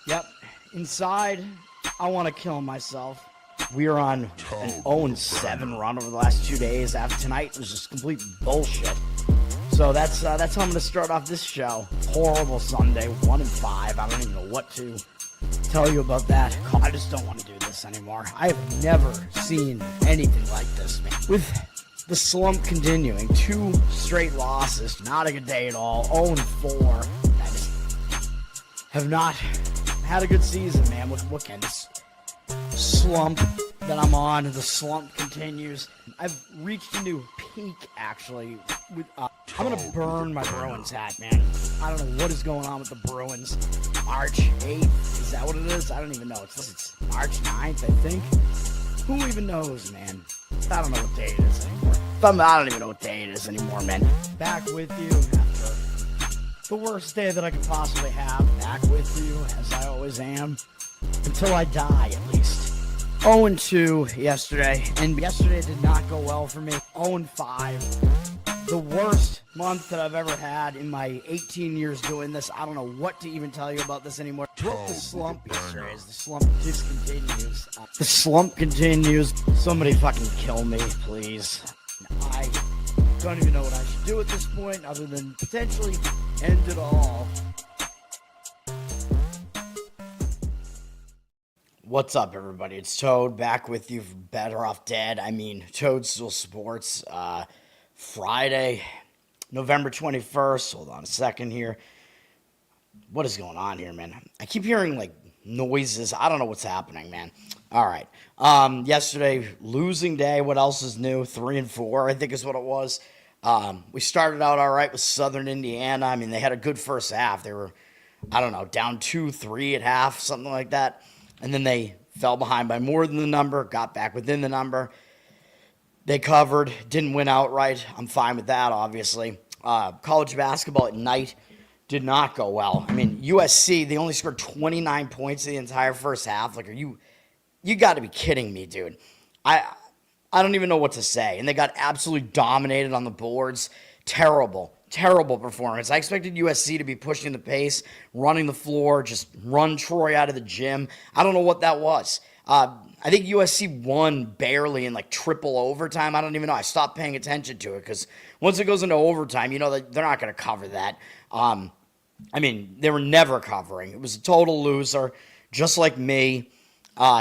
Yep. Inside, I want to kill myself. We are on an 0-7 run over the last 2 days. After tonight was just complete bullshit. So that's how I'm going to start off this show. Horrible Sunday, 1-5. I don't even know what to tell you about that. I just don't want to do this anymore. I have never seen anything like this, man. With the slump continuing, 2 straight losses, not a good day at all. 0-4. I just have not had a good season, man. What can this slump that I'm on? The slump continues. I've reached a new peak, actually. I'm going to burn my Bruins hat, man. I don't know what is going on with the Bruins. March 8th, is that what it is? I don't even know. It's March 9th, I think. Who even knows, man? I don't know what day it is anymore. I don't even know what day it is anymore, man. Back with you after the worst day that I could possibly have. Back with you, as I always am. Until I die, at least. 0-2 yesterday, and yesterday did not go well for me. 0-5. The worst month that I've ever had in my 18 years doing this. I don't know what to even tell you about this anymore. Broke the slump yesterday as the slump discontinues. The slump continues. Somebody fucking kill me, please. I don't even know what I should do at this point other than potentially end it all. What's up, everybody? It's Toad back with you for Better Off Dead. Toadstool Sports. Friday, November 21st. Hold on a second here. What is going on here, man? I keep hearing, noises. I don't know what's happening, man. All right. Yesterday, losing day. What else is new? 3-4, I think is what it was. We started out all right with Southern Indiana. They had a good first half. They were, down 2-3 at half, something like that. And then they fell behind by more than the number, got back within the number. They covered, didn't win outright. I'm fine with that, obviously. College basketball at night did not go well. USC, they only scored 29 points the entire first half. You got to be kidding me, dude. I don't even know what to say. And they got absolutely dominated on the boards. Terrible performance. I expected USC to be pushing the pace, running the floor, just run Troy out of the gym. I don't know what that was. I think USC won barely in triple overtime. I don't even know. I stopped paying attention to it because once it goes into overtime, they're not going to cover that. They were never covering. It was a total loser, just like me.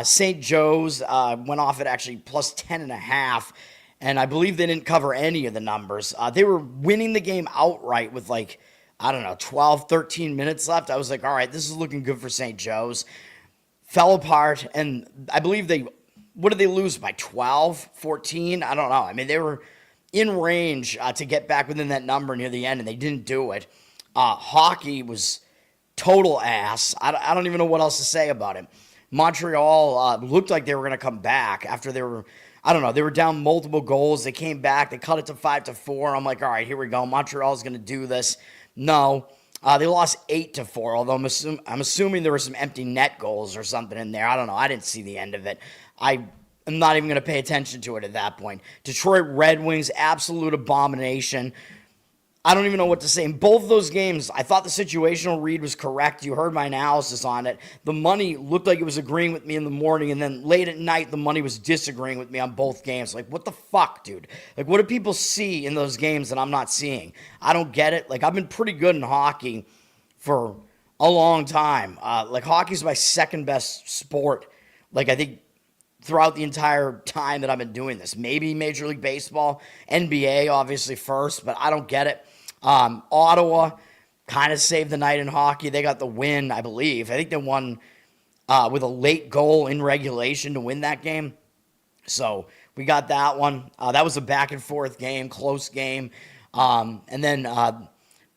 St. Joe's went off at actually plus 10.5, and I believe they didn't cover any of the numbers. They were winning the game outright with 12, 13 minutes left. I was like, all right, this is looking good for St. Joe's. Fell apart, and I believe what did they lose by, 12, 14? I don't know. They were in range to get back within that number near the end, and they didn't do it. Hockey was total ass. I don't even know what else to say about it. Montreal looked like they were going to come back after they were down multiple goals. They came back. They cut it to 5-4. I'm like, all right, here we go. Montreal's going to do this. No. They lost 8-4, although I'm assuming there were some empty net goals or something in there. I don't know. I didn't see the end of it. I am not even going to pay attention to it at that point. Detroit Red Wings, absolute abomination. I don't even know what to say. In both of those games, I thought the situational read was correct. You heard my analysis on it. The money looked like it was agreeing with me in the morning, and then late at night, the money was disagreeing with me on both games. What the fuck, dude? What do people see in those games that I'm not seeing? I don't get it. I've been pretty good in hockey for a long time. Hockey's my second best sport. I think throughout the entire time that I've been doing this. Maybe Major League Baseball, NBA, obviously first, but I don't get it. Ottawa kind of saved the night in hockey. They got the win, I believe. I think they won with a late goal in regulation to win that game. So we got that one. That was a back-and-forth game, close game. And then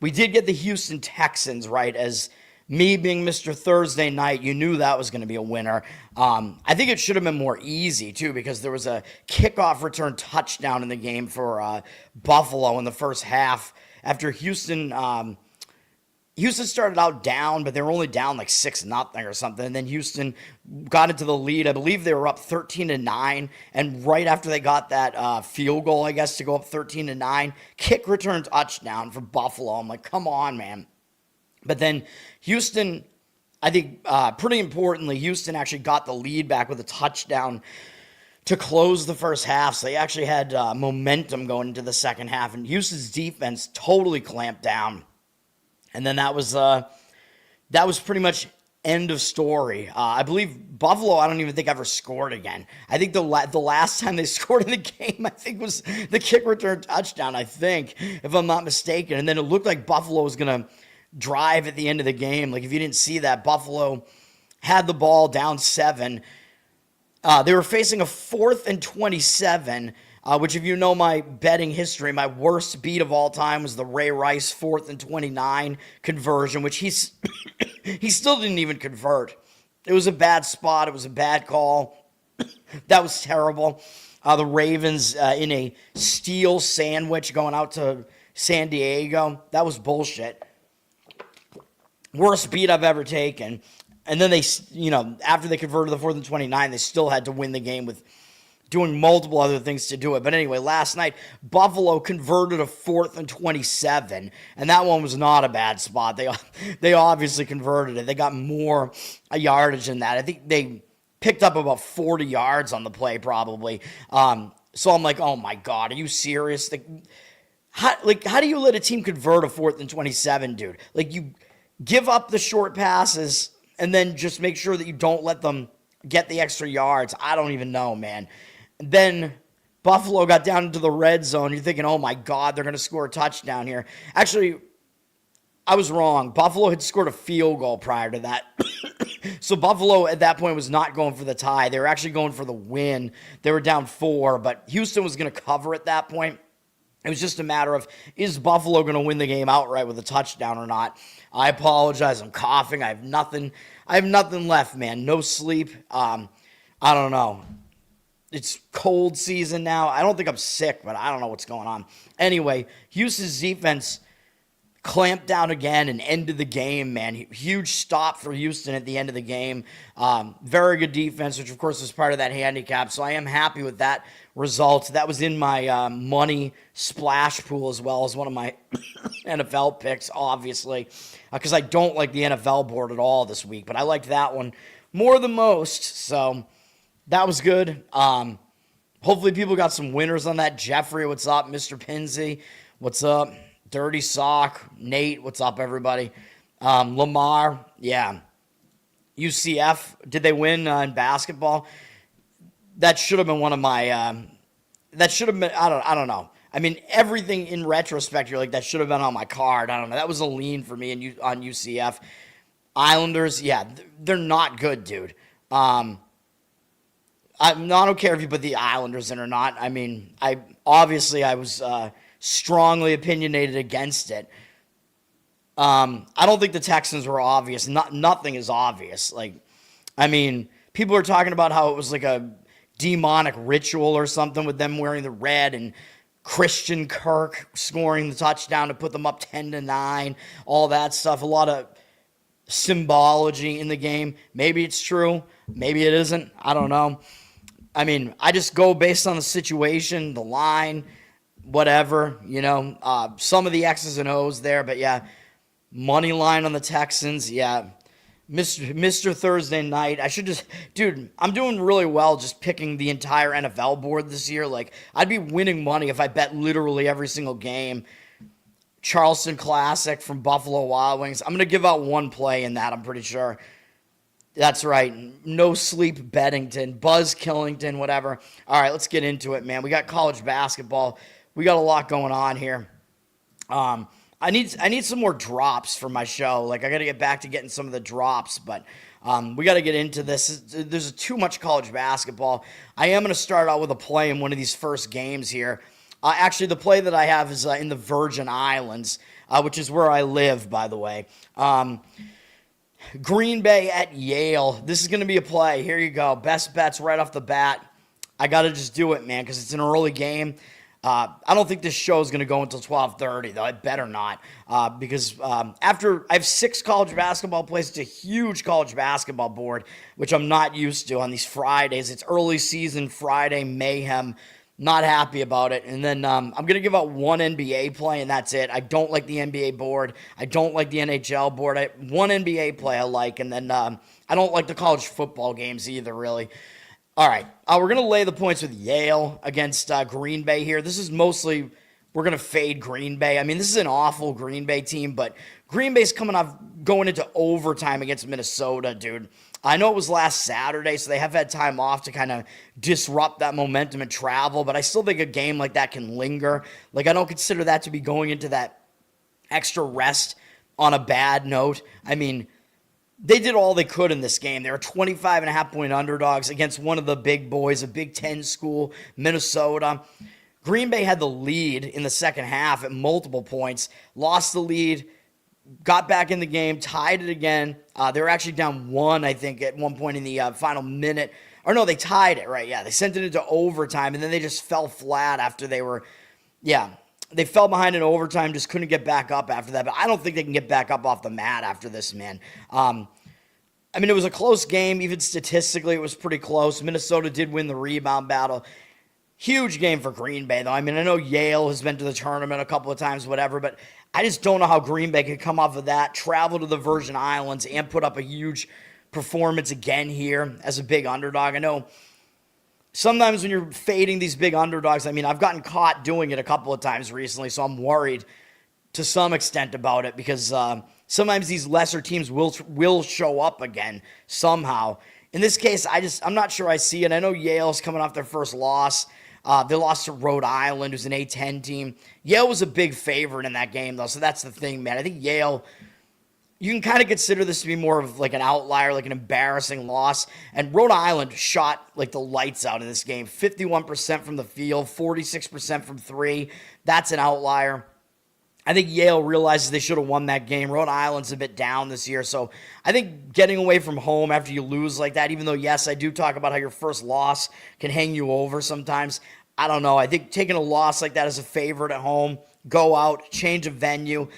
we did get the Houston Texans, right, as me being Mr. Thursday night, you knew that was going to be a winner. I think it should have been more easy, too, because there was a kickoff return touchdown in the game for Buffalo in the first half after Houston started out down, but they were only down 6-0 or something. And then Houston got into the lead. I believe they were up 13-9. And right after they got that field goal, I guess, to go up 13-9, kick return touchdown for Buffalo. I'm like, come on, man. But then Houston I think pretty importantly, Houston actually got the lead back with a touchdown to close the first half. So they actually had momentum going into the second half, and Houston's defense totally clamped down. And then that was pretty much end of story. I believe Buffalo, I don't even think ever scored again. I think the last time they scored in the game, I think was the kick return touchdown, I think, if I'm not mistaken. And then it looked like Buffalo was going to drive at the end of the game. Like, if you didn't see that, Buffalo had the ball down 7. They were facing a 4th and 27, which, if you know my betting history, my worst beat of all time was the Ray Rice 4th and 29 conversion, which he still didn't even convert. It was a bad spot. It was a bad call. That was terrible. The Ravens in a steel sandwich going out to San Diego. That was bullshit. Worst beat I've ever taken. And then they, after they converted the 4th and 29, they still had to win the game with doing multiple other things to do it. But anyway, last night, Buffalo converted a 4th and 27, and that one was not a bad spot. They obviously converted it. They got more yardage than that. I think they picked up about 40 yards on the play, probably. So I'm like, oh my God, are you serious? How do you let a team convert a 4th and 27, dude? Like, you give up the short passes and then just make sure that you don't let them get the extra yards. I don't even know, man. Then Buffalo got down into the red zone. You're thinking, oh my God, they're going to score a touchdown here. Actually, I was wrong. Buffalo had scored a field goal prior to that. So Buffalo at that point was not going for the tie. They were actually going for the win. They were down 4, but Houston was going to cover at that point. It was just a matter of, is Buffalo going to win the game outright with a touchdown or not? I apologize. I'm coughing. I have nothing left, man. No sleep. I don't know. It's cold season now. I don't think I'm sick, but I don't know what's going on. Anyway, Houston's defense clamped down again and ended the game, man. Huge stop for Houston at the end of the game. Very good defense, which, of course, was part of that handicap. So I am happy with that result. That was in my money splash pool as well as one of my NFL picks, obviously, because I don't like the NFL board at all this week. But I liked that one more than most, so that was good. Hopefully people got some winners on that. Jeffrey, what's up? Mr. Pinsey, what's up? Dirty Sock, Nate, what's up, everybody? Lamar, yeah. UCF, did they win in basketball? That should have been one of my, that should have been, I don't know. I mean, everything in retrospect, you're like, that should have been on my card. I don't know. That was a lean for me on UCF. Islanders, yeah, they're not good, dude. I don't care if you put the Islanders in or not. I mean, I was strongly opinionated against it. I don't think the Texans were obvious. Nothing is obvious. Like, I mean, people are talking about how it was like a demonic ritual or something with them wearing the red and Christian Kirk scoring the touchdown to put them up 10-9, all that stuff. A lot of symbology in the game. Maybe it's true. Maybe it isn't. I don't know. I mean, I just go based on the situation, the line, whatever, some of the X's and O's there, but yeah, money line on the Texans, yeah. Mr. Thursday night, I'm doing really well just picking the entire NFL board this year. Like, I'd be winning money if I bet literally every single game. Charleston Classic from Buffalo Wild Wings. I'm going to give out one play in that, I'm pretty sure. That's right. No Sleep Beddington, Buzz Killington, whatever. All right, let's get into it, man. We got college basketball. We got a lot going on here. I need some more drops for my show. Like, I got to get back to getting some of the drops, but we got to get into this. There's too much college basketball. I am going to start out with a play in one of these first games here. Actually, the play that I have is in the Virgin Islands, which is where I live, by the way. Green Bay at Yale. This is going to be a play. Here you go. Best bets right off the bat. I got to just do it, man, because it's an early game. I don't think this show is going to go until 12:30, though. It better not, because after I have 6 college basketball plays, it's a huge college basketball board, which I'm not used to on these Fridays. It's early season Friday mayhem. Not happy about it. And then I'm going to give out one NBA play, and that's it. I don't like the NBA board. I don't like the NHL board. One NBA play I like, and then I don't like the college football games either, really. All right, we're going to lay the points with Yale against Green Bay here. This is mostly, we're going to fade Green Bay. I mean, this is an awful Green Bay team, but Green Bay's going into overtime against Minnesota, dude. I know it was last Saturday, so they have had time off to kind of disrupt that momentum and travel, but I still think a game like that can linger. Like, I don't consider that to be going into that extra rest on a bad note. I mean, they did all they could in this game. They were 25.5-point underdogs against one of the big boys, a Big Ten school, Minnesota. Green Bay had the lead in the second half at multiple points, lost the lead, got back in the game, tied it again. They were actually down one, I think, at one point in the final minute. Or no, they tied it, right? Yeah, they sent it into overtime, and then they just fell flat after they fell behind in overtime, just couldn't get back up after that. But I don't think they can get back up off the mat after this, man. I mean, it was a close game. Even statistically, it was pretty close. Minnesota did win the rebound battle. Huge game for Green Bay, though. I mean, I know Yale has been to the tournament a couple of times, whatever, but I just don't know how Green Bay could come off of that, travel to the Virgin Islands, and put up a huge performance again here as a big underdog. I know sometimes when you're fading these big underdogs, I mean, I've gotten caught doing it a couple of times recently, so I'm worried to some extent about it because sometimes these lesser teams will show up again somehow. In this case, I'm not sure I see it. I know Yale's coming off their first loss. They lost to Rhode Island, who's an A-10 team. Yale was a big favorite in that game, though, so that's the thing, man. I think Yale, you can kind of consider this to be more of like an outlier, like an embarrassing loss. And Rhode Island shot like the lights out in this game. 51% from the field, 46% from three. That's an outlier. I think Yale realizes they should have won that game. Rhode Island's a bit down this year, so I think getting away from home after you lose like that, even though, yes, I do talk about how your first loss can hang you over sometimes, I don't know. I think taking a loss like that as a favorite at home, go out, change of venue,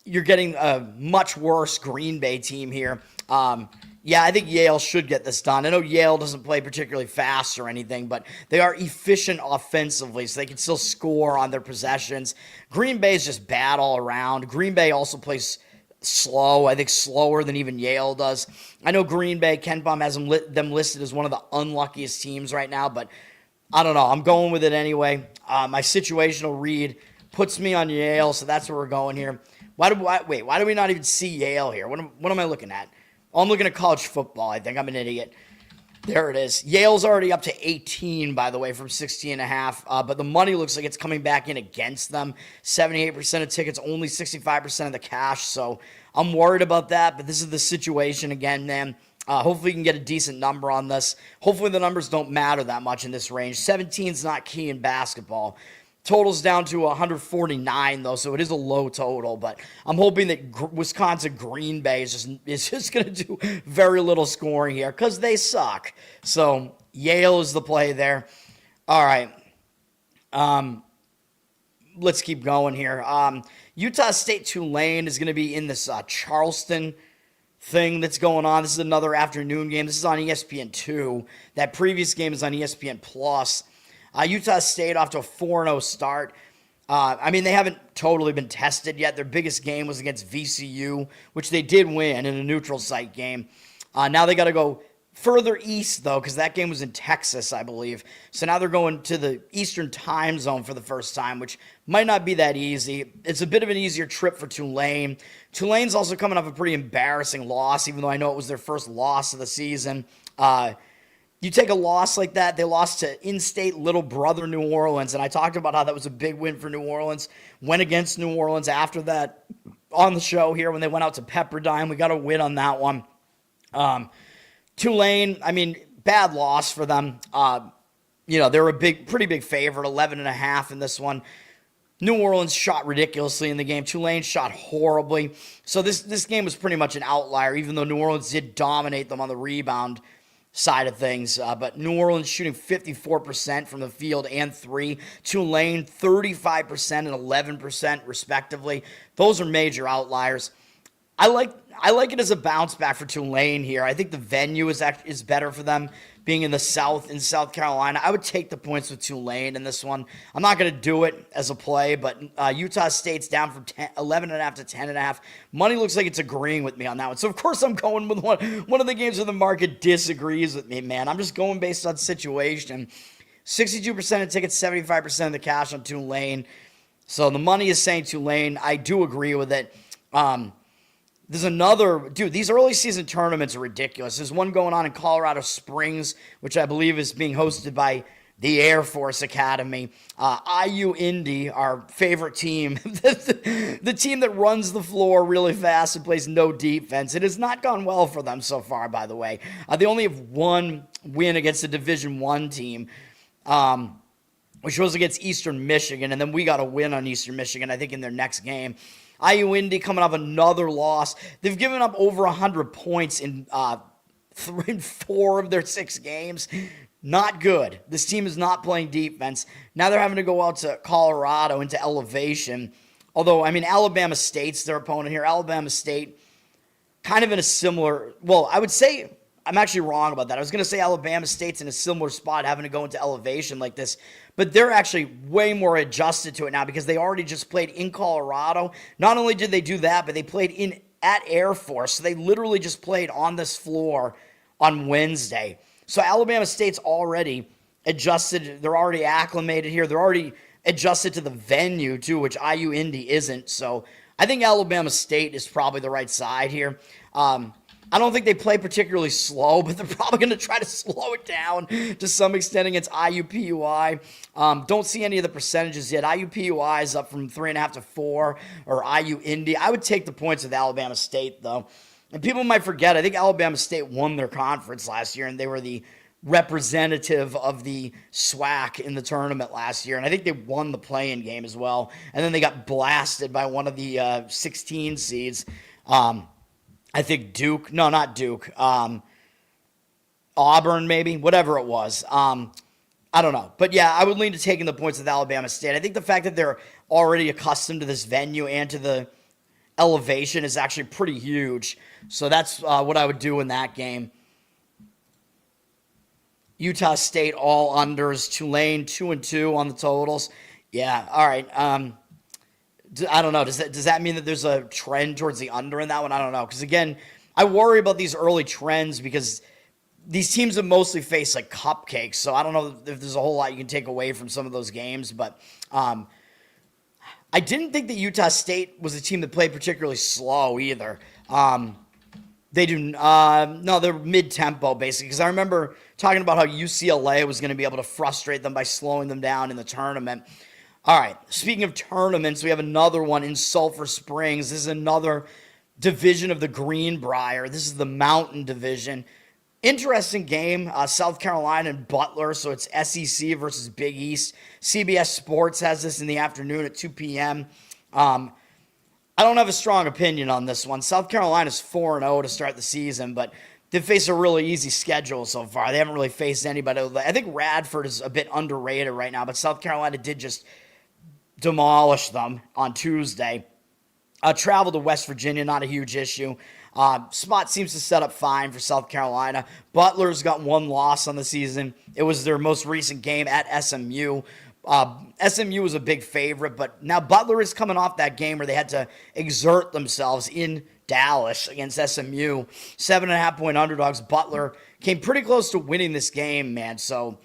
you're getting a much worse Green Bay team here. Yeah, I think Yale should get this done. I know Yale doesn't play particularly fast or anything, but they are efficient offensively, so they can still score on their possessions. Green Bay is just bad all around. Green Bay also plays slow, I think slower than even Yale does. I know Green Bay, Ken Pom has them listed as one of the unluckiest teams right now, but I don't know. I'm going with it anyway. My situational read puts me on Yale, so that's where we're going here. Why do we not even see Yale here? What am I looking at? Oh, I'm looking at college football. I think I'm an idiot. There it is. Yale's already up to 18, by the way, from 16.5. But the money looks like it's coming back in against them. 78% of tickets, only 65% of the cash. So I'm worried about that. But this is the situation again, man. Hopefully you can get a decent number on this. Hopefully the numbers don't matter that much in this range. 17 is not key in basketball. Total's down to 149, though, so it is a low total. But I'm hoping that Wisconsin Green Bay is just going to do very little scoring here because they suck. So Yale is the play there. All right. Let's keep going here. Utah State Tulane is going to be in this Charleston thing that's going on. This is another afternoon game. This is on ESPN2. That previous game is on ESPN+. Utah State off to a 4-0 start. I mean, they haven't totally been tested yet. Their biggest game was against VCU, which they did win in a neutral site game. Now they got to go further east, though, because that game was in Texas, I believe. So now they're going to the Eastern time zone for the first time, which might not be that easy. It's a bit of an easier trip for Tulane. Tulane's also coming off a pretty embarrassing loss, even though I know it was their first loss of the season. You take a loss like that, they lost to in-state little brother New Orleans, and I talked about how that was a big win for New Orleans. Went against New Orleans after that on the show here when they went out to Pepperdine. We got a win on that one. Tulane, I mean, bad loss for them. They were a pretty big favorite, 11.5 in this one. New Orleans shot ridiculously in the game. Tulane shot horribly. So this game was pretty much an outlier, even though New Orleans did dominate them on the rebound side of things. But New Orleans shooting 54% from the field and three. Tulane 35% and 11% respectively. Those are major outliers. I like it as a bounce back for Tulane here. I think the venue is better for them being in the South in South Carolina. I would take the points with Tulane in this one. I'm not going to do it as a play, but Utah State's down from 11.5 to 10.5. Money looks like it's agreeing with me on that one. So, of course, I'm going with one of the games where the market disagrees with me, man. I'm just going based on situation. 62% of tickets, 75% of the cash on Tulane. So the money is saying Tulane. I do agree with it. There's another, dude, these early season tournaments are ridiculous. There's one going on in Colorado Springs, which I believe is being hosted by the Air Force Academy. IU Indy, our favorite team, the team that runs the floor really fast and plays no defense. It has not gone well for them so far, by the way. They only have one win against a Division I team, which was against Eastern Michigan, and then we got a win on Eastern Michigan, I think, in their next game. IU Indy coming off another loss. They've given up over 100 points in 4 of their 6 games. Not good. This team is not playing defense. Now they're having to go out to Colorado into elevation. Although, I mean, Alabama State's their opponent here. Alabama State kind of in a similar, well, I would say, I'm actually wrong about that. I was going to say Alabama State's in a similar spot having to go into elevation like this. But they're actually way more adjusted to it now because they already just played in Colorado. Not only did they do that, but they played at Air Force. So they literally just played on this floor on Wednesday. So Alabama State's already adjusted. They're already acclimated here. They're already adjusted to the venue, too, which IU Indy isn't. So I think Alabama State is probably the right side here. I don't think they play particularly slow, but they're probably going to try to slow it down to some extent against IUPUI. Don't see any of the percentages yet. IUPUI is up from 3.5 to 4, or IU Indy. I would take the points with Alabama State, though. And people might forget, I think Alabama State won their conference last year, and they were the representative of the SWAC in the tournament last year. And I think they won the play-in game as well. And then they got blasted by one of the 16 seeds. I think Duke. No, not Duke. Auburn, maybe. Whatever it was. I don't know. But, yeah, I would lean to taking the points with Alabama State. I think the fact that they're already accustomed to this venue and to the elevation is actually pretty huge. So that's what I would do in that game. Utah State, all unders. Tulane, 2-2 on the totals. Yeah, all right. I don't know. Does that mean that there's a trend towards the under in that one? I don't know. Because, again, I worry about these early trends because these teams have mostly faced, like, cupcakes. So I don't know if there's a whole lot you can take away from some of those games. But I didn't think that Utah State was a team that played particularly slow either. They do no, they're mid-tempo, basically. Because I remember talking about how UCLA was going to be able to frustrate them by slowing them down in the tournament. All right, speaking of tournaments, we have another one in Sulphur Springs. This is another division of the Greenbrier. This is the Mountain Division. Interesting game, South Carolina and Butler, so it's SEC versus Big East. CBS Sports has this in the afternoon at 2 p.m. I don't have a strong opinion on this one. South Carolina's 4-0 to start the season, but they've faced a really easy schedule so far. They haven't really faced anybody. I think Radford is a bit underrated right now, but South Carolina did just demolish them on Tuesday. Travel to West Virginia, not a huge issue. Spot seems to set up fine for South Carolina. Butler's got 1 loss on the season. It was their most recent game at SMU. SMU was a big favorite, but now Butler is coming off that game where they had to exert themselves in Dallas against SMU. 7.5-point underdogs. Butler came pretty close to winning this game, man. So,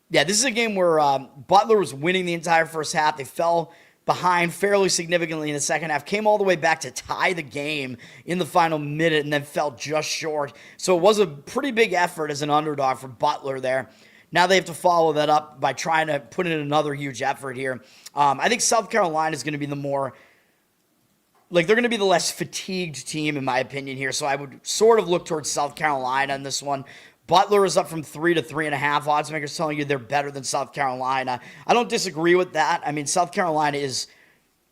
yeah, this is a game where Butler was winning the entire first half. They fell behind fairly significantly in the second half, came all the way back to tie the game in the final minute, and then fell just short. So it was a pretty big effort as an underdog for Butler there. Now they have to follow that up by trying to put in another huge effort here. I think South Carolina is going to be the more, they're going to be the less fatigued team, in my opinion, here. So I would sort of look towards South Carolina in this one. Butler is up from 3 to 3.5. Odds makers telling you they're better than South Carolina. I don't disagree with that. I mean, South Carolina is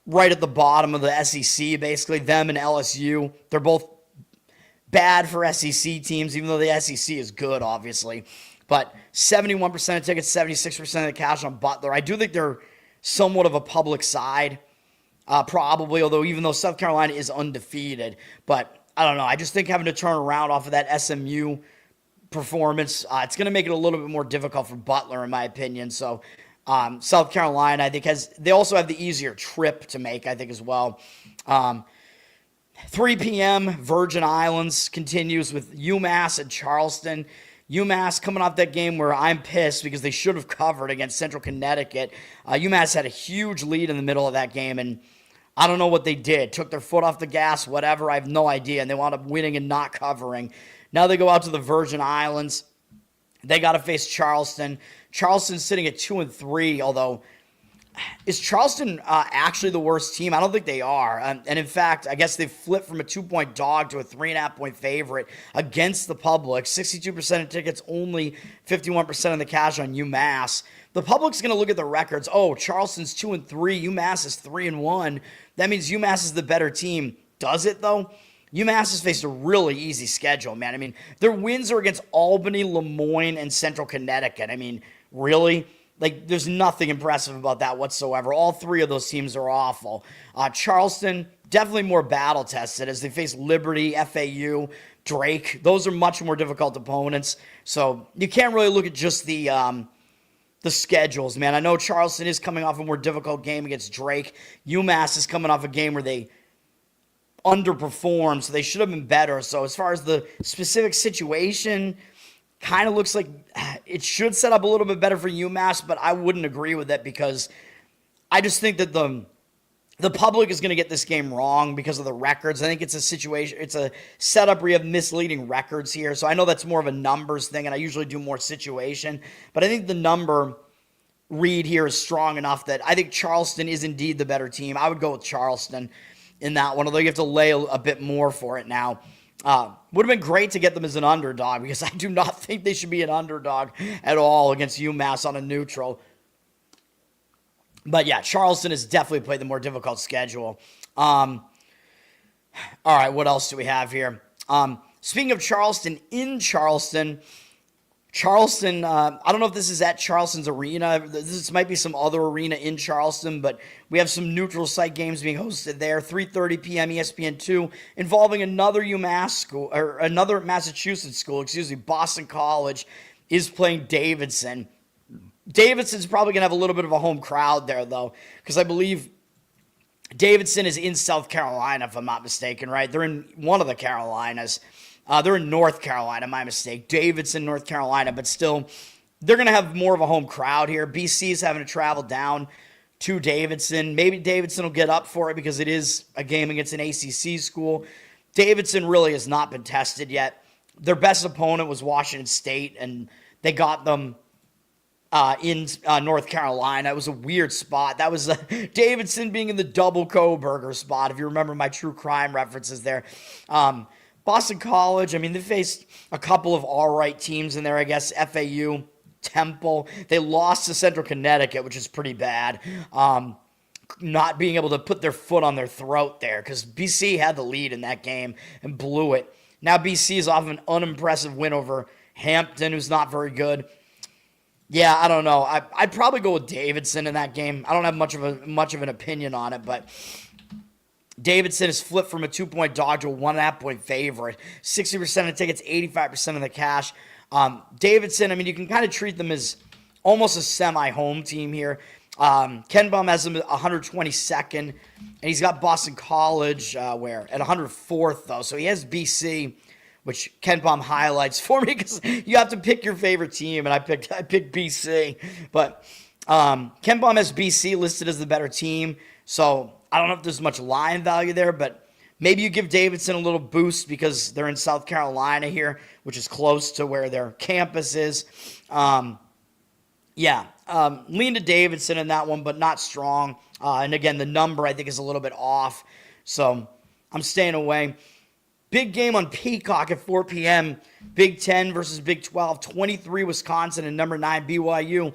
right at the bottom of the SEC, basically. Them and LSU. They're both bad for SEC teams, even though the SEC is good, obviously. But 71% of tickets, 76% of the cash on Butler. I do think they're somewhat of a public side. probably, although even though South Carolina is undefeated. But I don't know. I just think having to turn around off of that SMU performance, it's going to make it a little bit more difficult for Butler, in my opinion. So South Carolina, I think, they also have the easier trip to make, I think, as well. 3 p.m., Virgin Islands continues with UMass and Charleston. UMass coming off that game where I'm pissed because they should have covered against Central Connecticut. UMass had a huge lead in the middle of that game, and I don't know what they did. Took their foot off the gas, whatever. I have no idea, and they wound up winning and not covering. Now they go out to the Virgin Islands. They got to face Charleston. Charleston's sitting at 2-3, although is Charleston actually the worst team? I don't think they are. And in fact, I guess they've flipped from a 2-point dog to a 3.5-point favorite against the public. 62% of tickets, only 51% of the cash on UMass. The public's going to look at the records. Oh, Charleston's 2-3. UMass is 3-1. That means UMass is the better team. Does it, though? UMass has faced a really easy schedule, man. I mean, their wins are against Albany, Lemoyne, and Central Connecticut. I mean, really? Like, there's nothing impressive about that whatsoever. All three of those teams are awful. Charleston, definitely more battle-tested as they face Liberty, FAU, Drake. Those are much more difficult opponents. So you can't really look at just the schedules, man. I know Charleston is coming off a more difficult game against Drake. UMass is coming off a game where they underperformed, so they should have been better. So as far as the specific situation, kind of looks like it should set up a little bit better for UMass, but I wouldn't agree with it because I just think that the public is going to get this game wrong because of the records. I think it's a situation, it's a setup where you have misleading records here. So I know that's more of a numbers thing, and I usually do more situation, but I think the number read here is strong enough that I think Charleston is indeed the better team. I would go with Charleston in that one, although you have to lay a bit more for it now. Would have been great to get them as an underdog because I do not think they should be an underdog at all against UMass on a neutral. But yeah, Charleston has definitely played the more difficult schedule. All right, what else do we have here? Speaking of Charleston, in Charleston, I don't know if this is at Charleston's arena. This might be some other arena in Charleston, but we have some neutral site games being hosted there. 3:30 p.m. ESPN2 involving another UMass school, or another Massachusetts school, Boston College is playing Davidson. Davidson's probably going to have a little bit of a home crowd there, though, because I believe Davidson is in South Carolina, if I'm not mistaken, right? They're in one of the Carolinas. They're in North Carolina, my mistake. Davidson, North Carolina, but still, they're going to have more of a home crowd here. BC is having to travel down to Davidson. Maybe Davidson will get up for it because it is a game against an ACC school. Davidson really has not been tested yet. Their best opponent was Washington State, and they got them in North Carolina. It was a weird spot. That was Davidson being in the double Coburger spot, if you remember my true crime references there. Boston College, I mean, they faced a couple of all-right teams in there, I guess. FAU, Temple. They lost to Central Connecticut, which is pretty bad. Not being able to put their foot on their throat there because BC had the lead in that game and blew it. Now BC is off an unimpressive win over Hampton, who's not very good. Yeah, I don't know. I'd probably go with Davidson in that game. I don't have much of an opinion on it, but Davidson has flipped from a 2-point dog to a 1.5-point favorite. 60% of tickets, 85% of the cash. Davidson, I mean, you can kind of treat them as almost a semi-home team here. Ken Bum has them at 122nd, and he's got Boston College at 104th, though. So he has BC, which Ken Bum highlights for me because you have to pick your favorite team, and I picked BC. But Ken Bum has BC listed as the better team, so I don't know if there's much line value there, but maybe you give Davidson a little boost because they're in South Carolina here, which is close to where their campus is. Lean to Davidson in that one, but not strong. And again, the number I think is a little bit off, so I'm staying away. Big game on Peacock at 4 p.m. Big 10 versus Big 12. 23 Wisconsin and number 9 BYU.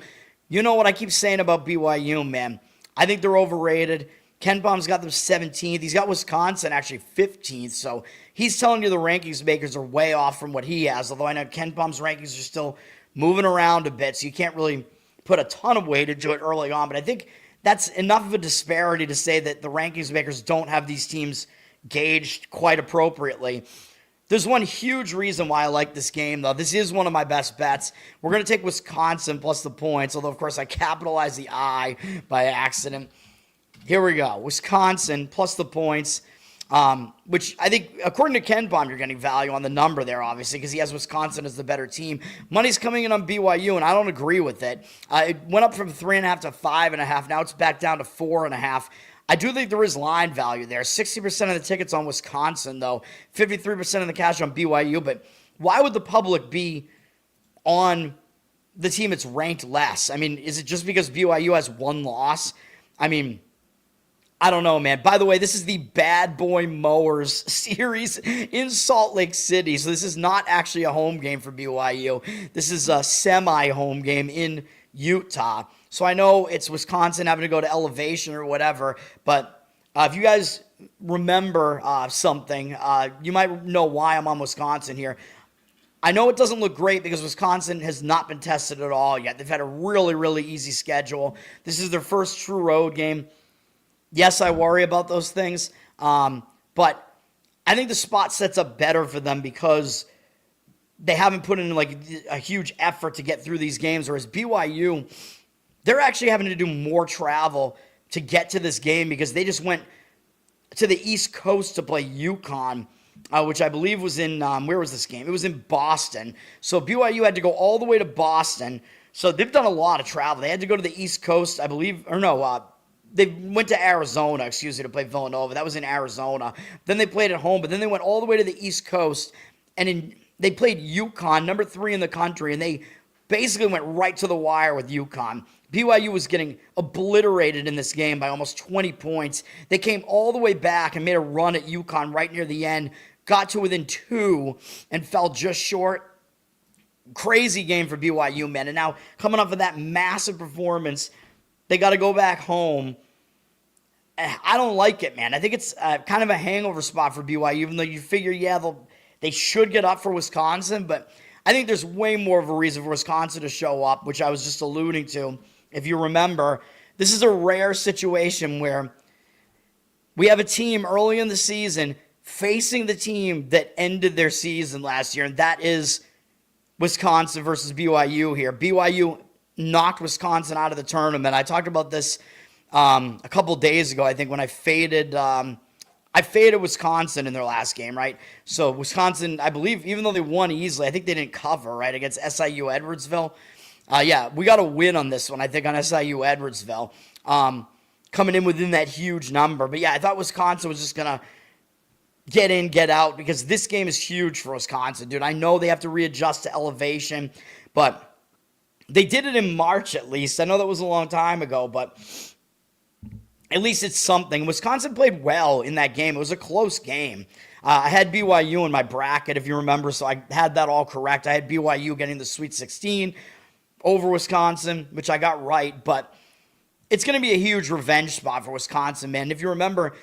You know what I keep saying about BYU, man. I think they're overrated. Ken Palm's got them 17th. He's got Wisconsin actually 15th. So he's telling you the rankings makers are way off from what he has. Although I know Ken Palm's rankings are still moving around a bit. So you can't really put a ton of weight into it early on. But I think that's enough of a disparity to say that the rankings makers don't have these teams gauged quite appropriately. There's one huge reason why I like this game, though. This is one of my best bets. We're going to take Wisconsin plus the points, although, of course, I capitalized the I by accident. Here we go. Wisconsin plus the points, which I think, according to Ken Baum, you're getting value on the number there, obviously, because he has Wisconsin as the better team. Money's coming in on BYU, and I don't agree with it. It went up from 3.5 to 5.5. Now it's back down to 4.5. I do think there is line value there. 60% of the tickets on Wisconsin, though. 53% of the cash on BYU. But why would the public be on the team that's ranked less? I mean, is it just because BYU has one loss? I mean, I don't know, man. By the way, this is the Bad Boy Mowers series in Salt Lake City. So this is not actually a home game for BYU. This is a semi-home game in Utah. So I know it's Wisconsin having to go to elevation or whatever, but if you guys remember something, you might know why I'm on Wisconsin here. I know it doesn't look great because Wisconsin has not been tested at all yet. They've had a really, really easy schedule. This is their first true road game. Yes, I worry about those things, but I think the spot sets up better for them because they haven't put in like a huge effort to get through these games, whereas BYU, they're actually having to do more travel to get to this game because they just went to the East Coast to play UConn, which I believe was in, where was this game? It was in Boston. So BYU had to go all the way to Boston. So they've done a lot of travel. They had to go to the East Coast, I believe, or no, they went to Arizona, to play Villanova. That was in Arizona. Then they played at home, but then they went all the way to the East Coast, and they played UConn, number 3 in the country, and they basically went right to the wire with UConn. BYU was getting obliterated in this game by almost 20 points. They came all the way back and made a run at UConn right near the end, got to within 2, and fell just short. Crazy game for BYU, man. And now, coming off of that massive performance, they got to go back home. I don't like it, man. I think it's kind of a hangover spot for BYU, even though you figure, they should get up for Wisconsin, but I think there's way more of a reason for Wisconsin to show up, which I was just alluding to. If you remember, this is a rare situation where we have a team early in the season facing the team that ended their season last year, and that is Wisconsin versus BYU here. BYU knocked Wisconsin out of the tournament. I talked about this a couple days ago, I think, when I faded Wisconsin in their last game, right? So Wisconsin, I believe, even though they won easily, I think they didn't cover, right, against SIU Edwardsville. We got a win on this one, I think, on SIU Edwardsville, coming in within that huge number. But, I thought Wisconsin was just going to get in, get out, because this game is huge for Wisconsin, dude. I know they have to readjust to elevation, but they did it in March at least. I know that was a long time ago, but at least it's something. Wisconsin played well in that game. It was a close game. I had BYU in my bracket, if you remember, so I had that all correct. I had BYU getting the Sweet 16 over Wisconsin, which I got right, but it's going to be a huge revenge spot for Wisconsin, man. If you remember,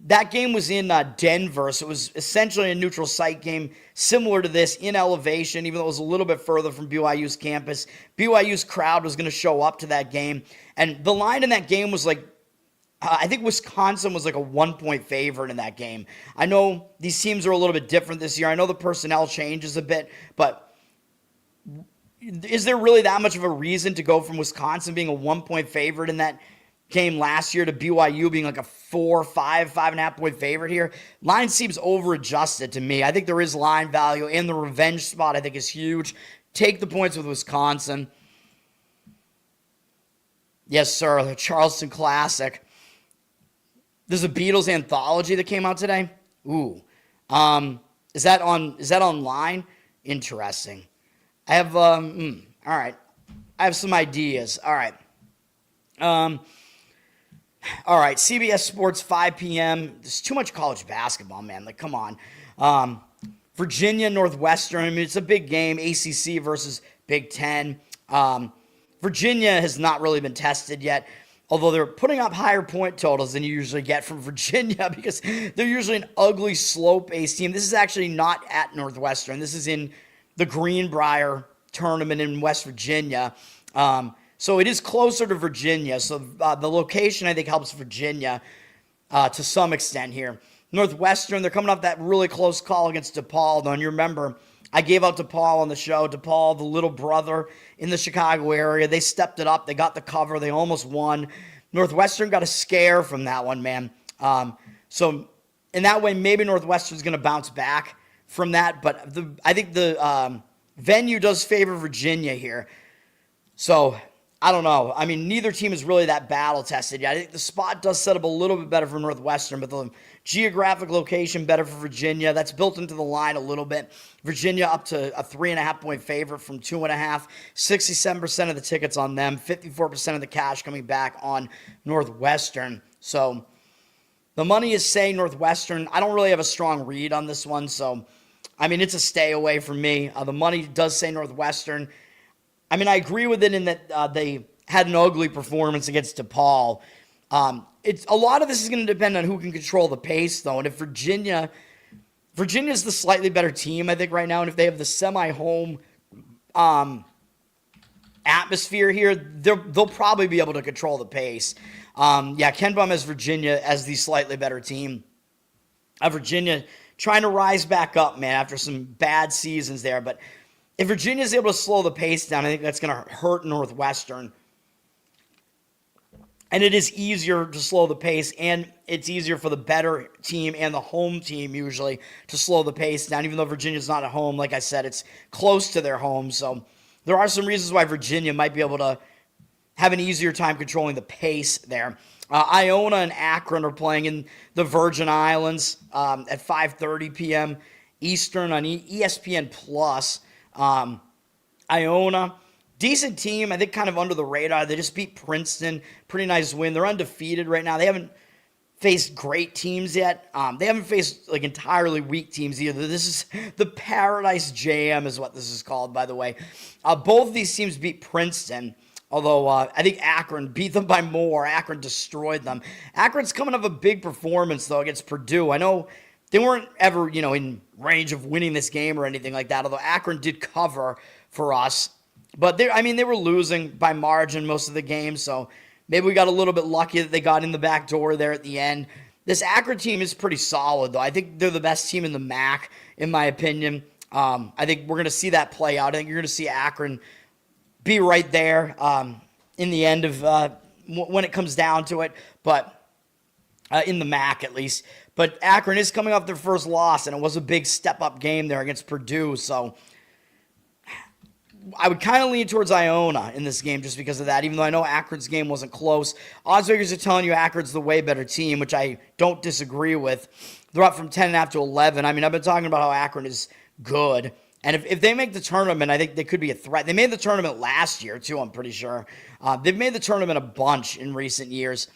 that game was in Denver, so it was essentially a neutral site game, similar to this, in elevation, even though it was a little bit further from BYU's campus. BYU's crowd was going to show up to that game, and the line in that game was like, I think Wisconsin was like a 1-point favorite in that game. I know these teams are a little bit different this year. I know the personnel changes a bit, but is there really that much of a reason to go from Wisconsin being a 1-point favorite in that game last year to BYU being like a 4, 5, 5.5-point favorite here? Line seems over-adjusted to me. I think there is line value, and the revenge spot I think is huge. Take the points with Wisconsin. Yes, sir, the Charleston Classic. There's a Beatles anthology that came out today. Ooh. Is that online? Interesting. I have all right. I have some ideas. All right. All right, CBS Sports, 5 p.m. There's too much college basketball, man. Like, come on. Virginia, Northwestern. I mean, it's a big game. ACC versus Big Ten. Virginia has not really been tested yet, although they're putting up higher point totals than you usually get from Virginia because they're usually an ugly slope-based team. This is actually not at Northwestern. This is in the Greenbrier tournament in West Virginia. So it is closer to Virginia. So the location, I think, helps Virginia to some extent here. Northwestern, they're coming off that really close call against DePaul, though. And you remember, I gave out DePaul on the show. DePaul, the little brother in the Chicago area. They stepped it up. They got the cover. They almost won. Northwestern got a scare from that one, man. So in that way, maybe Northwestern's going to bounce back from that. But I think the venue does favor Virginia here. So I don't know. I mean, neither team is really that battle-tested yet. I think the spot does set up a little bit better for Northwestern, but the geographic location better for Virginia. That's built into the line a little bit. Virginia up to a 3.5-point favorite from 2.5. 67% of the tickets on them. 54% of the cash coming back on Northwestern. So the money is saying Northwestern. I don't really have a strong read on this one, so I mean, it's a stay away from me. The money does say Northwestern. I mean, I agree with it in that they had an ugly performance against DePaul. It's a lot of this is going to depend on who can control the pace, though. And if Virginia's the slightly better team, I think, right now, and if they have the semi-home atmosphere here, they'll probably be able to control the pace. Ken Bum has Virginia as the slightly better team. Virginia trying to rise back up, man, after some bad seasons there, but if Virginia's able to slow the pace down, I think that's going to hurt Northwestern. And it is easier to slow the pace, and it's easier for the better team and the home team usually to slow the pace down, even though Virginia's not at home. Like I said, it's close to their home. So there are some reasons why Virginia might be able to have an easier time controlling the pace there. Iona and Akron are playing in the Virgin Islands at 5:30 p.m. Eastern on ESPN+. Iona, decent team. I think kind of under the radar. They just beat Princeton. Pretty nice win. They're undefeated right now. They haven't faced great teams yet. They haven't faced like entirely weak teams either. This is the Paradise Jam is what this is called, by the way. Both of these teams beat Princeton, although I think Akron beat them by more. Akron destroyed them. Akron's coming off a big performance, though, against Purdue. I know they weren't ever, in range of winning this game or anything like that, although Akron did cover for us. But they were losing by margin most of the game, so maybe we got a little bit lucky that they got in the back door there at the end. This Akron team is pretty solid, though. I think they're the best team in the MAC, in my opinion. I think we're going to see that play out. I think you're going to see Akron be right there in the end of when it comes down to it, but in the MAC at least. But Akron is coming off their first loss, and it was a big step-up game there against Purdue. So I would kind of lean towards Iona in this game just because of that, even though I know Akron's game wasn't close. Odds makers are telling you Akron's the way better team, which I don't disagree with. They're up from 10.5 to 11. I mean, I've been talking about how Akron is good. And if they make the tournament, I think they could be a threat. They made the tournament last year, too, I'm pretty sure. They've made the tournament a bunch in recent years.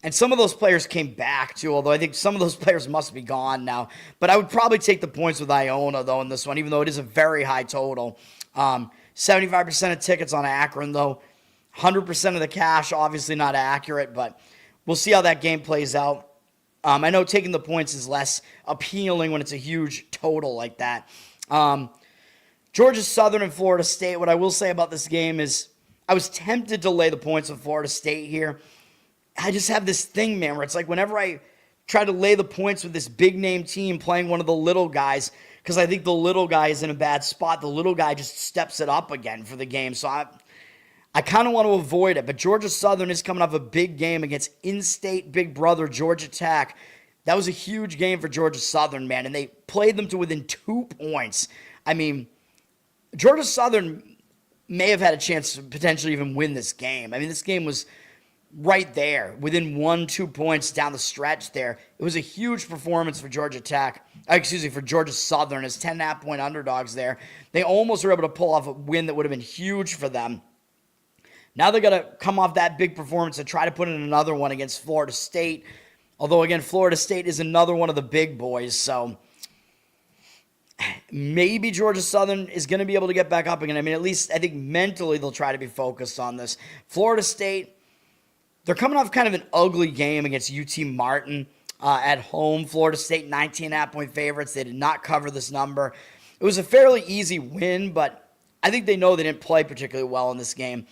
And some of those players came back, too, although I think some of those players must be gone now. But I would probably take the points with Iona, though, in this one, even though it is a very high total. 75% of tickets on Akron, though. 100% of the cash, obviously not accurate, but we'll see how that game plays out. I know taking the points is less appealing when it's a huge total like that. Georgia Southern and Florida State, what I will say about this game is I was tempted to lay the points with Florida State here. I just have this thing, man, where it's like whenever I try to lay the points with this big-name team playing one of the little guys, because I think the little guy is in a bad spot, the little guy just steps it up again for the game. So I kind of want to avoid it. But Georgia Southern is coming off a big game against in-state big brother Georgia Tech. That was a huge game for Georgia Southern, man, and they played them to within 2 points. I mean, Georgia Southern may have had a chance to potentially even win this game. I mean, this game was right there, within 1-2 points down the stretch there. It was a huge performance for Georgia for Georgia Southern as 10.5-point underdogs there. They almost were able to pull off a win that would have been huge for them. Now they're going to come off that big performance and try to put in another one against Florida State. Although, again, Florida State is another one of the big boys, so maybe Georgia Southern is going to be able to get back up again. I mean, at least I think mentally they'll try to be focused on this. Florida State, they're coming off kind of an ugly game against UT Martin at home. Florida State, 19.5-point favorites. They did not cover this number. It was a fairly easy win, but I think they know they didn't play particularly well in this game.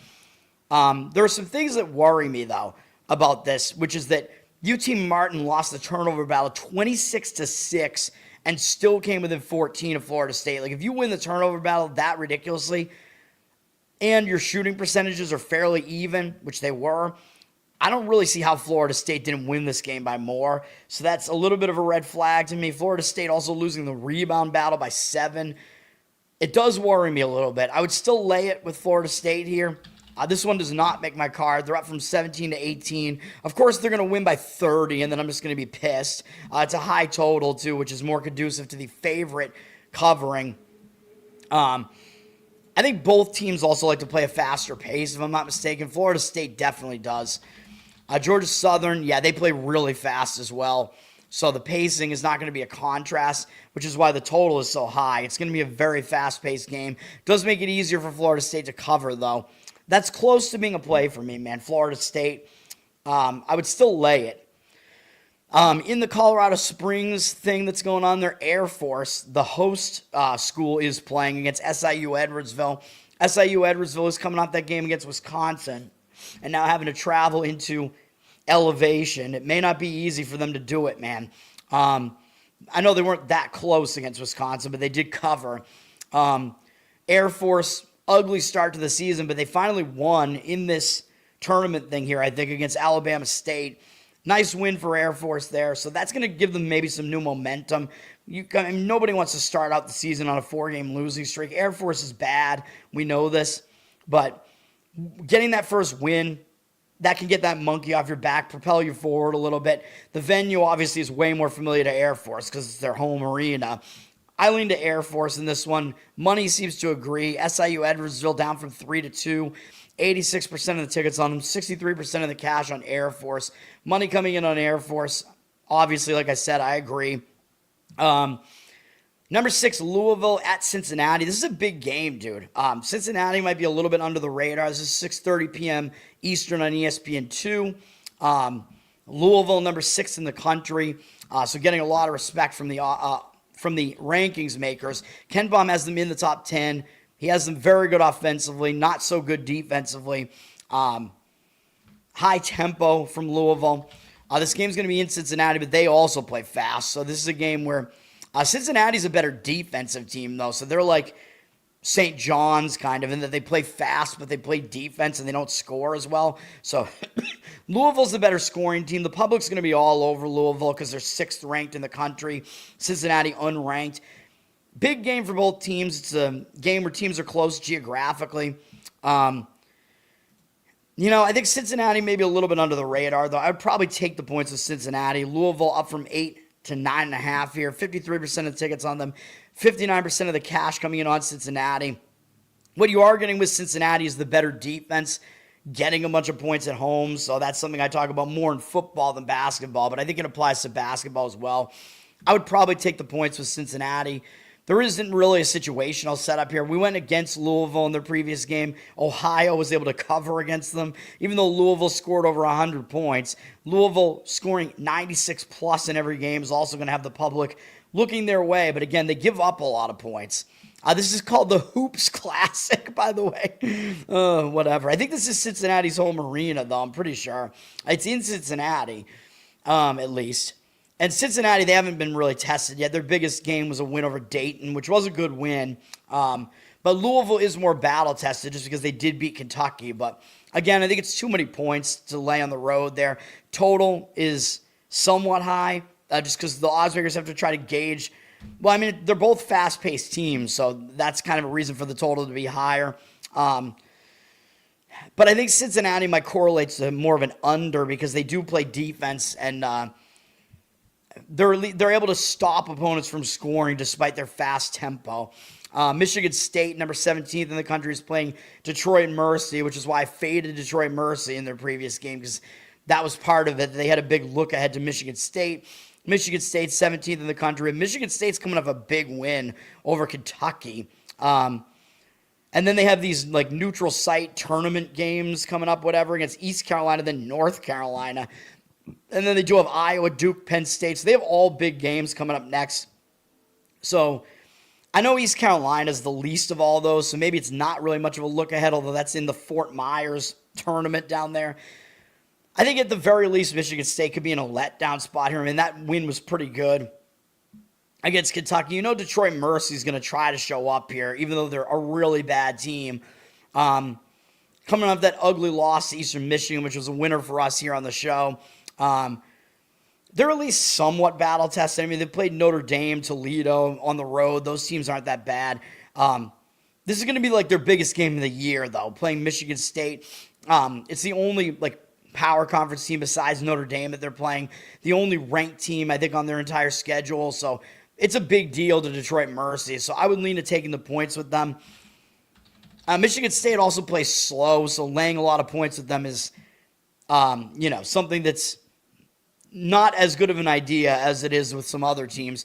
There are some things that worry me, though, about this, which is that UT Martin lost the turnover battle 26-6 and still came within 14 of Florida State. Like, if you win the turnover battle that ridiculously and your shooting percentages are fairly even, which they were, I don't really see how Florida State didn't win this game by more. So that's a little bit of a red flag to me. Florida State also losing the rebound battle by 7. It does worry me a little bit. I would still lay it with Florida State here. This one does not make my card. They're up from 17 to 18. Of course, they're going to win by 30, and then I'm just going to be pissed. It's a high total, too, which is more conducive to the favorite covering. I think both teams also like to play a faster pace, if I'm not mistaken. Florida State definitely does. Georgia Southern, yeah, they play really fast as well. So the pacing is not going to be a contrast, which is why the total is so high. It's going to be a very fast-paced game. Does make it easier for Florida State to cover, though. That's close to being a play for me, man. Florida State, I would still lay it. In the Colorado Springs thing that's going on there, Air Force, the host school, is playing against SIU Edwardsville. SIU Edwardsville is coming off that game against Wisconsin and now having to travel into elevation. It may not be easy for them to do it, man. I know they weren't that close against Wisconsin, but they did cover. Air Force, ugly start to the season, but they finally won in this tournament thing here, I think, against Alabama State. Nice win for Air Force there, so that's going to give them maybe some new momentum. Nobody wants to start out the season on a 4-game losing streak. Air Force is bad. We know this, but getting that first win, that can get that monkey off your back, propel you forward a little bit. The venue obviously is way more familiar to Air Force because it's their home arena. I lean to Air Force in this one. Money seems to agree. SIU Edwardsville down from 3 to 2. 86% of the tickets on them. 63% of the cash on Air Force. Money coming in on Air Force. Obviously, like I said, I agree. Number 6, Louisville at Cincinnati. This is a big game, dude. Cincinnati might be a little bit under the radar. This is 6:30 p.m. Eastern on ESPN2. Louisville, number 6 in the country. So getting a lot of respect from the rankings makers. Ken Baum has them in the top 10. He has them very good offensively, not so good defensively. High tempo from Louisville. This game's going to be in Cincinnati, but they also play fast. So this is a game where Cincinnati's a better defensive team, though. So they're like St. John's kind of, in that they play fast, but they play defense and they don't score as well. So Louisville's the better scoring team. The public's going to be all over Louisville because they're 6th ranked in the country. Cincinnati unranked. Big game for both teams. It's a game where teams are close geographically. I think Cincinnati may be a little bit under the radar, though. I'd probably take the points with Cincinnati. Louisville up from 8 to 9.5 here. 53% of the tickets on them. 59% of the cash coming in on Cincinnati. What you are getting with Cincinnati is the better defense, getting a bunch of points at home. So that's something I talk about more in football than basketball, but I think it applies to basketball as well. I would probably take the points with Cincinnati. There isn't really a situational setup here. We went against Louisville in their previous game. Ohio was able to cover against them. Even though Louisville scored over 100 points, Louisville scoring 96 plus in every game is also going to have the public looking their way. But again, they give up a lot of points. This is called the Hoops Classic, by the way. Whatever. I think this is Cincinnati's home arena, though. I'm pretty sure. It's in Cincinnati, at least. And Cincinnati, they haven't been really tested yet. Their biggest game was a win over Dayton, which was a good win. But Louisville is more battle-tested just because they did beat Kentucky. But, again, I think it's too many points to lay on the road there. Total is somewhat high just because the odds makers have to try to gauge. Well, I mean, they're both fast-paced teams, so that's kind of a reason for the total to be higher. But I think Cincinnati might correlate to more of an under because they do play defense and they're able to stop opponents from scoring despite their fast tempo. Michigan State, number 17th in the country, is playing Detroit Mercy, which is why I faded Detroit Mercy in their previous game because that was part of it. They had a big look ahead to Michigan State. Michigan State, 17th in the country. And Michigan State's coming off a big win over Kentucky. And then they have these like neutral site tournament games coming up, whatever, against East Carolina, then North Carolina. And then they do have Iowa, Duke, Penn State. So they have all big games coming up next. So I know East Carolina is the least of all those, so maybe it's not really much of a look ahead, although that's in the Fort Myers tournament down there. I think at the very least, Michigan State could be in a letdown spot here. I mean, that win was pretty good against Kentucky. You know Detroit Mercy is going to try to show up here, even though they're a really bad team. Coming off that ugly loss to Eastern Michigan, which was a winner for us here on the show. They're at least somewhat battle tested. I mean, they played Notre Dame, Toledo on the road. Those teams aren't that bad. This is going to be like their biggest game of the year, though, playing Michigan State. It's the only power conference team besides Notre Dame that they're playing. The only ranked team, I think, on their entire schedule. So it's a big deal to Detroit Mercy. So I would lean to taking the points with them. Michigan State also plays slow, so laying a lot of points with them is, something that's not as good of an idea as it is with some other teams.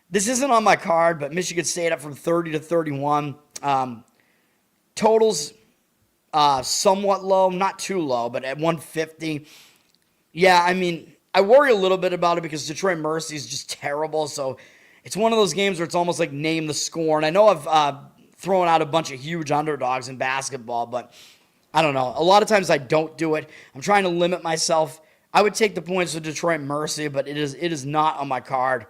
This isn't on my card, but Michigan State up from 30 to 31. Totals somewhat low, not too low, but at 150. Yeah, I mean, I worry a little bit about it because Detroit Mercy is just terrible. So it's one of those games where it's almost like name the score. And I know I've thrown out a bunch of huge underdogs in basketball, but I don't know. A lot of times I don't do it. I'm trying to limit myself. I would take the points with Detroit Mercy, but it is not on my card.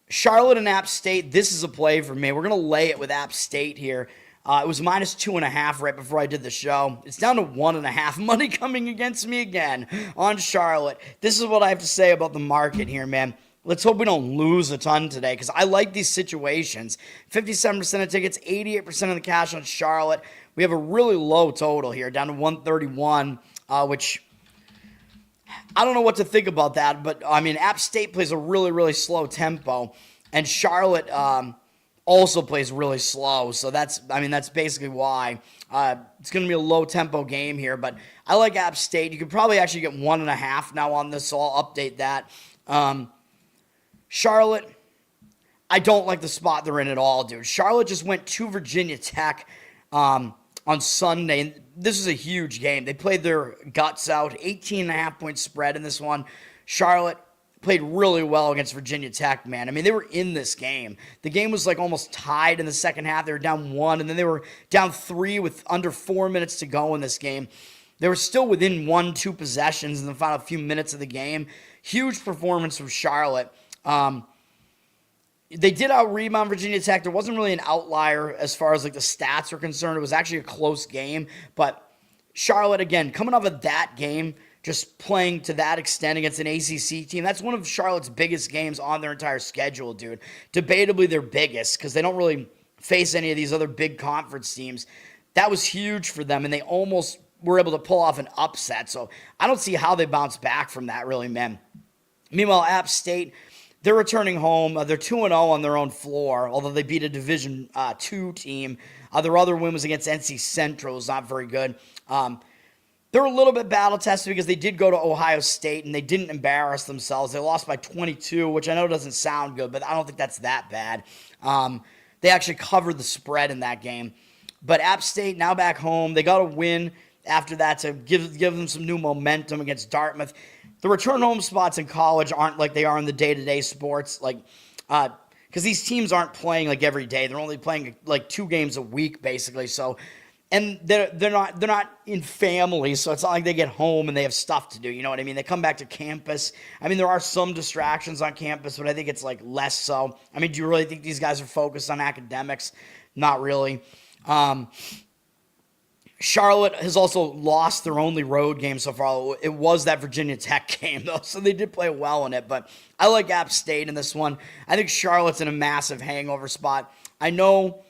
Charlotte and App State, this is a play for me. We're going to lay it with App State here. It was minus 2.5 right before I did the show. It's down to 1.5. Money coming against me again on Charlotte. This is what I have to say about the market here, man. Let's hope we don't lose a ton today because I like these situations. 57% of tickets, 88% of the cash on Charlotte. We have a really low total here, down to 131, which I don't know what to think about that. But, I mean, App State plays a really, really slow tempo, and Charlotte also plays really slow. So that's basically why. It's going to be a low-tempo game here, but I like App State. You could probably actually get 1.5 now on this, so I'll update that. Charlotte, I don't like the spot they're in at all, dude. Charlotte just went to Virginia Tech on Sunday, and this is a huge game. They played their guts out, 18.5-point spread in this one. Charlotte played really well against Virginia Tech, man. I mean, they were in this game. The game was almost tied in the second half. They were down 1, and then they were down 3 with under 4 minutes to go in this game. They were still within 1-2 possessions in the final few minutes of the game. Huge performance from Charlotte. They did out-rebound Virginia Tech. There wasn't really an outlier as far as the stats are concerned. It was actually a close game. But Charlotte, again, coming off of that game, just playing to that extent against an ACC team, that's one of Charlotte's biggest games on their entire schedule, dude. Debatably their biggest because they don't really face any of these other big conference teams. That was huge for them, and they almost were able to pull off an upset. So I don't see how they bounce back from that, really, man. Meanwhile, App State, they're returning home. They're 2-0 on their own floor, although they beat a Division II team. Their other win was against NC Central. It was not very good. They're a little bit battle-tested because they did go to Ohio State, and they didn't embarrass themselves. They lost by 22, which I know doesn't sound good, but I don't think that's that bad. They actually covered the spread in that game. But App State, now back home, they got a win after that to give them some new momentum against Dartmouth. The return home spots in college aren't like they are in the day-to-day sports, because these teams aren't playing every day. They're only playing 2 games a week, basically. So, and they're not in families, so it's not like they get home and they have stuff to do. You know what I mean? They come back to campus. I mean, there are some distractions on campus, but I think it's less so. I mean, do you really think these guys are focused on academics? Not really. Charlotte has also lost their only road game so far. It was that Virginia Tech game, though, so they did play well in it. But I like App State in this one. I think Charlotte's in a massive hangover spot. I know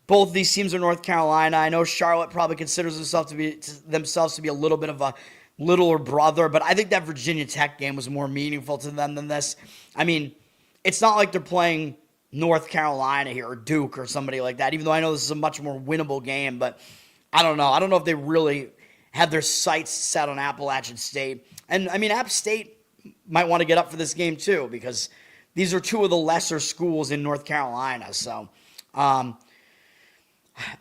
both these teams are North Carolina. I know Charlotte probably considers themselves to be a little bit of a littler brother, but I think that Virginia Tech game was more meaningful to them than this. I mean, it's not like they're playing North Carolina here or Duke or somebody like that, even though I know this is a much more winnable game, but I don't know. I don't know if they really had their sights set on Appalachian State. And, I mean, App State might want to get up for this game, too, because these are 2 of the lesser schools in North Carolina. So, all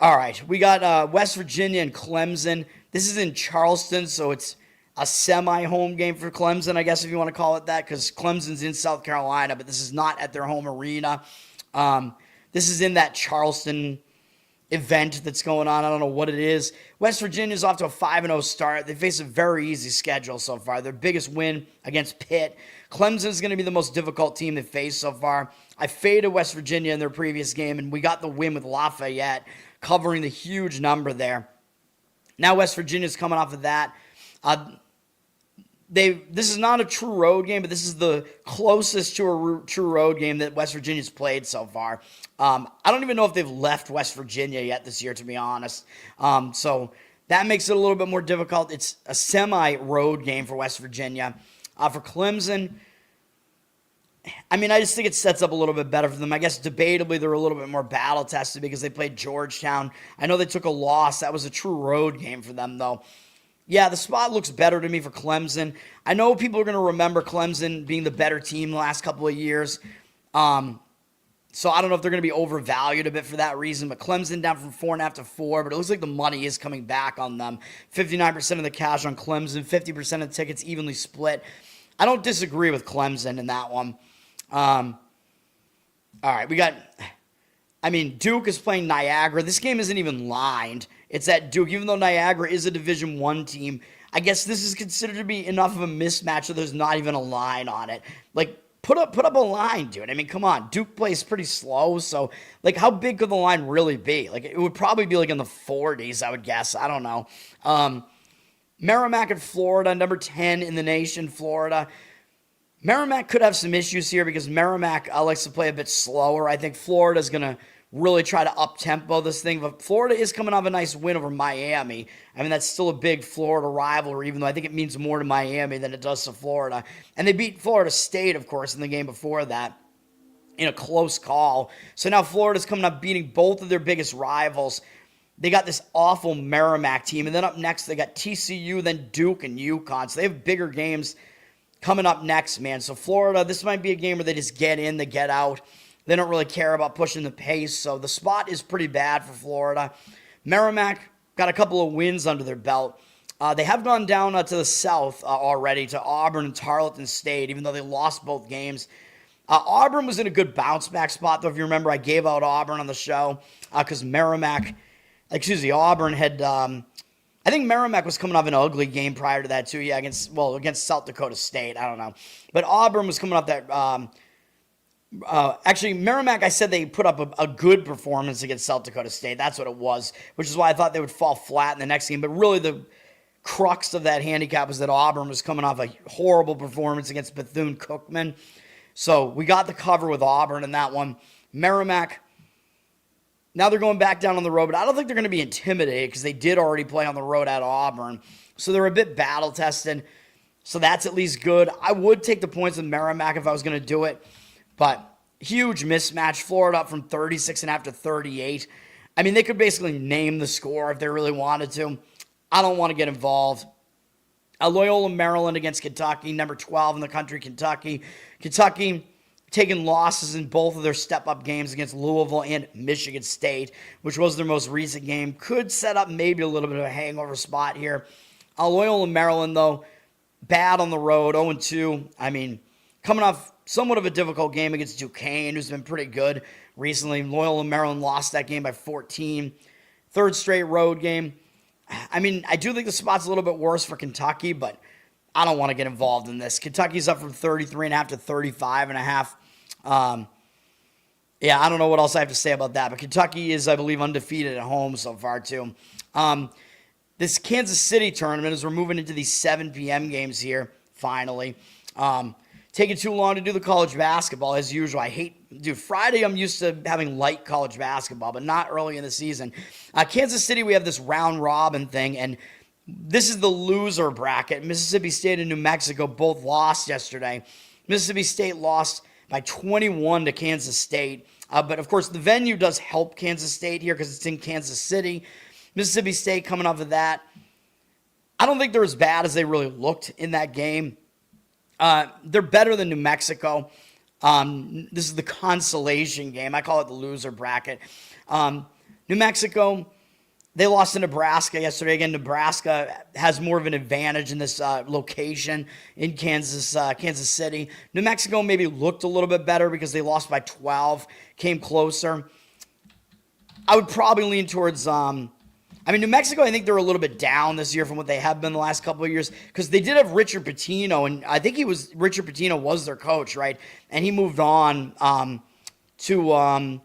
right. We got West Virginia and Clemson. This is in Charleston, so it's a semi-home game for Clemson, I guess if you want to call it that, because Clemson's in South Carolina, but this is not at their home arena. This is in that Charleston event that's going on. I don't know what it is. West Virginia's off to a 5-0 start. They face a very easy schedule so far. Their biggest win against Pitt. Clemson's going to be the most difficult team they faced so far. I faded West Virginia in their previous game, and we got the win with Lafayette, covering the huge number there. Now West Virginia's coming off of that. This is not a true road game, but this is the closest to a true road game that West Virginia's played so far. I don't even know if they've left West Virginia yet this year, to be honest. So that makes it a little bit more difficult. It's a semi-road game for West Virginia. For Clemson, I mean, I just think it sets up a little bit better for them. I guess debatably they're a little bit more battle-tested because they played Georgetown. I know they took a loss. That was a true road game for them, though. Yeah, the spot looks better to me for Clemson. I know people are going to remember Clemson being the better team the last couple of years. So I don't know if they're going to be overvalued a bit for that reason. But Clemson down from 4.5 to 4. But it looks like the money is coming back on them. 59% of the cash on Clemson. 50% of the tickets evenly split. I don't disagree with Clemson in that one. All right, Duke is playing Niagara. This game isn't even lined. It's at Duke, even though Niagara is a Division I team. I guess this is considered to be enough of a mismatch that there's not even a line on it. Like, put up a line, dude. I mean, come on. Duke plays pretty slow, so, like, how big could the line really be? Like, it would probably be, like, in the 40s, I would guess. I don't know. Merrimack at Florida, number 10 in the nation, Florida. Merrimack could have some issues here because Merrimack likes to play a bit slower. I think Florida's going to really try to up-tempo this thing. But Florida is coming off a nice win over Miami. I mean, that's still a big Florida rivalry, even though I think it means more to Miami than it does to Florida. And they beat Florida State, of course, in the game before that in a close call. So now Florida's coming up beating both of their biggest rivals. They got this awful Merrimack team. And then up next, they got TCU, then Duke, and UConn. So they have bigger games coming up next, man. So Florida, this might be a game where they just get in, they get out. They don't really care about pushing the pace. So the spot is pretty bad for Florida. Merrimack got a couple of wins under their belt. They have gone down to the south already to Auburn and Tarleton State, even though they lost both games. Auburn was in a good bounce-back spot, though. If you remember, I gave out Auburn on the show because Auburn had... I think Merrimack was coming off an ugly game prior to that, too. Yeah, against South Dakota State. I don't know. But Auburn was coming off that... Actually, Merrimack, I said they put up a good performance against South Dakota State. That's what it was, which is why I thought they would fall flat in the next game. But really, the crux of that handicap was that Auburn was coming off a horrible performance against Bethune-Cookman. So we got the cover with Auburn in that one. Merrimack, now they're going back down on the road, but I don't think they're going to be intimidated because they did already play on the road at Auburn. So they're a bit battle-tested. So that's at least good. I would take the points with Merrimack if I was going to do it. But huge mismatch. Florida up from 36.5 to 38. I mean, they could basically name the score if they really wanted to. I don't want to get involved. Loyola, Maryland against Kentucky, number 12 in the country, Kentucky. Kentucky taking losses in both of their step-up games against Louisville and Michigan State, which was their most recent game. Could set up maybe a little bit of a hangover spot here. Loyola, Maryland, though, bad on the road, 0-2. I mean, coming off somewhat of a difficult game against Duquesne, who's been pretty good recently. Loyola, Maryland lost that game by 14. Third straight road game. I mean, I do think the spot's a little bit worse for Kentucky, but I don't want to get involved in this. Kentucky's up from 33.5 to 35.5. Yeah, I don't know what else I have to say about that, but Kentucky is, I believe, undefeated at home so far, too. This Kansas City tournament, as we're moving into these 7 p.m. games here, finally. Taking too long to do the college basketball, as usual. Friday I'm used to having light college basketball, but not early in the season. Kansas City, we have this round robin thing, and this is the loser bracket. Mississippi State and New Mexico both lost yesterday. Mississippi State lost by 21 to Kansas State. But, of course, the venue does help Kansas State here because it's in Kansas City. Mississippi State coming off of that. I don't think they're as bad as they really looked in that game. They're better than New Mexico. This is the consolation game. I call it the loser bracket. New Mexico, They lost to Nebraska yesterday. Again, Nebraska has more of an advantage in this location in Kansas City. New Mexico maybe looked a little bit better because they lost by 12, came closer. I would probably lean towards, New Mexico, I think they're a little bit down this year from what they have been the last couple of years because they did have Richard Pitino, and I think Richard Pitino was their coach, right? And he moved on to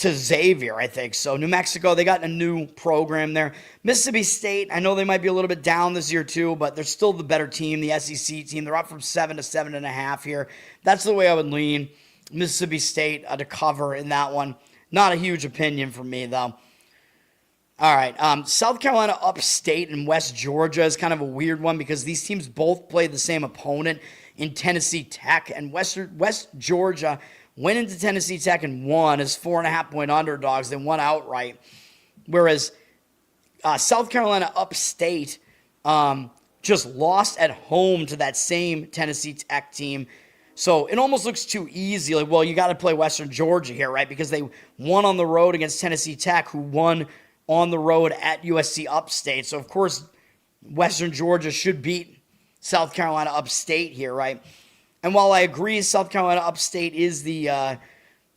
Xavier, I think. So New Mexico, they got a new program there. Mississippi State, I know they might be a little bit down this year too, but they're still the better team, the SEC team. They're up from 7 to 7.5 here. That's the way I would lean. Mississippi State to cover in that one. Not a huge opinion for me, though. All right, South Carolina Upstate and West Georgia is kind of a weird one because these teams both played the same opponent in Tennessee Tech, and West Georgia went into Tennessee Tech and won as 4.5-point underdogs. They won outright, whereas South Carolina Upstate just lost at home to that same Tennessee Tech team. So it almost looks too easy. Like, well, you got to play Western Georgia here, right? Because they won on the road against Tennessee Tech, who won on the road at USC Upstate. So, of course, Western Georgia should beat South Carolina Upstate here, right? And while I agree South Carolina Upstate is the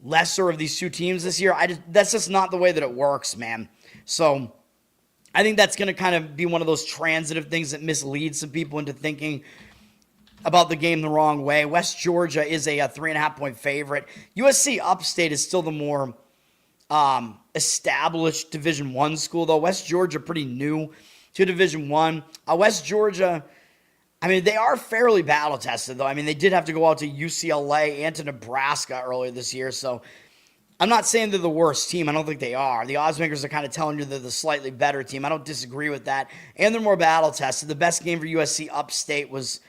lesser of these two teams this year, that's just not the way that it works, man. So I think that's going to kind of be one of those transitive things that misleads some people into thinking about the game the wrong way. West Georgia is a 3.5-point favorite. USC Upstate is still the more established Division I school, though. West Georgia pretty new to Division I. West Georgia, they are fairly battle-tested, though. They did have to go out to UCLA and to Nebraska earlier this year, so I'm not saying they're the worst team. I don't think they are. The odds makers are kind of telling you they're the slightly better team. I don't disagree with that, and they're more battle-tested. The best game for USC Upstate was,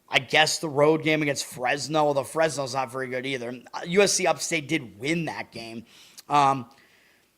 I guess, the road game against Fresno, although Fresno's not very good either. USC Upstate did win that game.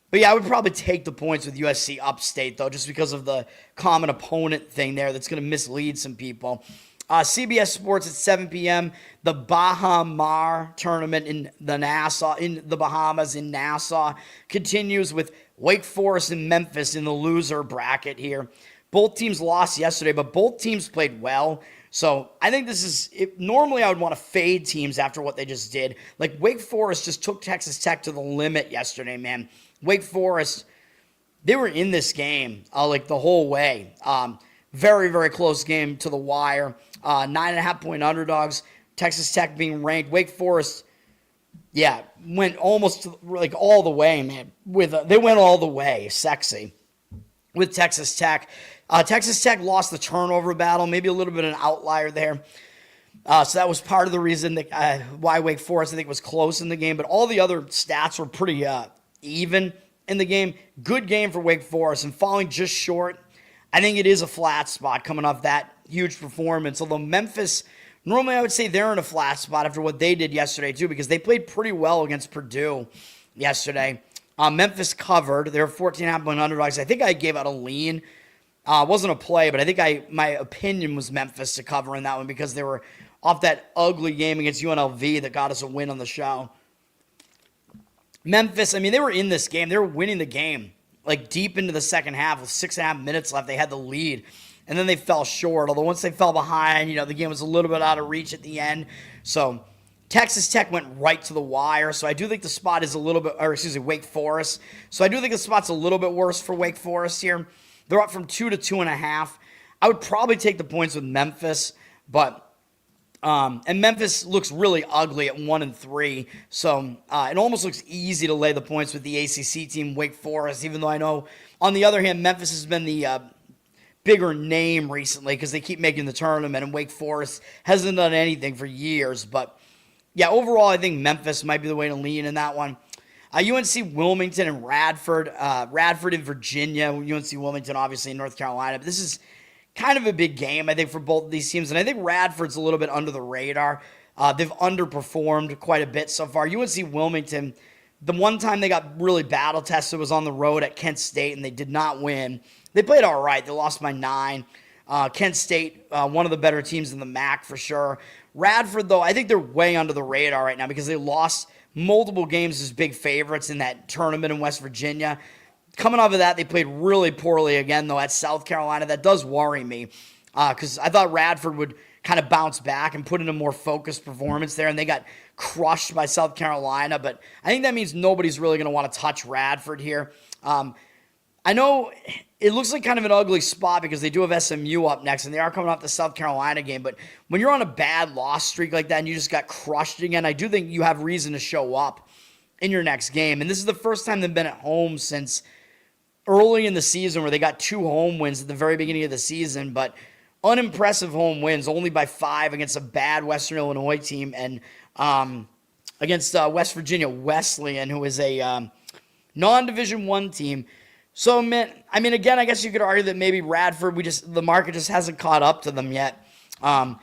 But yeah, I would probably take the points with USC Upstate, though, just because of the common opponent thing there that's going to mislead some people. CBS Sports at 7 p.m., the Bahamas tournament in the Bahamas in Nassau continues with Wake Forest and Memphis in the loser bracket here. Both teams lost yesterday, but both teams played well. So I think this is normally I would want to fade teams after what they just did. Like Wake Forest just took Texas Tech to the limit yesterday, man. Wake Forest, they were in this game like the whole way. Very, very close game to the wire. 9.5-point underdogs. Texas Tech being ranked. Wake Forest, yeah, went almost like all the way, man. They went all the way, sexy, with Texas Tech. Texas Tech lost the turnover battle, maybe a little bit of an outlier there. So that was part of the reason that, why Wake Forest, I think, was close in the game. But all the other stats were pretty even in the game. Good game for Wake Forest, and falling just short. I think it is a flat spot coming off that huge performance. Although Memphis, normally I would say they're in a flat spot after what they did yesterday too, because they played pretty well against Purdue yesterday. Memphis covered. They're 14.5-point underdogs. I think I gave out a lean. It wasn't a play, but I think my opinion was Memphis to cover in that one because they were off that ugly game against UNLV that got us a win on the show. Memphis, they were in this game. They were winning the game, like deep into the second half with 6.5 minutes left. They had the lead, and then they fell short. Although once they fell behind, the game was a little bit out of reach at the end. So Texas Tech went right to the wire. So I do think the spot is a little bit, Wake Forest. So I do think the spot's a little bit worse for Wake Forest here. They're up from 2 to 2.5. I would probably take the points with Memphis, but and Memphis looks really ugly at 1-3. So it almost looks easy to lay the points with the ACC team, Wake Forest, even though I know, on the other hand, Memphis has been the bigger name recently because they keep making the tournament, and Wake Forest hasn't done anything for years. But, yeah, overall, I think Memphis might be the way to lean in that one. UNC Wilmington and Radford. Radford in Virginia. UNC Wilmington, obviously, in North Carolina. But this is kind of a big game, I think, for both of these teams. And I think Radford's a little bit under the radar. They've underperformed quite a bit so far. UNC Wilmington, the one time they got really battle-tested was on the road at Kent State, and they did not win. They played all right. They lost by 9. Kent State, one of the better teams in the MAC for sure. Radford, though, I think they're way under the radar right now because they lost multiple games as big favorites in that tournament in West Virginia. Coming off of that, they played really poorly again, though, at South Carolina. That does worry me because I thought Radford would kind of bounce back and put in a more focused performance there, and they got crushed by South Carolina. But I think that means nobody's really going to want to touch Radford here. I know it looks like kind of an ugly spot because they do have SMU up next, and they are coming off the South Carolina game. But when you're on a bad loss streak like that and you just got crushed again, I do think you have reason to show up in your next game. And this is the first time they've been at home since early in the season where they got 2 home wins at the very beginning of the season, but unimpressive home wins, only by 5 against a bad Western Illinois team and against West Virginia Wesleyan, who is a non-Division I team. So, man, I mean, again, I guess you could argue that maybe Radford, the market just hasn't caught up to them yet. But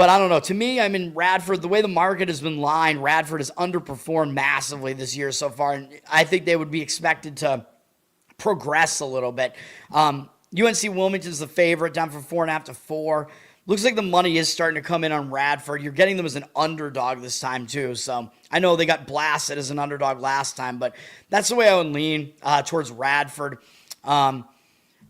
I don't know. To me, I mean, Radford, the way the market has been lying, Radford has underperformed massively this year so far, and I think they would be expected to progress a little bit. UNC Wilmington's the favorite, down from 4.5 to 4. Looks like the money is starting to come in on Radford. You're getting them as an underdog this time, too. So I know they got blasted as an underdog last time, but that's the way I would lean towards Radford. All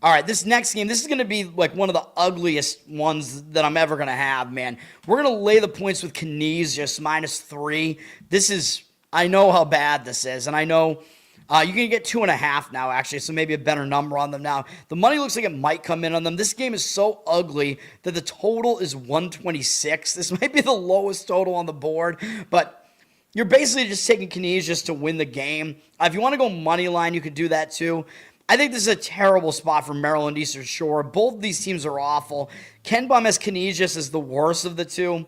right, this next game, this is going to be like one of the ugliest ones that I'm ever going to have, man. We're going to lay the points with Canisius, -3. I know how bad this is, and I know you can get 2.5 now, actually, so maybe a better number on them now. The money looks like it might come in on them. This game is so ugly that the total is 126. This might be the lowest total on the board, but you're basically just taking Canisius to win the game. If you want to go money line, you could do that too. I think this is a terrible spot for Maryland Eastern Shore. Both of these teams are awful. Ken Bum has Canisius as the worst of the two.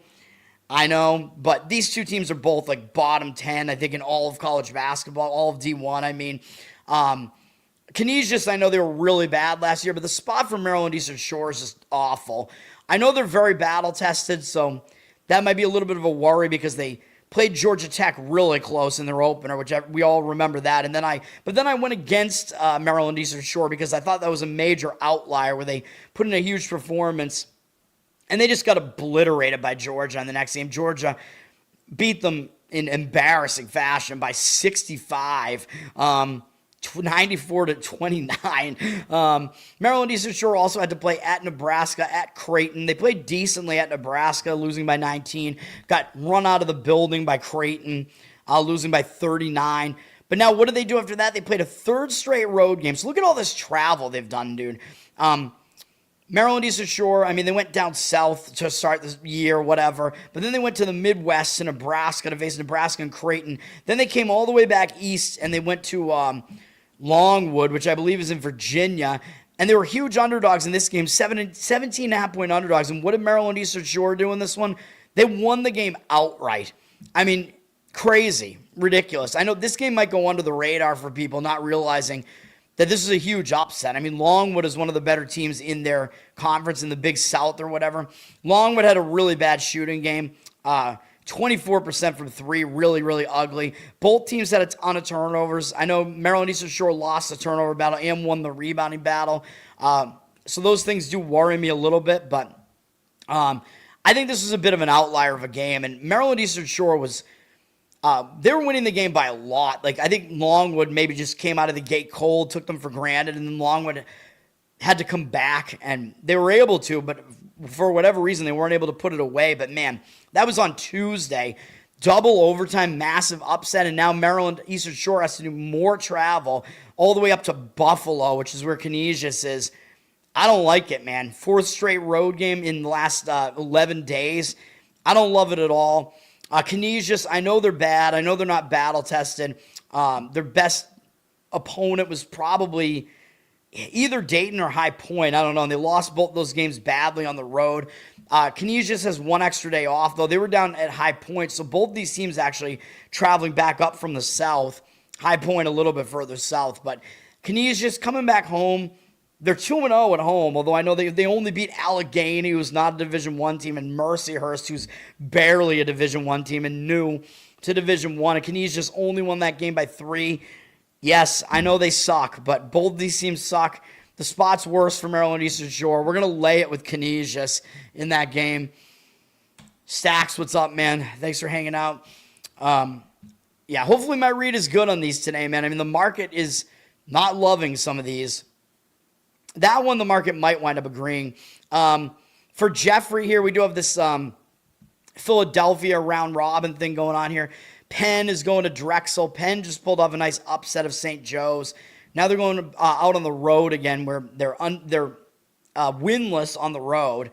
I know, but these two teams are both like bottom 10, I think, in all of college basketball, all of D1. I mean, Canisius, I know they were really bad last year, but the spot for Maryland Eastern Shore is just awful. I know they're very battle-tested, so that might be a little bit of a worry because they played Georgia Tech really close in their opener, which we all remember that. But then I went against Maryland Eastern Shore because I thought that was a major outlier where they put in a huge performance. And they just got obliterated by Georgia in the next game. Georgia beat them in embarrassing fashion by 65, 94 to 29. Maryland Eastern Shore also had to play at Nebraska, at Creighton. They played decently at Nebraska, losing by 19. Got run out of the building by Creighton, losing by 39. But now what did they do after that? They played a 3rd straight road game. So look at all this travel they've done, dude. Maryland Eastern Shore, I mean, they went down south to start this year, whatever. But then they went to the Midwest to Nebraska to face Nebraska and Creighton. Then they came all the way back east, and they went to Longwood, which I believe is in Virginia. And they were huge underdogs in this game, 17.5-point underdogs. And what did Maryland Eastern Shore do in this one? They won the game outright. I mean, crazy, ridiculous. I know this game might go under the radar for people not realizing that this is a huge upset. I mean, Longwood is one of the better teams in their conference in the Big South or whatever. Longwood had a really bad shooting game, 24% from 3, really, really ugly. Both teams had a ton of turnovers. I know Maryland Eastern Shore lost the turnover battle and won the rebounding battle. So those things do worry me a little bit, but I think this was a bit of an outlier of a game. And Maryland Eastern Shore was... they were winning the game by a lot. Like, I think Longwood maybe just came out of the gate cold, took them for granted, and then Longwood had to come back, and they were able to, but for whatever reason, they weren't able to put it away. But, man, that was on Tuesday. Double overtime, massive upset, and now Maryland Eastern Shore has to do more travel all the way up to Buffalo, which is where Canisius is. I don't like it, man. 4th straight road game in the last 11 days. I don't love it at all. Canisius, I know they're bad. I know they're not battle-tested. Their best opponent was probably either Dayton or High Point. I don't know. And they lost both those games badly on the road. Canisius has 1 extra day off, though. They were down at High Point, so both these teams actually traveling back up from the south. High Point a little bit further south. But Canisius coming back home. They're 2-0 at home, although I know they only beat Allegheny, who's not a Division I team, and Mercyhurst, who's barely a Division I team and new to Division I. And Canisius only won that game by 3. Yes, I know they suck, but both these teams suck. The spot's worse for Maryland Eastern Shore. We're going to lay it with Canisius in that game. Stacks, what's up, man? Thanks for hanging out. Yeah, hopefully my read is good on these today, man. I mean, the market is Not loving some of these. That one, the market might wind up agreeing. For Jeffrey here, we do have this Philadelphia round robin thing going on here. Penn is going to Drexel. Penn just pulled off a nice upset of St. Joe's. Now they're going out on the road again, where they're winless on the road.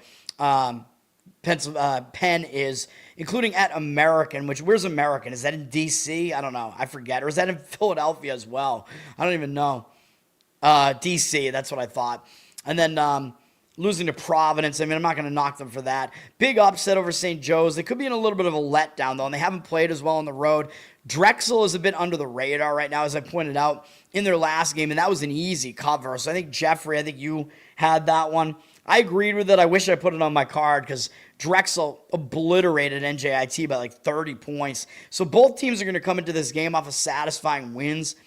Penn is, including at American, which, where's American? Is that in D.C.? I don't know. I forget. Or is that in Philadelphia as well? I don't even know. D.C., that's what I thought. And then losing to Providence. I mean, I'm not going to knock them for that. Big upset over St. Joe's. They could be in a little bit of a letdown, though, and they haven't played as well on the road. Drexel is a bit under the radar right now, as I pointed out in their last game, and that was an easy cover. So I think, Jeffrey, I think you had that one. I agreed with it. I wish I put it on my card because Drexel obliterated NJIT by like 30 points. So both teams are going to come into this game off of satisfying wins.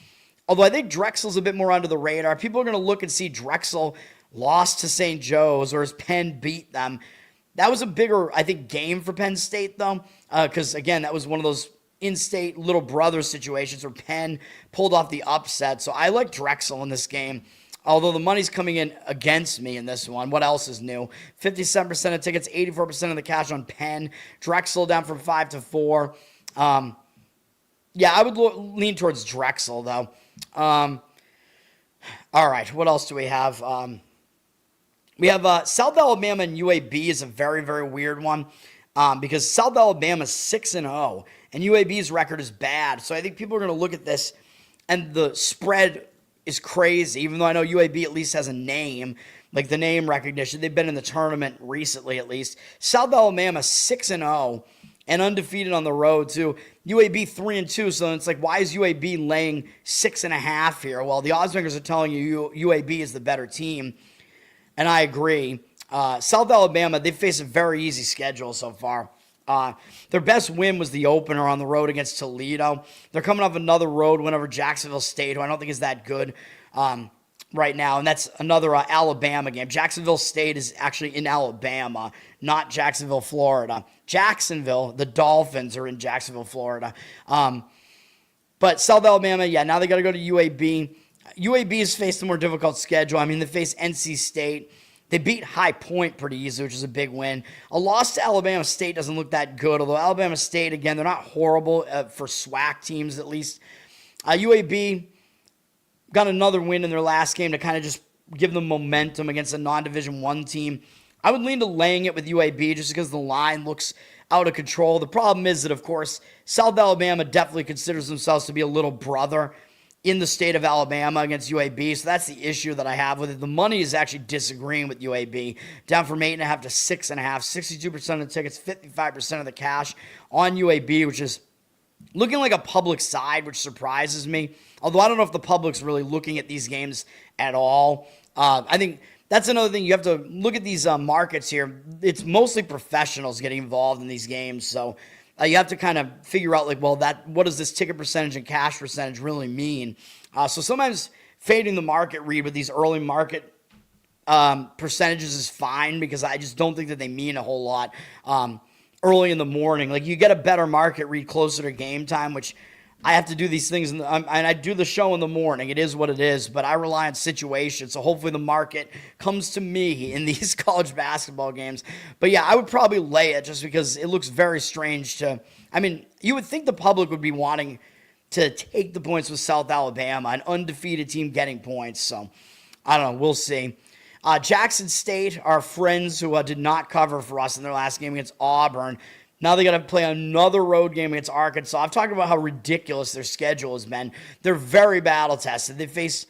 Although I think Drexel's a bit more under the radar. People are going to look and see Drexel lost to St. Joe's, or as Penn beat them. That was a bigger, I think, game for Penn State, though, because, again, that was one of those in-state little brother situations where Penn pulled off the upset. So I like Drexel in this game, although the money's coming in against me in this one. What else is new? 57% of tickets, 84% of the cash on Penn. Drexel down from 5 to 4. Yeah, I would lean towards Drexel, though. All right, what else do we have? We have South Alabama and UAB is a very, very weird one because South Alabama is 6-0 and UAB's record is bad. So I think people are going to look at this and the spread is crazy, even though I know UAB at least has a name, like the name recognition. They've been in the tournament recently at least. South Alabama 6-0 and undefeated on the road too. UAB 3-2, so it's like, why is UAB laying 6.5 here? Well, the oddsmakers are telling you UAB is the better team, and I agree. South Alabama, they've faced a very easy schedule so far. Their best win was the opener on the road against Toledo. They're coming off another road win over Jacksonville State, who I don't think is that good right now, and that's another Alabama game. Jacksonville State is actually in Alabama, not Jacksonville, Florida. Jacksonville, the Dolphins are in Jacksonville, Florida. But South Alabama, yeah, now they got to go to UAB. UAB has faced a more difficult schedule. I mean, they face NC State. They beat High Point pretty easily, which is a big win. A loss to Alabama State doesn't look that good, although Alabama State, again, they're not horrible for SWAC teams at least. UAB got another win in their last game to kind of just give them momentum against a non-Division I team. I would lean to laying it with UAB just because the line looks out of control. The problem is that, of course, South Alabama definitely considers themselves to be a little brother in the state of Alabama against UAB, so that's the issue that I have with it. The money is actually disagreeing with UAB, down from 8.5 to 6.5, 62% of the tickets, 55% of the cash on UAB, which is looking like a public side, which surprises me. Although I don't know if the public's really looking at these games at all. I think that's another thing. You have to look at these markets here. It's mostly professionals getting involved in these games, so you have to kind of figure out, like, well, what does this ticket percentage and cash percentage really mean? So sometimes fading the market read with these early market percentages is fine because I just don't think that they mean a whole lot early in the morning. Like, you get a better market read closer to game time, which I have to do these things, and I do the show in the morning. It is what it is, but I rely on situations, so hopefully the market comes to me in these college basketball games. But yeah, I would probably lay it just because it looks very strange to, I mean, you would think the public would be wanting to take the points with South Alabama, an undefeated team getting points, so I don't know, we'll see. Jackson State, our friends who did not cover for us in their last game against Auburn, now they got to play another road game against Arkansas. I've talked about how ridiculous their schedule has been. They're very battle-tested. They face,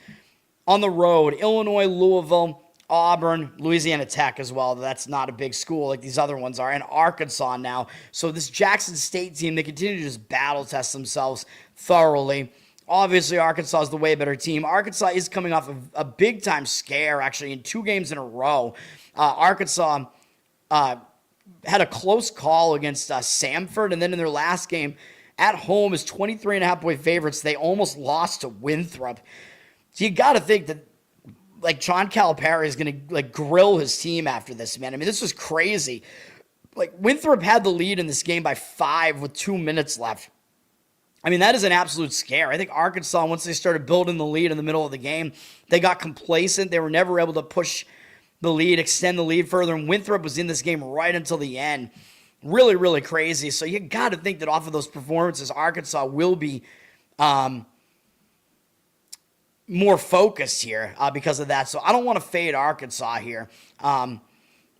on the road, Illinois, Louisville, Auburn, Louisiana Tech as well. That's not a big school like these other ones are, and Arkansas now. So this Jackson State team, they continue to just battle-test themselves thoroughly. Obviously, Arkansas is the way better team. Arkansas is coming off of a big-time scare, actually, in 2 games in a row. Arkansas had a close call against Sanford, and then in their last game at home as 23.5-point favorites, they almost lost to Winthrop. So you got to think that, like, John Calipari is going to, like, grill his team after this, man. I mean, this was crazy. Like, Winthrop had the lead in this game by 5 with 2 minutes left. I mean, that is an absolute scare. I think Arkansas, once they started building the lead in the middle of the game, they got complacent. They were never able to push the lead, extend the lead further, and Winthrop was in this game right until the end. Really, really crazy. So you got to think that off of those performances, Arkansas will be more focused here because of that. So I don't want to fade Arkansas here.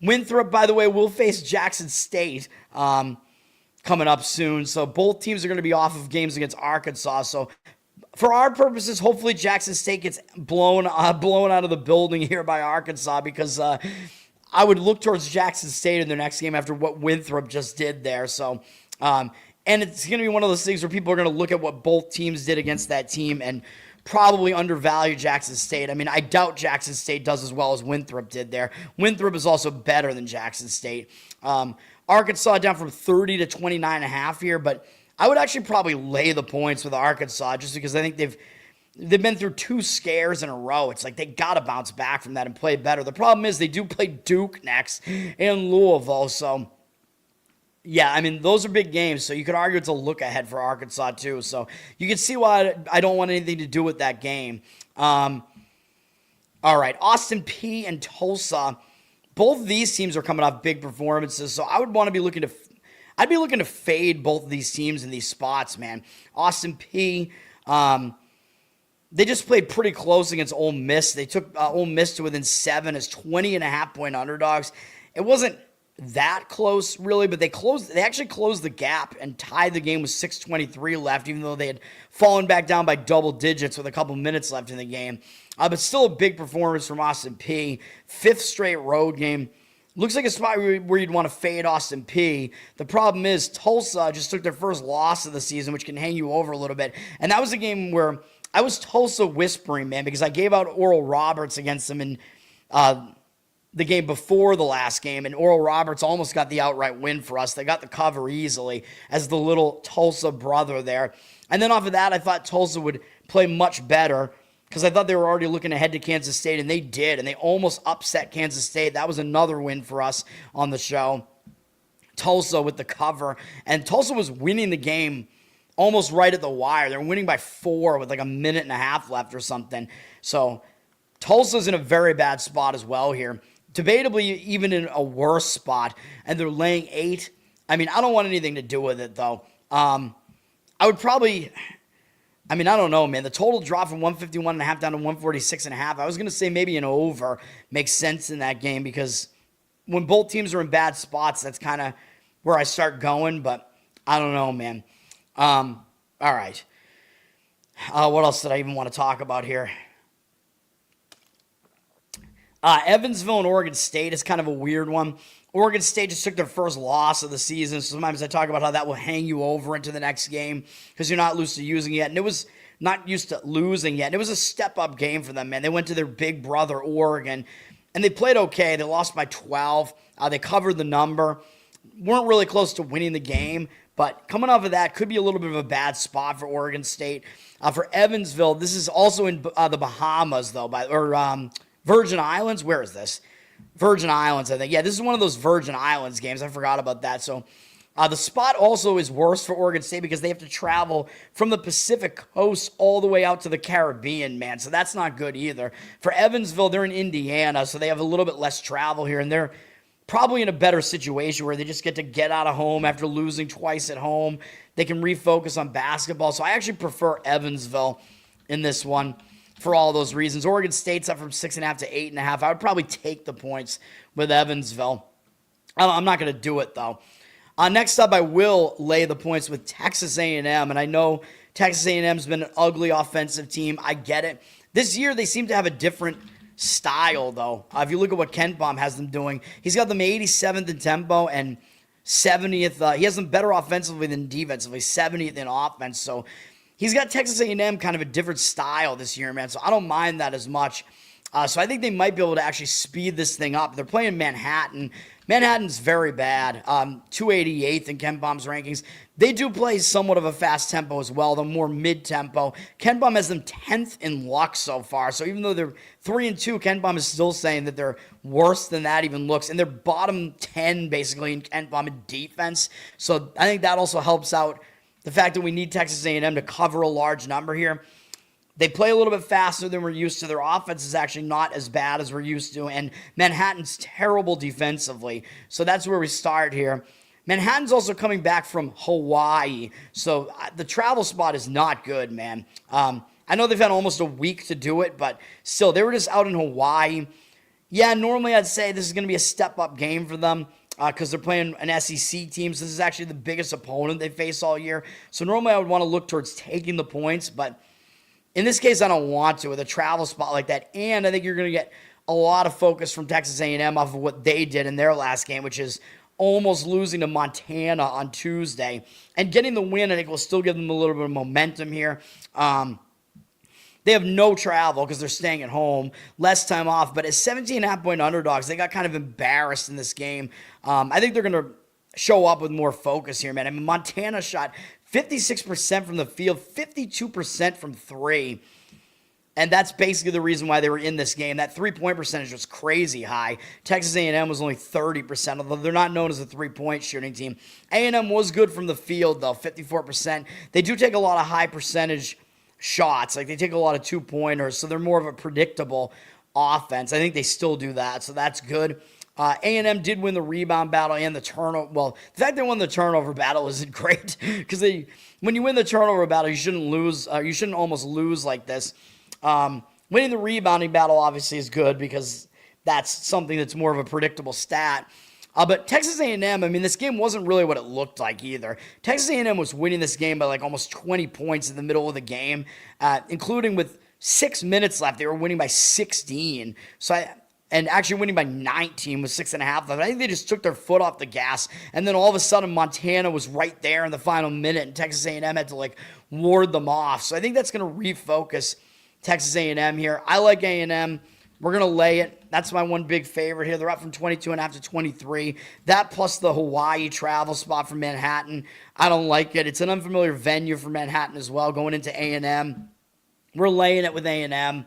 Winthrop, by the way, will face Jackson State coming up soon. So both teams are going to be off of games against Arkansas. So for our purposes, hopefully Jackson State gets blown out of the building here by Arkansas, because I would look towards Jackson State in their next game after what Winthrop just did there. So, and it's going to be one of those things where people are going to look at what both teams did against that team and probably undervalue Jackson State. I mean, I doubt Jackson State does as well as Winthrop did there. Winthrop is also better than Jackson State. Arkansas down from 30 to 29.5 here, but I would actually probably lay the points with Arkansas just because I think they've been through 2 scares in a row. It's like they got to bounce back from that and play better. The problem is they do play Duke next and Louisville. So, yeah, I mean, those are big games. So you could argue it's a look ahead for Arkansas too. So you can see why I don't want anything to do with that game. All right, Austin Peay and Tulsa. Both of these teams are coming off big performances. So I would want to be looking to I'd be looking to fade both of these teams in these spots, man. Austin Peay, they just played pretty close against Ole Miss. They took Ole Miss to within 7 as 20.5-point underdogs. It wasn't that close, really, but they actually closed the gap and tied the game with 6:23 left, even though they had fallen back down by double digits with a couple minutes left in the game. But still a big performance from Austin Peay. 5th straight road game. Looks like a spot where you'd want to fade Austin Peay. The problem is Tulsa just took their first loss of the season, which can hang you over a little bit. And that was a game where I was Tulsa whispering, man, because I gave out Oral Roberts against them in the game before the last game, and Oral Roberts almost got the outright win for us. They got the cover easily as the little Tulsa brother there. And then off of that, I thought Tulsa would play much better because I thought they were already looking ahead to Kansas State, and they did, and they almost upset Kansas State. That was another win for us on the show. Tulsa with the cover, and Tulsa was winning the game almost right at the wire. They're winning by 4 with like a minute and a half left or something. So Tulsa's in a very bad spot as well here. Debatably even in a worse spot, and they're laying 8. I mean, I don't want anything to do with it, though. I would probably... I mean, I don't know, man. The total dropped from 151.5 down to 146.5. I was going to say maybe an over makes sense in that game because when both teams are in bad spots, that's kind of where I start going, but I don't know, man. All right. What else did I even want to talk about here? Evansville and Oregon State is kind of a weird one. Oregon State just took their first loss of the season. So sometimes I talk about how that will hang you over into the next game because you're not used to using it yet. And it was not used to losing yet. And it was a step-up game for them, man. They went to their big brother, Oregon, and they played okay. They lost by 12. They covered the number. Weren't really close to winning the game. But coming off of that, could be a little bit of a bad spot for Oregon State. For Evansville, this is also in the Bahamas, though, Virgin Islands. Where is this? Virgin Islands, I think. Yeah, this is one of those Virgin Islands games. I forgot about that. So the spot also is worse for Oregon State because they have to travel from the Pacific coast all the way out to the Caribbean, man. So that's not good either. For Evansville, they're in Indiana, so they have a little bit less travel here, and they're probably in a better situation where they just get out of home after losing twice at home. They can refocus on basketball. So I actually prefer Evansville in this one. For all those reasons. Oregon State's up from 6.5 to 8.5. I would probably take the points with Evansville. I'm not going to do it, though. Next up, I will lay the points with Texas A&M, and I know Texas A&M's been an ugly offensive team. I get it. This year, they seem to have a different style, though. If you look at what Kent Baum has them doing, he's got them 87th in tempo and 70th. He has them better offensively than defensively, 70th in offense, so he's got Texas A&M kind of a different style this year, man, so I don't mind that as much. So I think they might be able to actually speed this thing up. They're playing Manhattan. Manhattan's very bad, 288th in Ken Baum's rankings. They do play somewhat of a fast tempo as well, though more mid-tempo. Ken Baum has them 10th in luck so far, so even though they're 3-2, Ken Baum is still saying that they're worse than that even looks, and they're bottom 10, basically, in Ken Baum in defense. So I think that also helps out the fact that we need Texas A&M to cover a large number here. They play a little bit faster than we're used to. Their offense is actually not as bad as we're used to, and Manhattan's terrible defensively. So that's where we start here. Manhattan's also coming back from Hawaii, so the travel spot is not good, man. I know they've had almost a week to do it, but still, they were just out in Hawaii. Yeah, normally I'd say this is going to be a step-up game for them because they're playing an SEC team, so this is actually the biggest opponent they face all year. So normally I would want to look towards taking the points, but in this case, I don't want to with a travel spot like that, and I think you're going to get a lot of focus from Texas A&M off of what they did in their last game, which is almost losing to Montana on Tuesday. And getting the win, I think, will still give them a little bit of momentum here. They have no travel because they're staying at home, less time off, but as 17.5-point underdogs, they got kind of embarrassed in this game. I think they're going to show up with more focus here, man. I mean, Montana shot 56% from the field, 52% from three. And that's basically the reason why they were in this game. That three-point percentage was crazy high. Texas A&M was only 30%, although they're not known as a three-point shooting team. A&M was good from the field, though, 54%. They do take a lot of high percentage shots. Like, they take a lot of two-pointers, so they're more of a predictable offense. I think they still do that, so that's good. A&M did win the rebound battle and the turnover. Well, the fact they won the turnover battle isn't great because when you win the turnover battle, you shouldn't lose. You shouldn't almost lose like this. Winning the rebounding battle obviously is good because that's something that's more of a predictable stat. But Texas A&M, I mean, this game wasn't really what it looked like either. Texas A&M was winning this game by like almost 20 points in the middle of the game, including with 6 minutes left. They were winning by 16. And actually winning by 19 with 6.5 left. I think they just took their foot off the gas, and then all of a sudden Montana was right there in the final minute, and Texas A&M had to like ward them off. So I think that's going to refocus Texas A&M here. I like A&M. We're going to lay it. That's my one big favorite here. They're up from 22.5 to 23. That plus the Hawaii travel spot from Manhattan. I don't like it. It's an unfamiliar venue for Manhattan as well, going into A&M. We're laying it with A&M.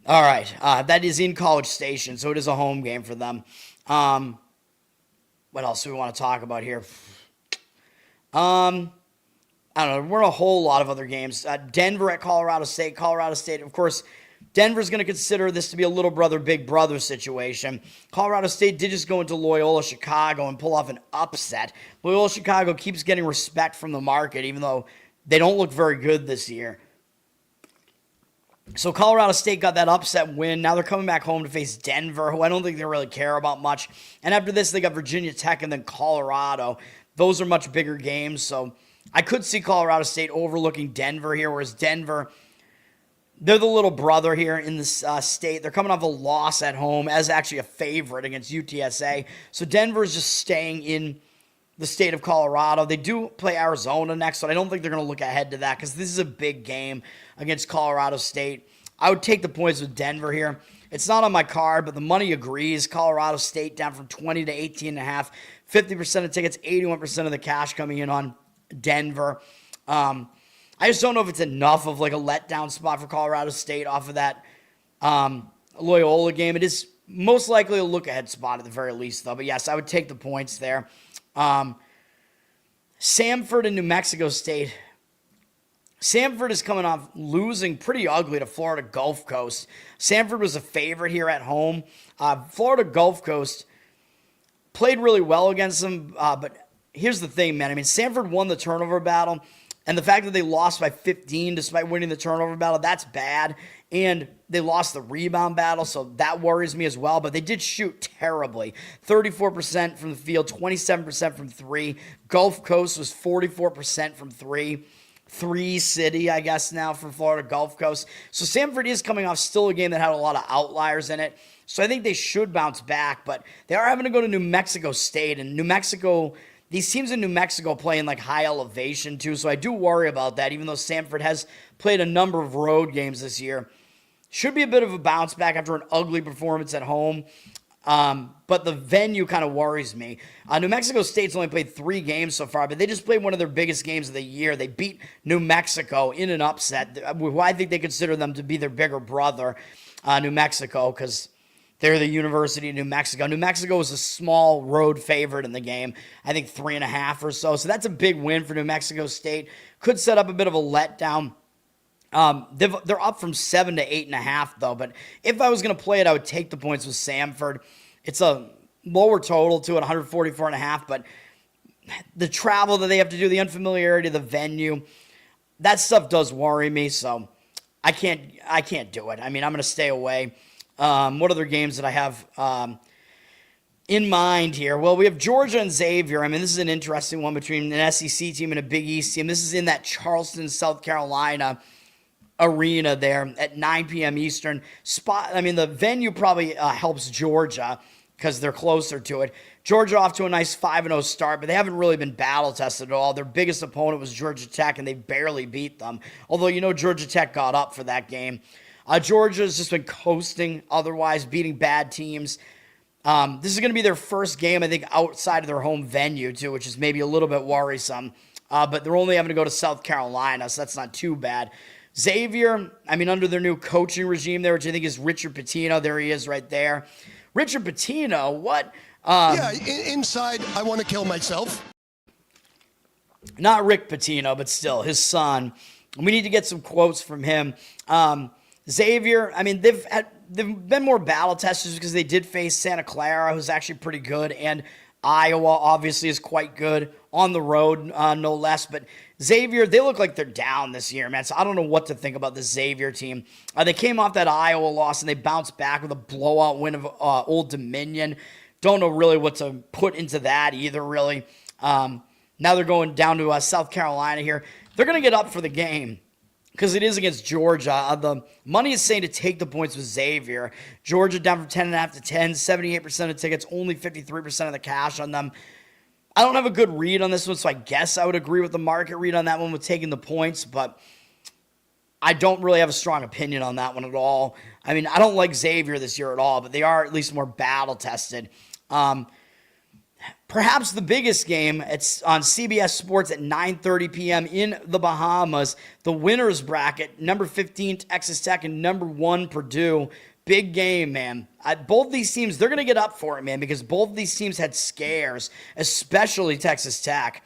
All right, that is in College Station, so it is a home game for them. What else do we want to talk about here? I don't know. We're in a whole lot of other games. Denver at Colorado State. Colorado State, of course, Denver's going to consider this to be a little brother, big brother situation. Colorado State did just go into Loyola Chicago and pull off an upset. Loyola Chicago keeps getting respect from the market, even though they don't look very good this year. So Colorado State got that upset win. Now they're coming back home to face Denver, who I don't think they really care about much. And after this, they got Virginia Tech and then Colorado. Those are much bigger games, so I could see Colorado State overlooking Denver here, whereas Denver, they're the little brother here in this state. They're coming off a loss at home as actually a favorite against UTSA. So Denver is just staying in the state of Colorado. They do play Arizona next, but I don't think they're going to look ahead to that because this is a big game against Colorado State. I would take the points with Denver here. It's not on my card, but the money agrees. Colorado State down from 20 to 18.5. 50% of tickets, 81% of the cash coming in on Denver. I just don't know if it's enough of like a letdown spot for Colorado State off of that Loyola game. It is most likely a look-ahead spot at the very least, though. But yes, I would take the points there. Sanford and New Mexico State. Sanford is coming off losing pretty ugly to Florida Gulf Coast. Sanford was a favorite here at home. Florida Gulf Coast played really well against them, but here's the thing, man. I mean, Sanford won the turnover battle, and the fact that they lost by 15 despite winning the turnover battle, that's bad. And they lost the rebound battle, so that worries me as well. But they did shoot terribly. 34% from the field, 27% from three. Gulf Coast was 44% from three. Three city, I guess, now for Florida Gulf Coast. So Sanford is coming off still a game that had a lot of outliers in it. So I think they should bounce back. But they are having to go to New Mexico State. And New Mexico, these teams in New Mexico play in like high elevation too. So I do worry about that, even though Sanford has played a number of road games this year. Should be a bit of a bounce back after an ugly performance at home. But the venue kind of worries me. New Mexico State's only played 3 games so far, but they just played one of their biggest games of the year. They beat New Mexico in an upset. I think they consider them to be their bigger brother, New Mexico, because They're the University of New Mexico. New Mexico was a small road favorite in the game. I think 3.5 or so. So that's a big win for New Mexico State. Could set up a bit of a letdown. They're up from 7 to 8.5 though. But if I was going to play it, I would take the points with Sanford. It's a lower total to it, 144.5. But the travel that they have to do, the unfamiliarity of the venue, that stuff does worry me. So I can't do it. I mean, I'm going to stay away. What other games that I have in mind here? Well, we have Georgia and Xavier. I mean, this is an interesting one between an SEC team and a Big East team. This is in that Charleston, South Carolina arena there at 9 p.m. Eastern spot. I mean, the venue probably helps Georgia because they're closer to it. Georgia off to a nice 5-0 start, but they haven't really been battle-tested at all. Their biggest opponent was Georgia Tech, and they barely beat them. Although, Georgia Tech got up for that game. Georgia's just been coasting otherwise, beating bad teams. This is going to be their first game, I think, outside of their home venue, too, which is maybe a little bit worrisome. But they're only having to go to South Carolina, so that's not too bad. Xavier, I mean, under their new coaching regime there, which I think is Richard Pitino. There he is right there. Richard Pitino, what? Inside, I want to kill myself. Not Rick Pitino, but still, his son. We need to get some quotes from him. Xavier, I mean, they've been more battle testers because they did face Santa Clara, who's actually pretty good, and Iowa obviously is quite good on the road, no less. But Xavier, they look like they're down this year, man. So I don't know what to think about the Xavier team. They came off that Iowa loss and they bounced back with a blowout win of Old Dominion. Don't know really what to put into that either, really. Now they're going down to South Carolina here. They're going to get up for the game because it is against Georgia. The money is saying to take the points with Xavier. Georgia down from 10.5 to 10, 78% of tickets, only 53% of the cash on them. I don't have a good read on this one, so I guess I would agree with the market read on that one with taking the points, but I don't really have a strong opinion on that one at all. I mean, I don't like Xavier this year at all, but they are at least more battle-tested. Perhaps the biggest game, it's on CBS Sports at 9:30 p.m. in the Bahamas. The winners bracket, number 15 Texas Tech and number 1 Purdue. Big game, man. Both these teams, they're going to get up for it, man, because both of these teams had scares, especially Texas Tech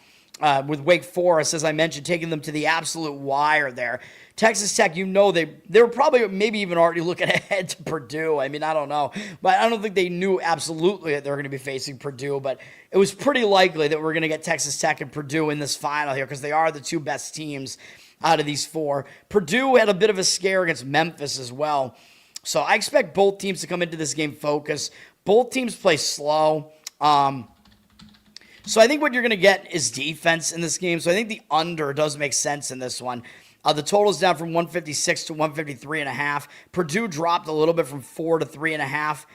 with Wake Forest, as I mentioned, taking them to the absolute wire there. Texas Tech, they were probably maybe even already looking ahead to Purdue. I mean, I don't know. But I don't think they knew absolutely that they were going to be facing Purdue. But it was pretty likely that we're going to get Texas Tech and Purdue in this final here because they are the two best teams out of these four. Purdue had a bit of a scare against Memphis as well. So I expect both teams to come into this game focused. Both teams play slow. So I think what you're going to get is defense in this game. So I think the under does make sense in this one. The total's down from 156 to 153.5. Purdue dropped a little bit from 4 to 3.5.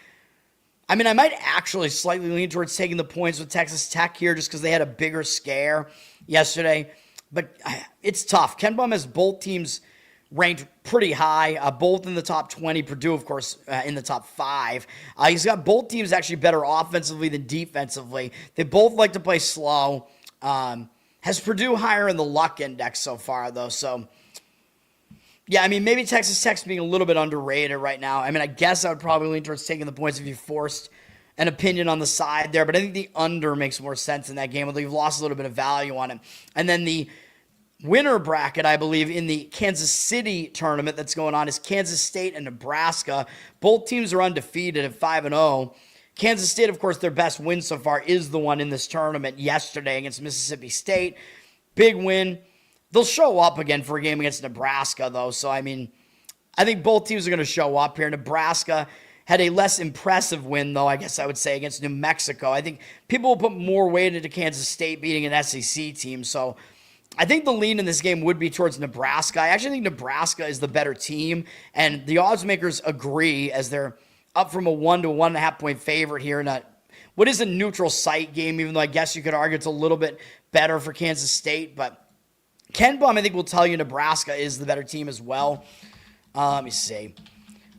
I mean, I might actually slightly lean towards taking the points with Texas Tech here just because they had a bigger scare yesterday. But it's tough. Ken Bum has both teams ranked pretty high, both in the top 20. Purdue, of course, in the top 5. He's got both teams actually better offensively than defensively. They both like to play slow. Has Purdue higher in the luck index so far, though? So, yeah, I mean, maybe Texas Tech's being a little bit underrated right now. I mean, I guess I would probably lean towards taking the points if you forced an opinion on the side there. But I think the under makes more sense in that game, although you've lost a little bit of value on it. And then the winner bracket, I believe, in the Kansas City tournament that's going on is Kansas State and Nebraska. Both teams are undefeated at 5-0. Kansas State, of course, their best win so far is the one in this tournament yesterday against Mississippi State. Big win. They'll show up again for a game against Nebraska, though. So, I mean, I think both teams are going to show up here. Nebraska had a less impressive win, though, I guess I would say, against New Mexico. I think people will put more weight into Kansas State beating an SEC team. So, I think the lean in this game would be towards Nebraska. I actually think Nebraska is the better team, and the odds makers agree as they're up from a 1 to 1.5 point favorite here in what is a neutral site game, even though I guess you could argue it's a little bit better for Kansas State. But Ken Bum, I think, will tell you Nebraska is the better team as well. Let me see.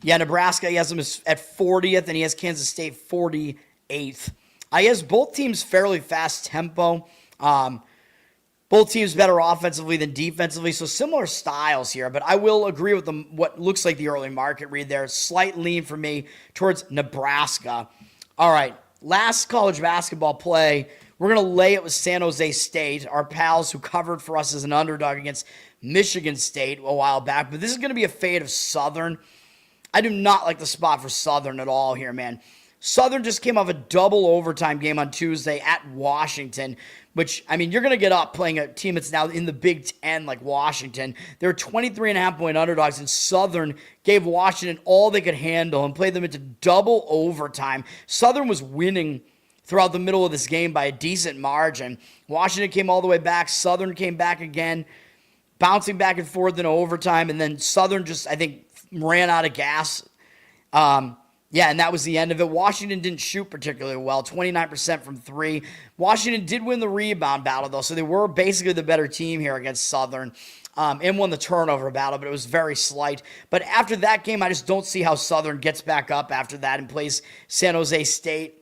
Yeah, Nebraska, he has them at 40th, and he has Kansas State 48th. He has both teams fairly fast tempo. Both teams better offensively than defensively, so similar styles here. But I will agree with what looks like the early market read there. Slight lean for me towards Nebraska. All right, last college basketball play. We're going to lay it with San Jose State, our pals who covered for us as an underdog against Michigan State a while back. But this is going to be a fade of Southern. I do not like the spot for Southern at all here, man. Southern just came off a double overtime game on Tuesday at Washington, which, I mean, you're going to get up playing a team that's now in the Big Ten like Washington. They're 23.5-point underdogs, and Southern gave Washington all they could handle and played them into double overtime. Southern was winning throughout the middle of this game by a decent margin. Washington came all the way back. Southern came back again, bouncing back and forth in overtime, and then Southern just, I think, ran out of gas. Yeah, and that was the end of it. Washington didn't shoot particularly well, 29% from three. Washington did win the rebound battle, though, so they were basically the better team here against Southern and won the turnover battle, but it was very slight. But after that game, I just don't see how Southern gets back up after that and plays San Jose State.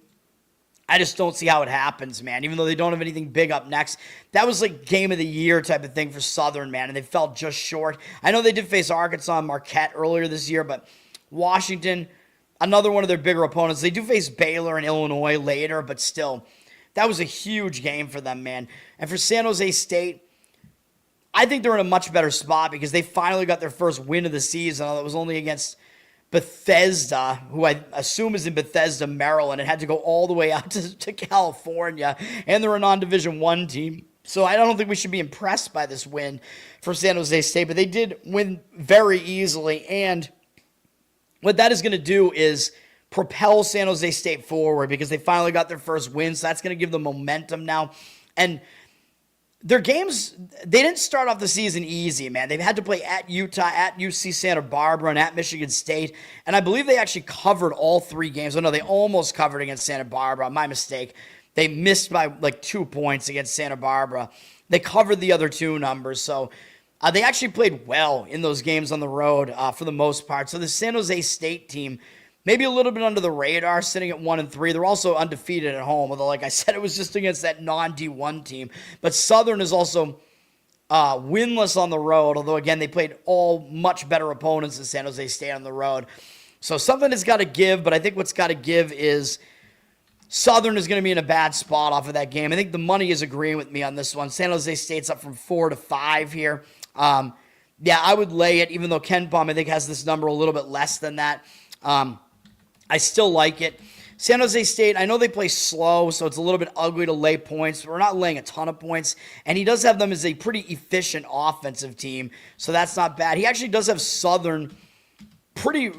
I just don't see how it happens, man, even though they don't have anything big up next. That was like game of the year type of thing for Southern, man, and they fell just short. I know they did face Arkansas and Marquette earlier this year, but Washington, another one of their bigger opponents. They do face Baylor and Illinois later, but still, that was a huge game for them, man. And for San Jose State, I think they're in a much better spot because they finally got their first win of the season. It was only against Bethesda, who I assume is in Bethesda, Maryland. It had to go all the way out to California, and they're a non-Division I team. So I don't think we should be impressed by this win for San Jose State, but they did win very easily, and what that is going to do is propel San Jose State forward because they finally got their first win, so that's going to give them momentum now. And their games, they didn't start off the season easy, man. They've had to play at Utah, at UC Santa Barbara, and at Michigan State, and I believe they actually covered all three games. Oh, no, they almost covered against Santa Barbara. My mistake. They missed by like 2 points against Santa Barbara. They covered the other two numbers, so they actually played well in those games on the road for the most part. So the San Jose State team, maybe a little bit under the radar, sitting at 1-3. They're also undefeated at home, although, like I said, it was just against that non-D1 team. But Southern is also winless on the road, although, again, they played all much better opponents than San Jose State on the road. So something has got to give, but I think what's got to give is Southern is going to be in a bad spot off of that game. I think the money is agreeing with me on this one. San Jose State's up from 4 to 5 here. Yeah, I would lay it, even though Ken Palm, I think, has this number a little bit less than that. I still like it. San Jose State, I know they play slow, so it's a little bit ugly to lay points. But we're not laying a ton of points. And he does have them as a pretty efficient offensive team, so that's not bad. He actually does have Southern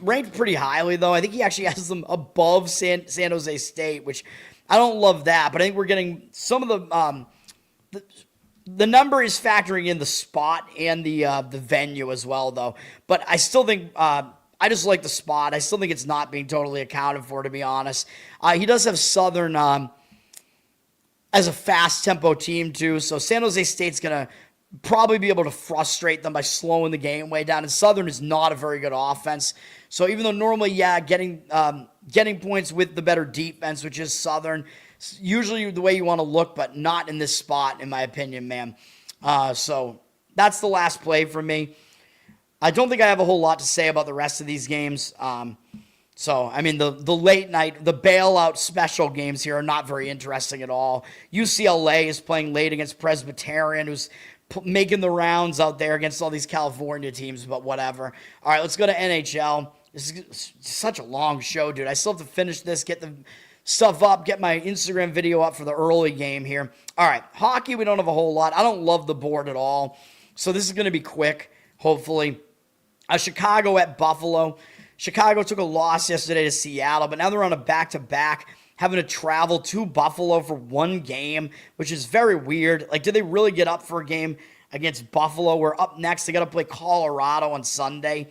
ranked pretty highly, though. I think he actually has them above San Jose State, which I don't love that. But I think we're getting some of the number is factoring in the spot and the venue as well, though. But I still think I just like the spot. I still think it's not being totally accounted for, to be honest. He does have Southern as a fast-tempo team, too. So San Jose State's going to probably be able to frustrate them by slowing the game way down. And Southern is not a very good offense. So even though normally, yeah, getting points with the better defense, which is Southern, usually the way you want to look, but not in this spot, in my opinion, man. So that's the last play for me. I don't think I have a whole lot to say about the rest of these games. So, I mean, the late night, the bailout special games here are not very interesting at all. UCLA is playing late against Presbyterian, who's making the rounds out there against all these California teams, but whatever. All right, let's go to NHL. This is such a long show, dude. I still have to finish this, get the stuff up, get my Instagram video up for the early game here. All right, hockey, we don't have a whole lot. I don't love the board at all, so this is going to be quick, hopefully. Chicago at Buffalo. Chicago took a loss yesterday to Seattle, but now they're on a back-to-back, having to travel to Buffalo for one game, which is very weird. Like, did they really get up for a game against Buffalo? We're up next. They got to play Colorado on Sunday.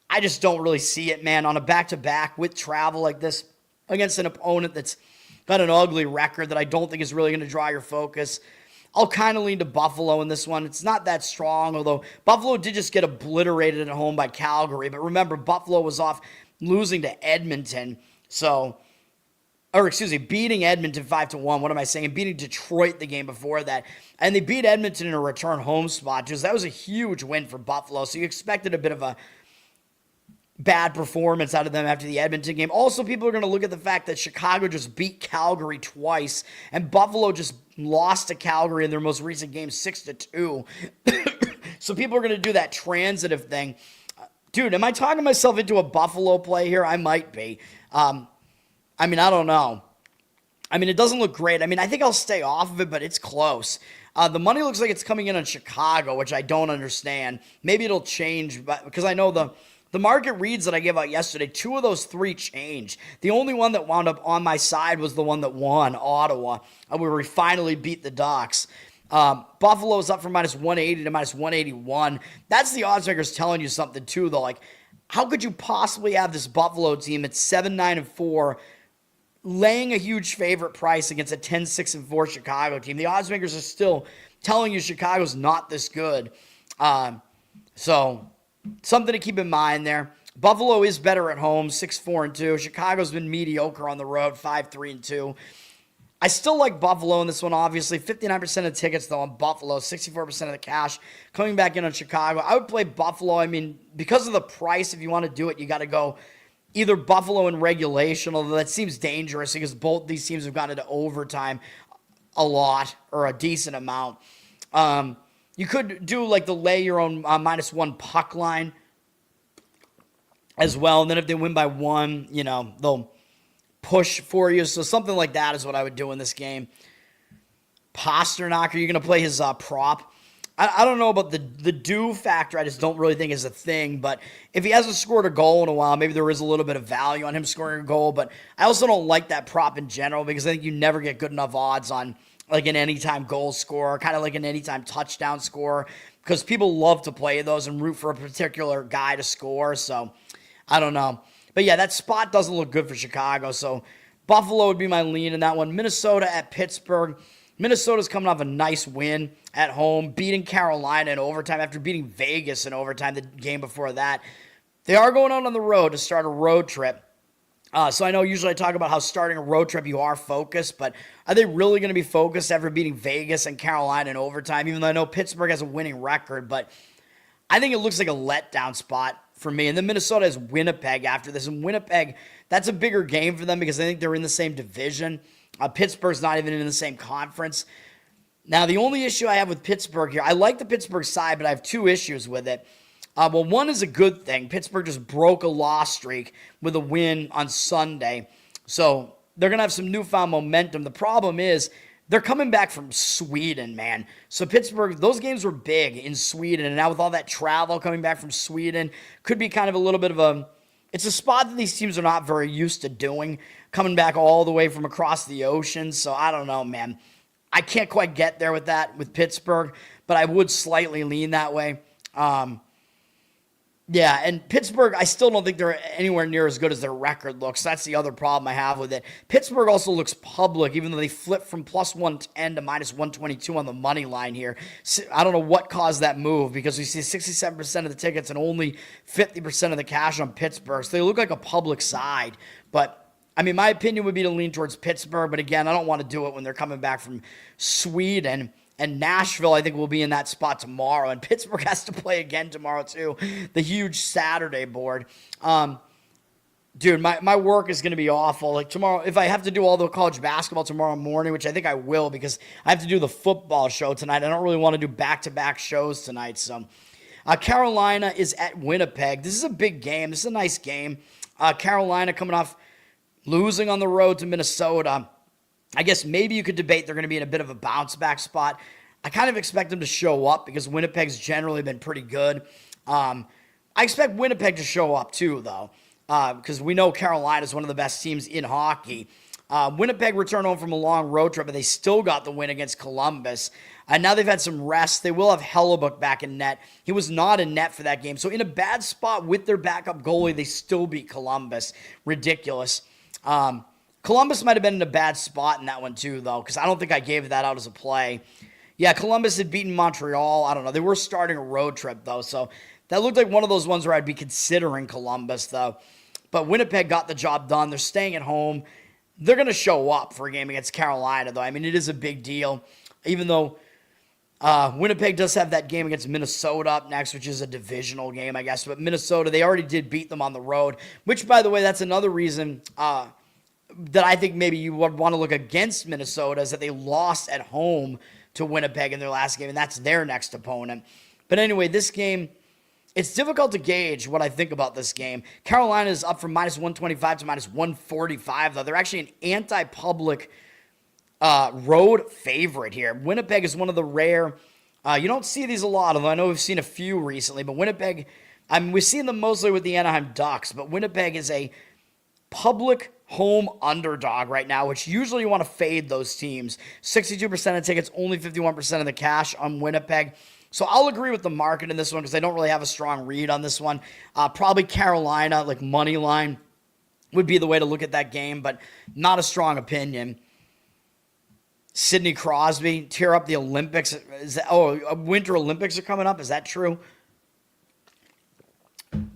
I just don't really see it, man, on a back-to-back with travel like this against an opponent that's got an ugly record that I don't think is really going to draw your focus. I'll kind of lean to Buffalo in this one. It's not that strong, although Buffalo did just get obliterated at home by Calgary. But remember, Buffalo was off losing to Edmonton. So beating Edmonton 5-1. What am I saying? Beating Detroit the game before that. And they beat Edmonton in a return home spot. That was a huge win for Buffalo. So you expected a bit of a bad performance out of them after the Edmonton game. Also, people are going to look at the fact that Chicago just beat Calgary twice, and Buffalo just lost to Calgary in their most recent game 6-2. So people are going to do that transitive thing. Dude, am I talking myself into a Buffalo play here? I might be. I don't know. It doesn't look great. I think I'll stay off of it, but it's close. The money looks like it's coming in on Chicago, which I don't understand. Maybe it'll change, but because I know the market reads that I gave out yesterday, 2 of those 3 changed. The only one that wound up on my side was the one that won, Ottawa, where we finally beat the Ducks. Buffalo's up from -180 to -181. That's the odds makers telling you something too, though. Like, how could you possibly have this Buffalo team at 7-9-4 laying a huge favorite price against a 10-6-4 Chicago team? The odds makers are still telling you Chicago's not this good. So something to keep in mind there. Buffalo is better at home, 6-4-2. Chicago's been mediocre on the road, 5-3-2. I still like Buffalo in this one, obviously. 59% of tickets, though, on Buffalo. 64% of the cash coming back in on Chicago. I would play Buffalo. Because of the price, if you want to do it, you got to go either Buffalo in regulation, although that seems dangerous because both these teams have gone into overtime a lot or a decent amount. You could do like the lay your own -1 puck line as well. And then if they win by 1, they'll push for you. So something like that is what I would do in this game. Pasternak, are you going to play his prop? I don't know about the do factor. I just don't really think is a thing. But if he hasn't scored a goal in a while, maybe there is a little bit of value on him scoring a goal. But I also don't like that prop in general because I think you never get good enough odds on like an anytime goal scorer, kind of like an anytime touchdown scorer, because people love to play those and root for a particular guy to score. So I don't know. But yeah, that spot doesn't look good for Chicago. So Buffalo would be my lean in that one. Minnesota at Pittsburgh. Minnesota's coming off a nice win at home, beating Carolina in overtime after beating Vegas in overtime the game before that. They are going out on the road to start a road trip. So I know usually I talk about how starting a road trip you are focused, but are they really going to be focused after beating Vegas and Carolina in overtime, even though I know Pittsburgh has a winning record? But I think it looks like a letdown spot for me. And then Minnesota has Winnipeg after this. And Winnipeg, that's a bigger game for them because I think they're in the same division. Pittsburgh's not even in the same conference. Now, the only issue I have with Pittsburgh here, I like the Pittsburgh side, but I have 2 issues with it. One is a good thing. Pittsburgh just broke a loss streak with a win on Sunday. So they're going to have some newfound momentum. The problem is they're coming back from Sweden, man. So Pittsburgh, those games were big in Sweden. And now with all that travel coming back from Sweden, could be kind of a little bit of it's a spot that these teams are not very used to doing, coming back all the way from across the ocean. So I don't know, man. I can't quite get there with that with Pittsburgh, but I would slightly lean that way. Yeah, and Pittsburgh, I still don't think they're anywhere near as good as their record looks. That's the other problem I have with it. Pittsburgh also looks public, even though they flipped from +110 to -122 on the money line here. I don't know what caused that move because we see 67% of the tickets and only 50% of the cash on Pittsburgh. So they look like a public side. But, my opinion would be to lean towards Pittsburgh. But again, I don't want to do it when they're coming back from Sweden. And Nashville, I think, will be in that spot tomorrow. And Pittsburgh has to play again tomorrow, too. The huge Saturday board. Dude, my work is going to be awful. Like tomorrow, if I have to do all the college basketball tomorrow morning, which I think I will because I have to do the football show tonight. I don't really want to do back-to-back shows tonight. So Carolina is at Winnipeg. This is a big game. This is a nice game. Carolina coming off losing on the road to Minnesota. I guess maybe you could debate they're going to be in a bit of a bounce-back spot. I kind of expect them to show up because Winnipeg's generally been pretty good. I expect Winnipeg to show up too, though, because we know Carolina is one of the best teams in hockey. Winnipeg returned home from a long road trip, but they still got the win against Columbus. Now they've had some rest. They will have Hellebuck back in net. He was not in net for that game. So in a bad spot with their backup goalie, they still beat Columbus. Ridiculous. Columbus might have been in a bad spot in that one too, though, because I don't think I gave that out as a play. Yeah, Columbus had beaten Montreal. I don't know. They were starting a road trip, though, so that looked like one of those ones where I'd be considering Columbus, though. But Winnipeg got the job done. They're staying at home. they're going to show up for a game against Carolina, though. I mean, it is a big deal, even though Winnipeg does have that game against Minnesota up next, which is a divisional game, I guess. But Minnesota, they already did beat them on the road, which, by the way, that's another reason that I think maybe you would want to look against Minnesota, is that they lost at home to Winnipeg in their last game, and that's their next opponent. But anyway, this game, it's difficult to gauge what I think about this game. Carolina is up from minus 125 to minus 145, though. They're actually an anti-public road favorite here. Winnipeg is one of the rare, you don't see these a lot, although I know we've seen a few recently, but Winnipeg, we've seen them mostly with the Anaheim Ducks, but Winnipeg is a public home underdog right now, which usually you want to fade those teams. 62% of tickets, only 51% of the cash on Winnipeg. So I'll agree with the market in this one because I don't really have a strong read on this one. Probably Carolina, like money line, would be the way to look at that game, but not a strong opinion. Sidney Crosby, tear up the Olympics. Winter Olympics are coming up. Is that true?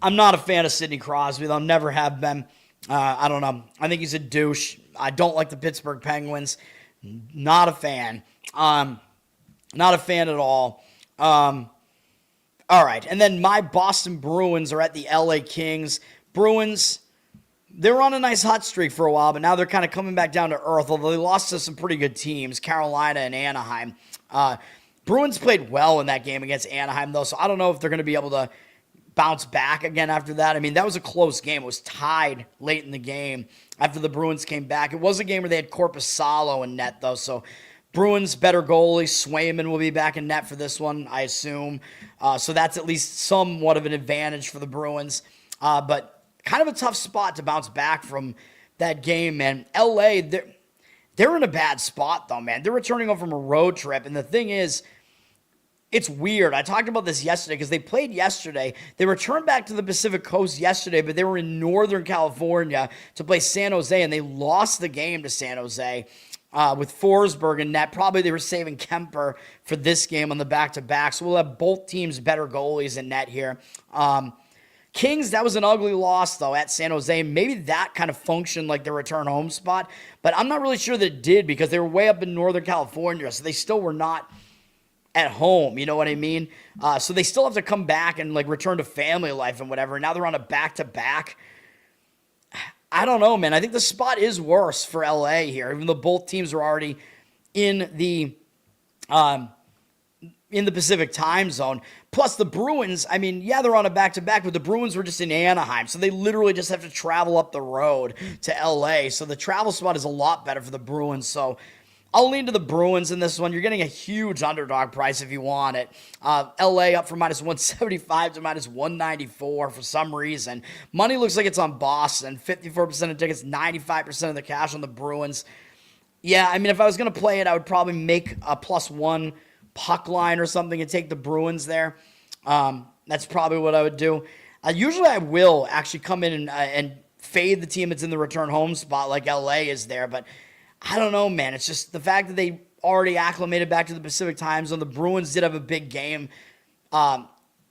I'm not a fan of Sidney Crosby. They'll never have been. I don't know. I think he's a douche. I don't like the Pittsburgh Penguins. Not a fan. Not a fan at all. All right. And then my Boston Bruins are at the LA Kings. Bruins, they were on a nice hot streak for a while, but now they're kind of coming back down to earth, although they lost to some pretty good teams, Carolina and Anaheim. Bruins played well in that game against Anaheim, though, so I don't know if they're going to be able to bounce back again after that. I mean, that was a close game. It was tied late in the game after the Bruins came back. It was a game where they had Korpisalo in net, though, so Bruins better goalie. Swayman will be back in net for this one, I assume. So that's at least somewhat of an advantage for the Bruins. But kind of a tough spot to bounce back from that game, man. LA, they're in a bad spot, though, man. They're returning home from a road trip, and the thing is, it's weird. I talked about this yesterday because they played yesterday. They returned back to the Pacific Coast yesterday, but they were in Northern California to play San Jose, and they lost the game to San Jose with Forsberg in net. Probably they were saving Kemper for this game on the back-to-back, so we'll have both teams better goalies in net here. Kings, that was an ugly loss, though, at San Jose. Maybe that kind of functioned like their return home spot, but I'm not really sure that it did because they were way up in Northern California, so they still were not at home, you know what I mean? So they still have to come back and like return to family life and whatever. Now they're on a back-to-back. I don't know, man. I think the spot is worse for LA here, even though both teams are already in the Pacific time zone. Plus the Bruins, I mean, yeah, they're on a back-to-back, but the Bruins were just in Anaheim, so they literally just have to travel up the road to LA. So the travel spot is a lot better for the Bruins. So I'll lean to the Bruins in this one. You're getting a huge underdog price if you want it. LA up from minus 175 to minus 194 for some reason. Money looks like it's on Boston. 54% of tickets, 95% of the cash on the Bruins. Yeah, I mean, if I was going to play it, I would probably make a +1 puck line or something and take the Bruins there. That's probably what I would do. Usually I will actually come in and fade the team that's in the return home spot like LA is there, but I don't know, man. It's just the fact that they already acclimated back to the Pacific time zone. The Bruins did have a big game,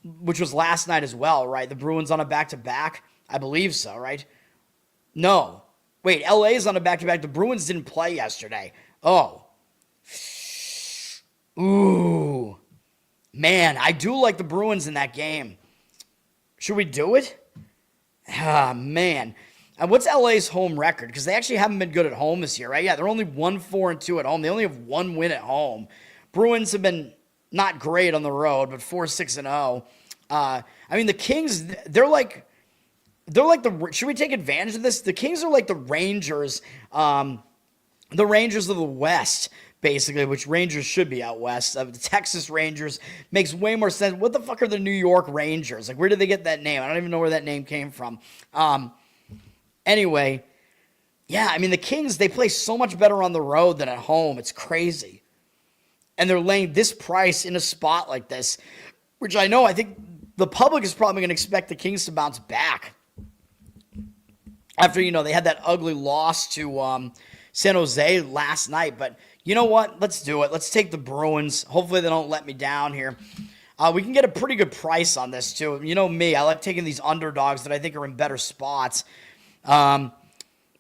which was last night as well, right? The Bruins on a back-to-back? I believe so, right? No. Wait, LA is on a back-to-back. The Bruins didn't play yesterday. Oh. Ooh. Man, I do like the Bruins in that game. Should we do it? Ah, man. What's LA's home record? Because they actually haven't been good at home this year, right? Yeah, they're only 1-4-2 at home. They only have one win at home. Bruins have been not great on the road, but 4-6-0. I mean, the Kings, they're like the. Should we take advantage of this? The Kings are like the Rangers of the West, basically, which Rangers should be out west. The Texas Rangers makes way more sense. What the fuck are the New York Rangers? Like, where did they get that name? I don't even know where that name came from. Anyway, yeah, I mean, the Kings, they play so much better on the road than at home. It's crazy. And they're laying this price in a spot like this, which I think the public is probably going to expect the Kings to bounce back after, they had that ugly loss to San Jose last night. But you know what? Let's do it. Let's take the Bruins. Hopefully they don't let me down here. We can get a pretty good price on this, too. You know me. I like taking these underdogs that I think are in better spots.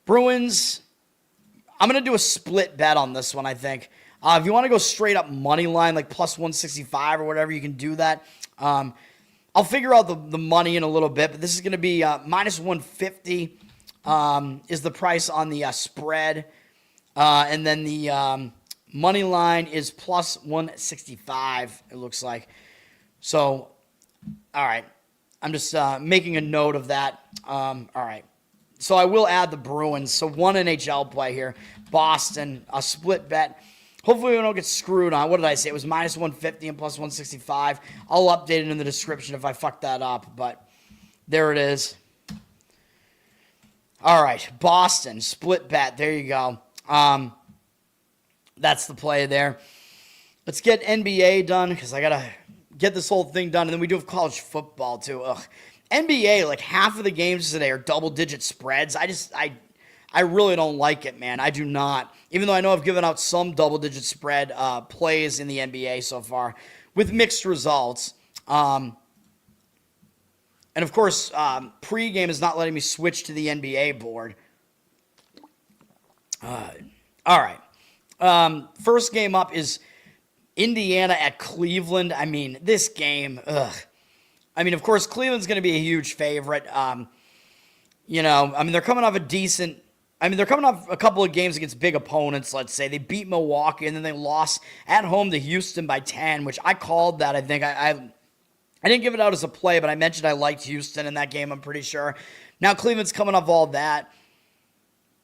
Bruins, I'm going to do a split bet on this one, I think. If you want to go straight up money line, like plus 165 or whatever, you can do that. I'll figure out the money in a little bit, but this is going to be minus 150 is the price on the spread. And then the money line is plus 165, it looks like. So, all right. I'm just making a note of that. All right. So I will add the Bruins. So one NHL play here. Boston, a split bet. Hopefully we don't get screwed on. What did I say? It was minus 150 and plus 165. I'll update it in the description if I fuck that up. But there it is. All right. Boston, split bet. There you go. That's the play there. Let's get NBA done because I got to get this whole thing done. And then we do have college football too. Ugh. NBA, like half of the games today are double-digit spreads. I really don't like it, man. I do not. Even though I know I've given out some double-digit spread plays in the NBA so far with mixed results. And, of course, pregame is not letting me switch to the NBA board. All right. First game up is Indiana at Cleveland. I mean, this game, of course, Cleveland's going to be a huge favorite. They're coming off they're coming off a couple of games against big opponents, let's say. They beat Milwaukee, and then they lost at home to Houston by 10, which I called that, I think. I didn't give it out as a play, but I mentioned I liked Houston in that game, I'm pretty sure. Now Cleveland's coming off all that.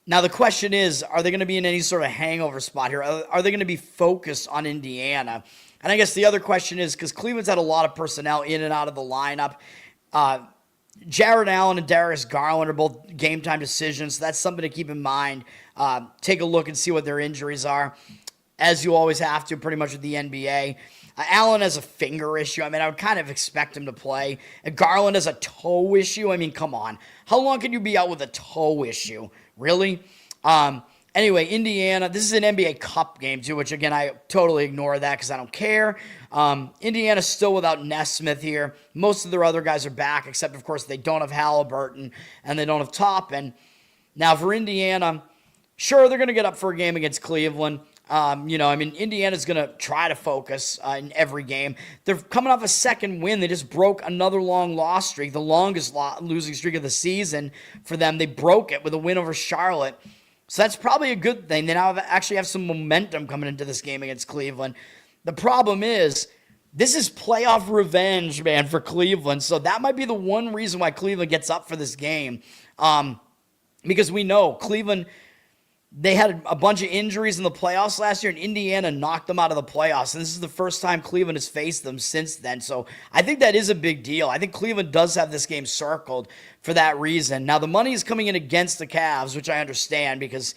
Now the question is, are they going to be in any sort of hangover spot here? Are they going to be focused on Indiana? And I guess the other question is, because Cleveland's had a lot of personnel in and out of the lineup, Jared Allen and Darius Garland are both game-time decisions, so that's something to keep in mind. Take a look and see what their injuries are, as you always have to pretty much with the NBA. Allen has a finger issue. I would kind of expect him to play. And Garland has a toe issue. Come on. How long can you be out with a toe issue? Really? Anyway, Indiana, this is an NBA Cup game too, which again, I totally ignore that because I don't care. Indiana's still without Nesmith here. Most of their other guys are back, except of course they don't have Halliburton and they don't have Toppin. Now for Indiana, sure, they're going to get up for a game against Cleveland. Indiana's going to try to focus in every game. They're coming off a second win. They just broke another long loss streak, the longest losing streak of the season for them. They broke it with a win over Charlotte. So that's probably a good thing. They now actually have some momentum coming into this game against Cleveland. The problem is, this is playoff revenge, man, for Cleveland. So that might be the one reason why Cleveland gets up for this game. Because we know Cleveland, they had a bunch of injuries in the playoffs last year, and Indiana knocked them out of the playoffs. And this is the first time Cleveland has faced them since then. So I think that is a big deal. I think Cleveland does have this game circled for that reason. Now, the money is coming in against the Cavs, which I understand because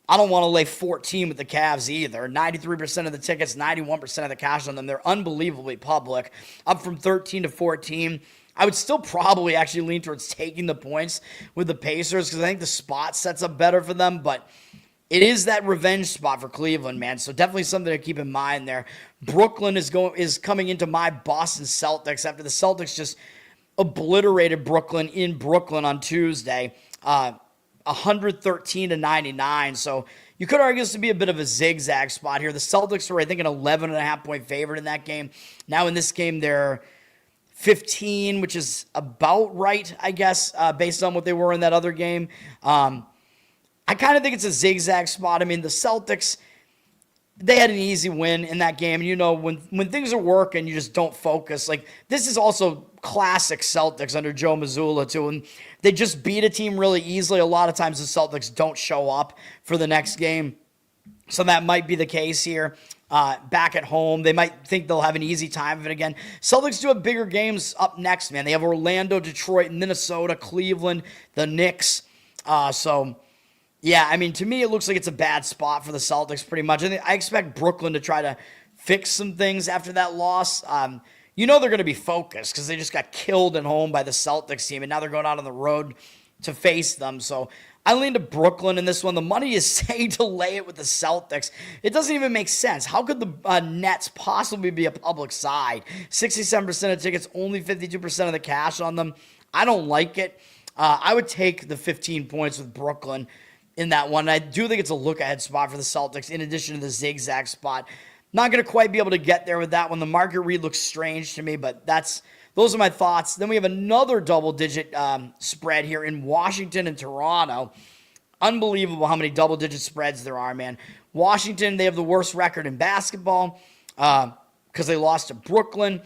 I don't want to lay 14 with the Cavs either. 93% of the tickets, 91% of the cash on them. They're unbelievably public, up from 13 to 14. I would still probably actually lean towards taking the points with the Pacers because I think the spot sets up better for them, but it is that revenge spot for Cleveland, man. So definitely something to keep in mind there. Brooklyn is coming into my Boston Celtics after the Celtics just obliterated Brooklyn in Brooklyn on Tuesday, 113 to 99. So you could argue this to be a bit of a zigzag spot here. The Celtics were, I think, an 11.5-point favorite in that game. Now in this game, they're 15, which is about right, I guess, based on what they were in that other game. I kind of think it's a zigzag spot. The Celtics, they had an easy win in that game. When things are working, you just don't focus. Like, this is also classic Celtics under Joe Mazzulla, too. And they just beat a team really easily. A lot of times the Celtics don't show up for the next game. So that might be the case here. Back at home, they might think they'll have an easy time of it again. Celtics do have bigger games up next, man. They have Orlando, Detroit, Minnesota, Cleveland, the Knicks. Yeah, to me, it looks like it's a bad spot for the Celtics pretty much. I expect Brooklyn to try to fix some things after that loss. They're going to be focused because they just got killed at home by the Celtics team, and now they're going out on the road to face them. So I lean to Brooklyn in this one. The money is saying to lay it with the Celtics. It doesn't even make sense. How could the Nets possibly be a public side? 67% of tickets, only 52% of the cash on them. I don't like it. I would take the 15 points with Brooklyn. in that one. And I do think it's a look-ahead spot for the Celtics in addition to the zigzag spot. Not going to quite be able to get there with that one. The market read looks strange to me, but those are my thoughts. Then we have another double-digit spread here in Washington and Toronto. Unbelievable how many double-digit spreads there are, man. Washington, they have the worst record in basketball because they lost to Brooklyn.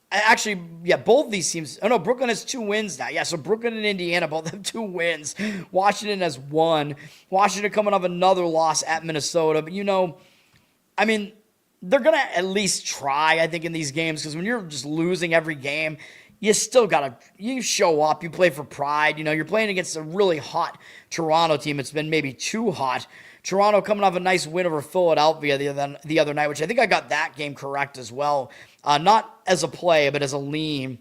Actually, yeah, both these teams. Oh, no, Brooklyn has 2 wins now. Yeah, so Brooklyn and Indiana both have 2 wins. Washington has 1. Washington coming off another loss at Minnesota. But, I mean, they're going to at least try, I think, in these games. Because when you're just losing every game, you still got to, you show up. You play for pride. You're playing against a really hot Toronto team. It's been maybe too hot. Toronto coming off a nice win over Philadelphia the other night, which I think I got that game correct as well. Not as a play, but as a lean.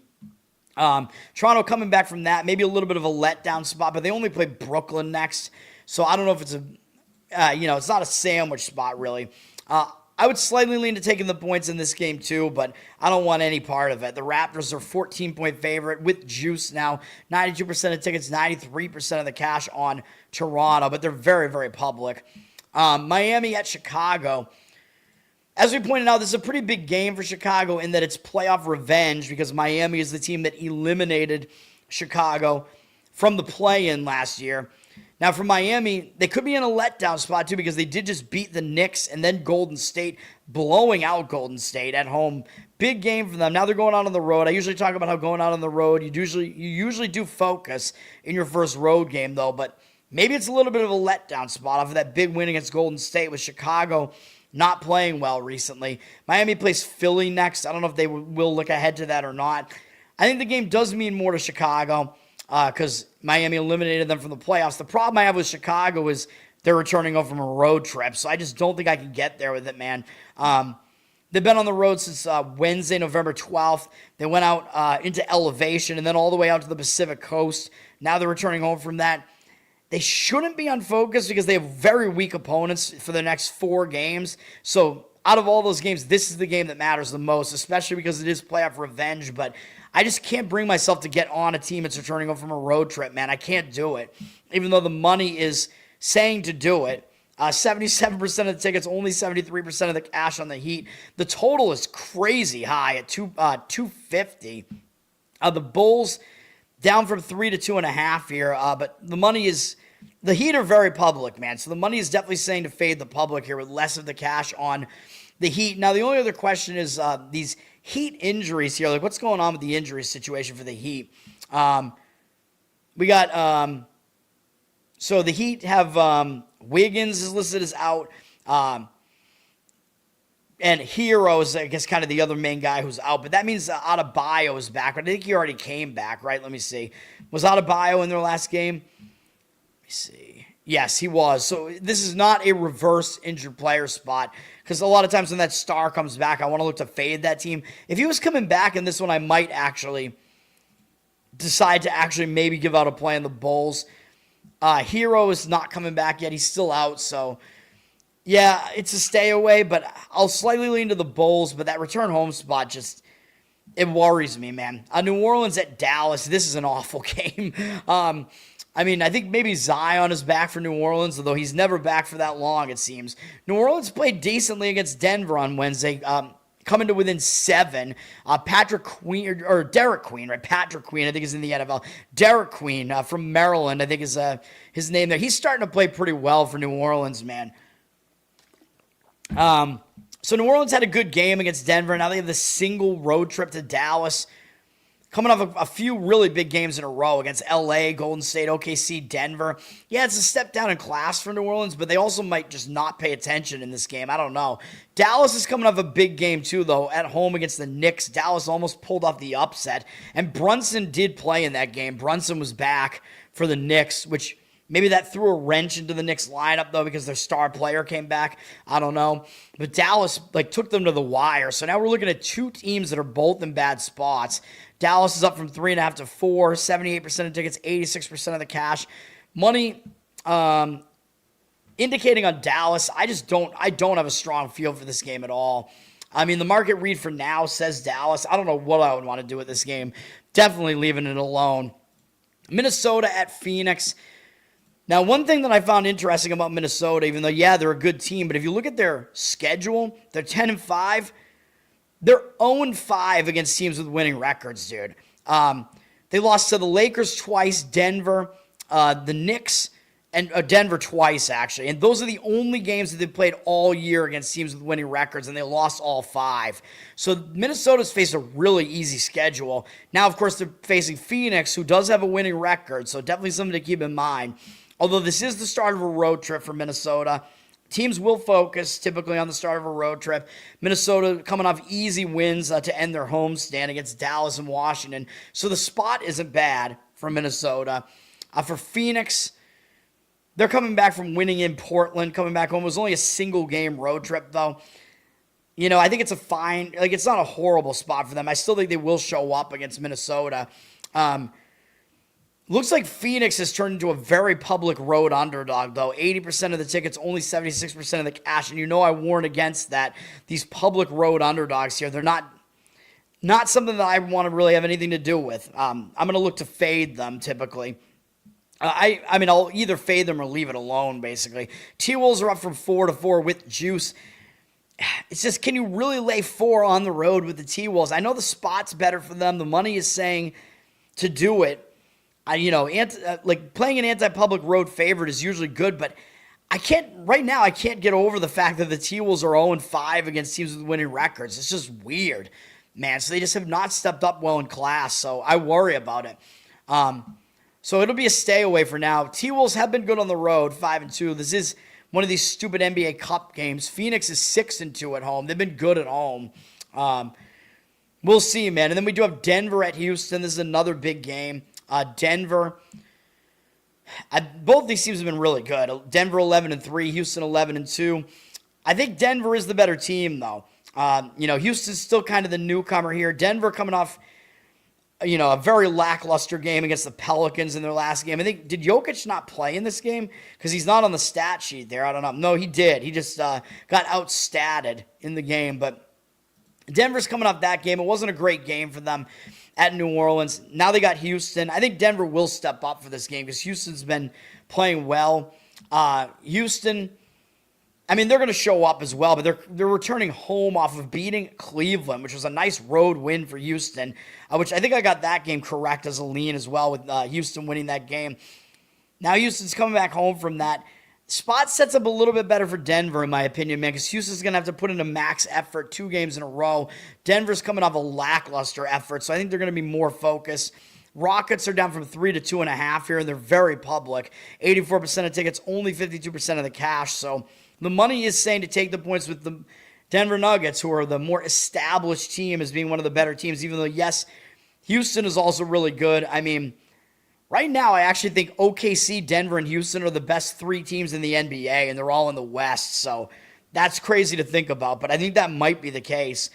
Toronto coming back from that, maybe a little bit of a letdown spot, but they only play Brooklyn next. So I don't know if it's it's not a sandwich spot really. I would slightly lean to taking the points in this game too, but I don't want any part of it. The Raptors are 14-point favorite with juice now. 92% of tickets, 93% of the cash on Toronto, but they're very, very public. Miami at Chicago. As we pointed out, this is a pretty big game for Chicago in that it's playoff revenge because Miami is the team that eliminated Chicago from the play-in last year. Now, for Miami, they could be in a letdown spot, too, because they did just beat the Knicks and then Golden State, blowing out Golden State at home. Big game for them. Now they're going out on the road. I usually talk about how going out on the road, you usually do focus in your first road game, though, but maybe it's a little bit of a letdown spot off of that big win against Golden State with Chicago not playing well recently. Miami plays Philly next. I don't know if they will look ahead to that or not. I think the game does mean more to Chicago, because Miami eliminated them from the playoffs. The problem I have with Chicago is they're returning home from a road trip, so I just don't think I can get there with it, man. They've been on the road since Wednesday, November 12th. They went out into Elevation and then all the way out to the Pacific Coast. Now they're returning home from that. They shouldn't be unfocused because they have very weak opponents for the next 4 games. So out of all those games, this is the game that matters the most, especially because it is playoff revenge, but I just can't bring myself to get on a team that's returning home from a road trip, man. I can't do it. Even though the money is saying to do it. 77% of the tickets, only 73% of the cash on the Heat. The total is crazy high at 250. The Bulls down from 3 to 2.5 here, but the money is, the Heat are very public, man. So the money is definitely saying to fade the public here with less of the cash on the Heat. Now, the only other question is these Heat injuries here. Like, what's going on with the injury situation for the Heat? We got, so the Heat have Wiggins is listed as out. And Hero is, I guess, kind of the other main guy who's out. But that means Adebayo is back. But I think he already came back, right? Let me see. Was Adebayo in their last game? Let me see. Yes, he was. So this is not a reverse injured player spot. Because a lot of times when that star comes back, I want to look to fade that team. If he was coming back in this one, I might actually decide to actually maybe give out a play on the Bulls. Hero is not coming back yet. He's still out, so yeah, it's a stay away, but I'll slightly lean to the Bulls, but that return home spot just, it worries me, man. New Orleans at Dallas, this is an awful game. I mean, I think maybe Zion is back for New Orleans, although he's never back for that long, it seems. New Orleans played decently against Denver on Wednesday, coming to within 7. Patrick Queen, or Derek Queen, right? Patrick Queen, I think is in the NFL. Derek Queen from Maryland, I think is his name there. He's starting to play pretty well for New Orleans, man. So New Orleans had a good game against Denver. Now they have the single road trip to Dallas. Coming off a few really big games in a row against LA, Golden State, OKC, Denver. Yeah, it's a step down in class for New Orleans, but they also might just not pay attention in this game. I don't know. Dallas is coming off a big game too, though, at home against the Knicks. Dallas almost pulled off the upset, and Brunson did play in that game. Brunson was back for the Knicks, which maybe that threw a wrench into the Knicks lineup, though, because their star player came back. I don't know. But Dallas took them to the wire. So now we're looking at 2 teams that are both in bad spots. Dallas is up from 3.5 to 4, 78% of tickets, 86% of the cash. Money indicating on Dallas. I don't have a strong feel for this game at all. I mean, the market read for now says Dallas. I don't know what I would want to do with this game. Definitely leaving it alone. Minnesota at Phoenix. Now, one thing that I found interesting about Minnesota, even though, yeah, they're a good team, but if you look at their schedule, they're 10-5. They're 0-5 against teams with winning records, dude. They lost to the Lakers twice, Denver, the Knicks, and Denver twice, actually. And those are the only games that they've played all year against teams with winning records, and they lost all 5. So Minnesota's faced a really easy schedule. Now, of course, they're facing Phoenix, who does have a winning record, so definitely something to keep in mind. Although this is the start of a road trip for Minnesota, teams will focus typically on the start of a road trip. Minnesota coming off easy wins to end their homestand against Dallas and Washington. So the spot isn't bad for Minnesota. For Phoenix, they're coming back from winning in Portland, coming back home. It was only a single game road trip, though. You know, I think it's a fine, like, it's not a horrible spot for them. I still think they will show up against Minnesota. Looks like Phoenix has turned into a very public road underdog, though. 80% of the tickets, only 76% of the cash. And you know I warn against that. These public road underdogs here, they're not something that I want to really have anything to do with. I'm going to look to fade them, typically. I mean, I'll either fade them or leave it alone, basically. T-Wolves are up from 4-4 with juice. It's just, can you really lay 4 on the road with the T-Wolves? I know the spot's better for them. The money is saying to do it. Like playing an anti-public road favorite is usually good, but I can't get over the fact that the T-Wolves are 0-5 against teams with winning records. It's just weird, man. So they just have not stepped up well in class, so I worry about it. So it'll be a stay away for now. T-Wolves have been good on the road, 5-2. This is one of these stupid NBA Cup games. Phoenix is 6-2 at home. They've been good at home. We'll see, man. And then we do have Denver at Houston. This is another big game. Denver, both these teams have been really good. Denver 11-3, Houston 11-2. I think Denver is the better team, though. Houston's still kind of the newcomer here. Denver coming off, a very lackluster game against the Pelicans in their last game. I think, did Jokic not play in this game? Because he's not on the stat sheet there. I don't know. No, he did. He just got outstatted in the game. But Denver's coming off that game. It wasn't a great game for them at New Orleans. Now they got Houston. I think Denver will step up for this game because Houston's been playing well. Houston, I mean, they're going to show up as well, but they're returning home off of beating Cleveland, which was a nice road win for Houston, which I think I got that game correct as a lean as well with Houston winning that game. Now Houston's coming back home from that. Spot sets up a little bit better for Denver, in my opinion, man, because Houston's going to have to put in a max effort 2 games in a row. Denver's coming off a lackluster effort, so I think they're going to be more focused. Rockets are down from 3 to 2.5 here, and they're very public. 84% of tickets, only 52% of the cash, so the money is saying to take the points with the Denver Nuggets, who are the more established team, as being one of the better teams, even though, yes, Houston is also really good. I mean, right now, I actually think OKC, Denver, and Houston are the best 3 teams in the NBA, and they're all in the West, so that's crazy to think about, but I think that might be the case.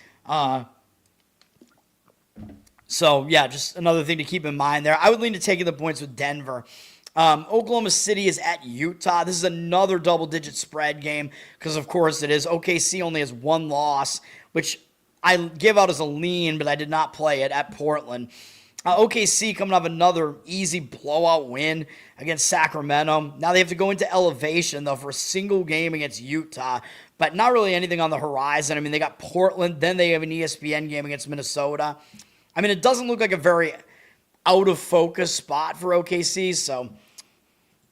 So, yeah, just another thing to keep in mind there. I would lean to taking the points with Denver. Oklahoma City is at Utah. This is another double-digit spread game because, of course, it is. OKC only has 1 loss, which I give out as a lean, but I did not play it at Portland. OKC coming off another easy blowout win against Sacramento. Now they have to go into elevation, though, for a single game against Utah, but not really anything on the horizon. I mean, they got Portland, then they have an ESPN game against Minnesota. I mean, it doesn't look like a very out-of-focus spot for OKC, so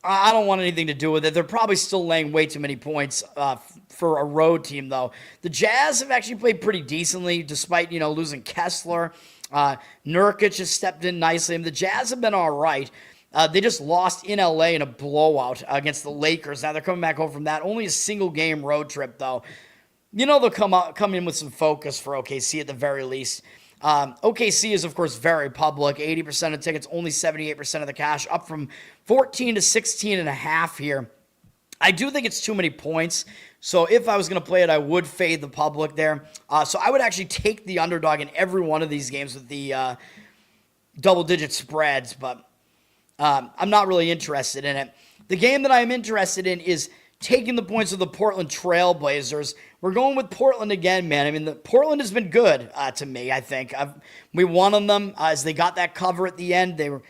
I don't want anything to do with it. They're probably still laying way too many points for a road team, though. The Jazz have actually played pretty decently, despite, losing Kessler. Nurkic has stepped in nicely. I mean, the Jazz have been all right. They just lost in LA in a blowout against the Lakers. Now they're coming back home from that. Only a single-game road trip, though. They'll come in with some focus for OKC at the very least. OKC is, of course, very public. 80% of tickets, only 78% of the cash, up from 14 to 16.5 here. I do think it's too many points. So if I was going to play it, I would fade the public there. So I would actually take the underdog in every one of these games with the double-digit spreads, but I'm not really interested in it. The game that I'm interested in is taking the points of the Portland Trailblazers. We're going with Portland again, man. I mean, Portland has been good to me, I think. We won on them as they got that cover at the end. They were,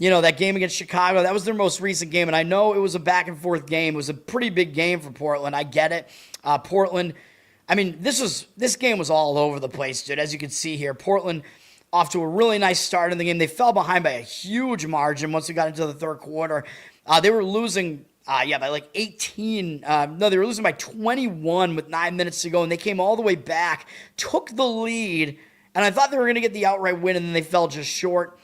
that game against Chicago, that was their most recent game, and I know it was a back-and-forth game. It was a pretty big game for Portland. I get it. Portland, I mean, this game was all over the place, dude, as you can see here. Portland off to a really nice start in the game. They fell behind by a huge margin once we got into the third quarter. They were losing, by like 18. They were losing by 21 with 9 minutes to go, and they came all the way back, took the lead, and I thought they were going to get the outright win, and then they fell just short.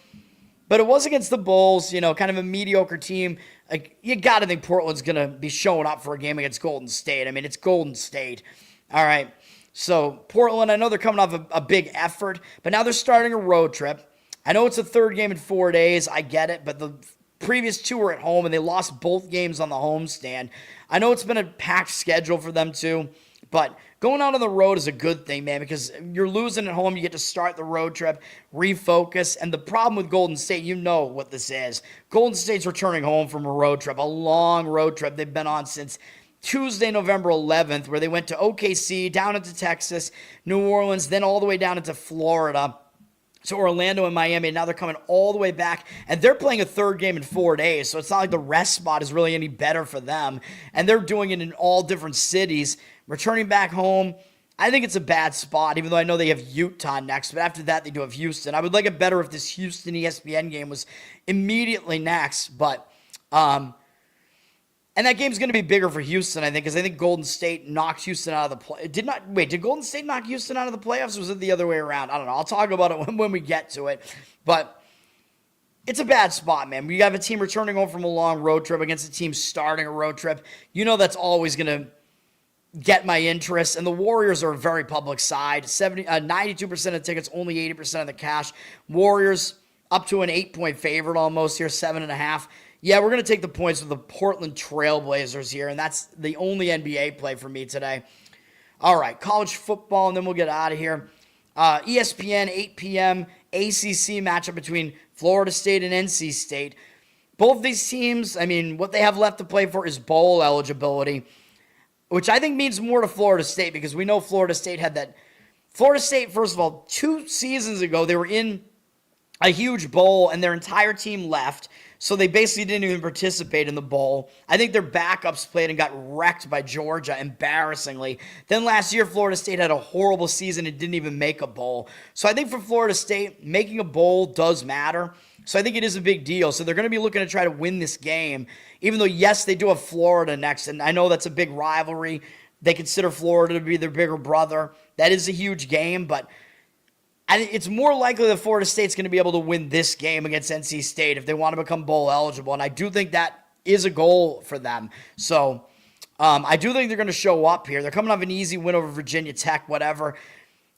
But it was against the Bulls, kind of a mediocre team. Like, you got to think Portland's going to be showing up for a game against Golden State. I mean, it's Golden State. All right. So, Portland, I know they're coming off a big effort, but now they're starting a road trip. I know it's a third game in 4 days. I get it, but the previous two were at home, and they lost both games on the homestand. I know it's been a packed schedule for them, too, but going out on the road is a good thing, man, because you're losing at home. You get to start the road trip, refocus. And the problem with Golden State, you know what this is. Golden State's returning home from a road trip, a long road trip they've been on since Tuesday, November 11th, where they went to OKC, down into Texas, New Orleans, then all the way down into Florida. So Orlando and Miami, and now they're coming all the way back, and they're playing a third game in 4 days, so it's not like the rest spot is really any better for them, and they're doing it in all different cities. Returning back home, I think it's a bad spot, even though I know they have Utah next, but after that they do have Houston. I would like it better if this Houston ESPN game was immediately next, but and that game's going to be bigger for Houston, I think, because I think Golden State knocked Houston out of the play. Did Golden State knock Houston out of the playoffs, or was it the other way around? I don't know. I'll talk about it when we get to it. But it's a bad spot, man. We have a team returning home from a long road trip against a team starting a road trip. That's always going to get my interest. And the Warriors are a very public side. 92% of tickets, only 80% of the cash. Warriors up to an 8-point favorite almost here, 7.5. Yeah, we're going to take the points with the Portland Trailblazers here, and that's the only NBA play for me today. All right, college football, and then we'll get out of here. ESPN, 8 p.m., ACC matchup between Florida State and NC State. Both these teams, I mean, what they have left to play for is bowl eligibility, which I think means more to Florida State because we know Florida State had that. Florida State, first of all, 2 seasons ago, they were in a huge bowl, and their entire team left. So they basically didn't even participate in the bowl. I think their backups played and got wrecked by Georgia, embarrassingly. Then last year, Florida State had a horrible season and didn't even make a bowl. So I think for Florida State, making a bowl does matter. So I think it is a big deal. So they're going to be looking to try to win this game, even though, yes, they do have Florida next. And I know that's a big rivalry. They consider Florida to be their bigger brother. That is a huge game, but it's more likely that Florida State's going to be able to win this game against NC State if they want to become bowl eligible, and I do think that is a goal for them. So I do think they're going to show up here. They're coming off an easy win over Virginia Tech, whatever.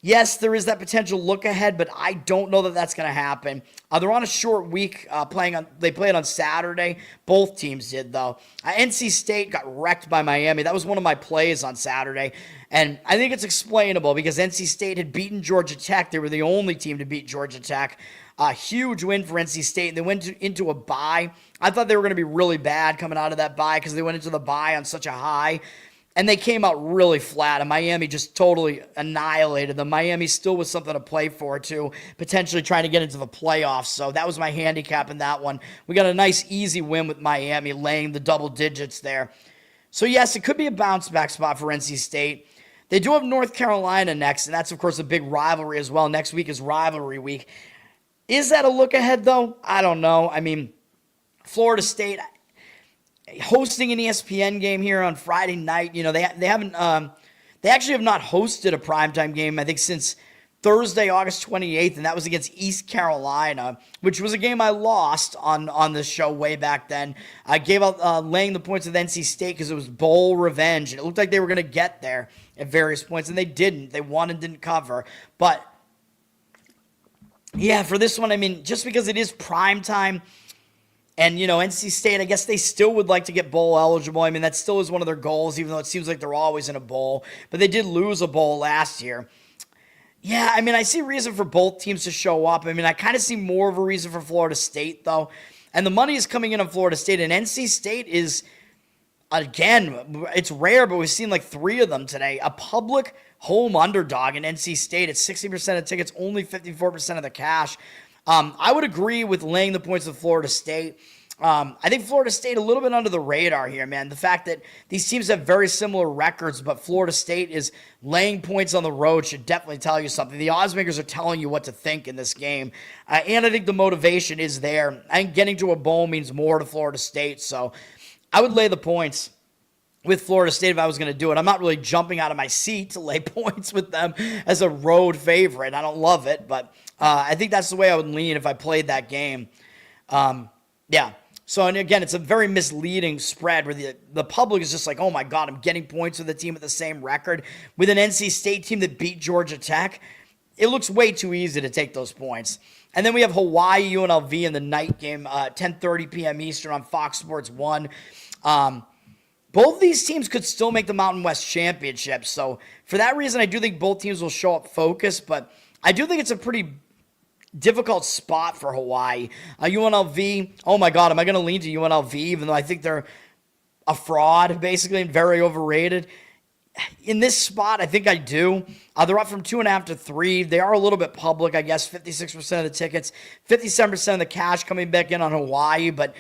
Yes, there is that potential look ahead, but I don't know that that's going to happen. They're on a short week. They played on Saturday. Both teams did, though. NC State got wrecked by Miami. That was one of my plays on Saturday. And I think it's explainable because NC State had beaten Georgia Tech. They were the only team to beat Georgia Tech. A huge win for NC State. They went into a bye. I thought they were going to be really bad coming out of that bye because they went into the bye on such a high. And they came out really flat, and Miami just totally annihilated them. Miami still was something to play for, too, potentially trying to get into the playoffs. So that was my handicap in that one. We got a nice, easy win with Miami, laying the double digits there. So, yes, it could be a bounce-back spot for NC State. They do have North Carolina next, and that's, of course, a big rivalry as well. Next week is rivalry week. Is that a look ahead, though? I don't know. I mean, Florida State hosting an ESPN game here on Friday night. They actually have not hosted a primetime game, I think, since Thursday, August 28th, and that was against East Carolina, which was a game I lost on this show way back then. I gave out laying the points with NC State because it was bowl revenge, and it looked like they were going to get there at various points, and they didn't. They won and didn't cover. But, yeah, for this one, I mean, just because it is primetime, and, NC State, I guess they still would like to get bowl eligible. I mean, that still is one of their goals, even though it seems like they're always in a bowl. But they did lose a bowl last year. Yeah, I mean, I see reason for both teams to show up. I mean, I kind of see more of a reason for Florida State, though. And the money is coming in on Florida State. And NC State is, again, it's rare, but we've seen like 3 of them today. A public home underdog in NC State at 60% of tickets, only 54% of the cash. I would agree with laying the points with Florida State. I think Florida State a little bit under the radar here, man. The fact that these teams have very similar records, but Florida State is laying points on the road should definitely tell you something. The odds makers are telling you what to think in this game, and I think the motivation is there. And getting to a bowl means more to Florida State, so I would lay the points with Florida State if I was going to do it. I'm not really jumping out of my seat to lay points with them as a road favorite. I don't love it, but I think that's the way I would lean if I played that game. Yeah. So, and again, it's a very misleading spread where the public is just like, oh my God, I'm getting points with a team with the same record. With an NC State team that beat Georgia Tech, it looks way too easy to take those points. And then we have Hawaii, UNLV in the night game, 10:30 p.m. Eastern on Fox Sports 1. Both of these teams could still make the Mountain West Championship. So for that reason, I do think both teams will show up focused, but I do think it's a pretty difficult spot for Hawaii. UNLV, oh my God, am I going to lean to UNLV even though I think they're a fraud, basically, and very overrated? In this spot, I think I do. They're up from 2.5 to 3. They are a little bit public, I guess, 56% of the tickets, 57% of the cash coming back in on Hawaii, but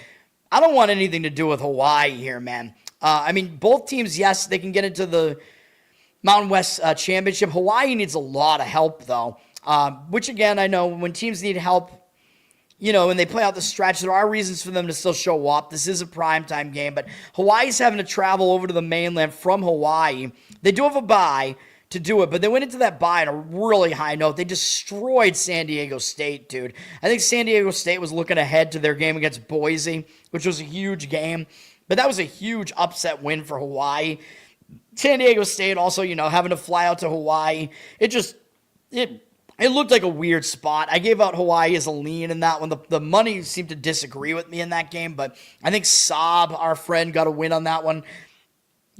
I don't want anything to do with Hawaii here, man. I mean, both teams, yes, they can get into the Mountain West Championship. Hawaii needs a lot of help, though. Which, again, I know when teams need help, you know, when they play out the stretch, there are reasons for them to still show up. This is a primetime game, but Hawaii's having to travel over to the mainland from Hawaii. They do have a bye to do it, but they went into that bye on a really high note. They destroyed San Diego State, dude. I think San Diego State was looking ahead to their game against Boise, which was a huge game, but that was a huge upset win for Hawaii. San Diego State also, you know, having to fly out to Hawaii. It looked like a weird spot. I gave out Hawaii as a lean in that one. The money seemed to disagree with me in that game, but I think Saab, our friend, got a win on that one.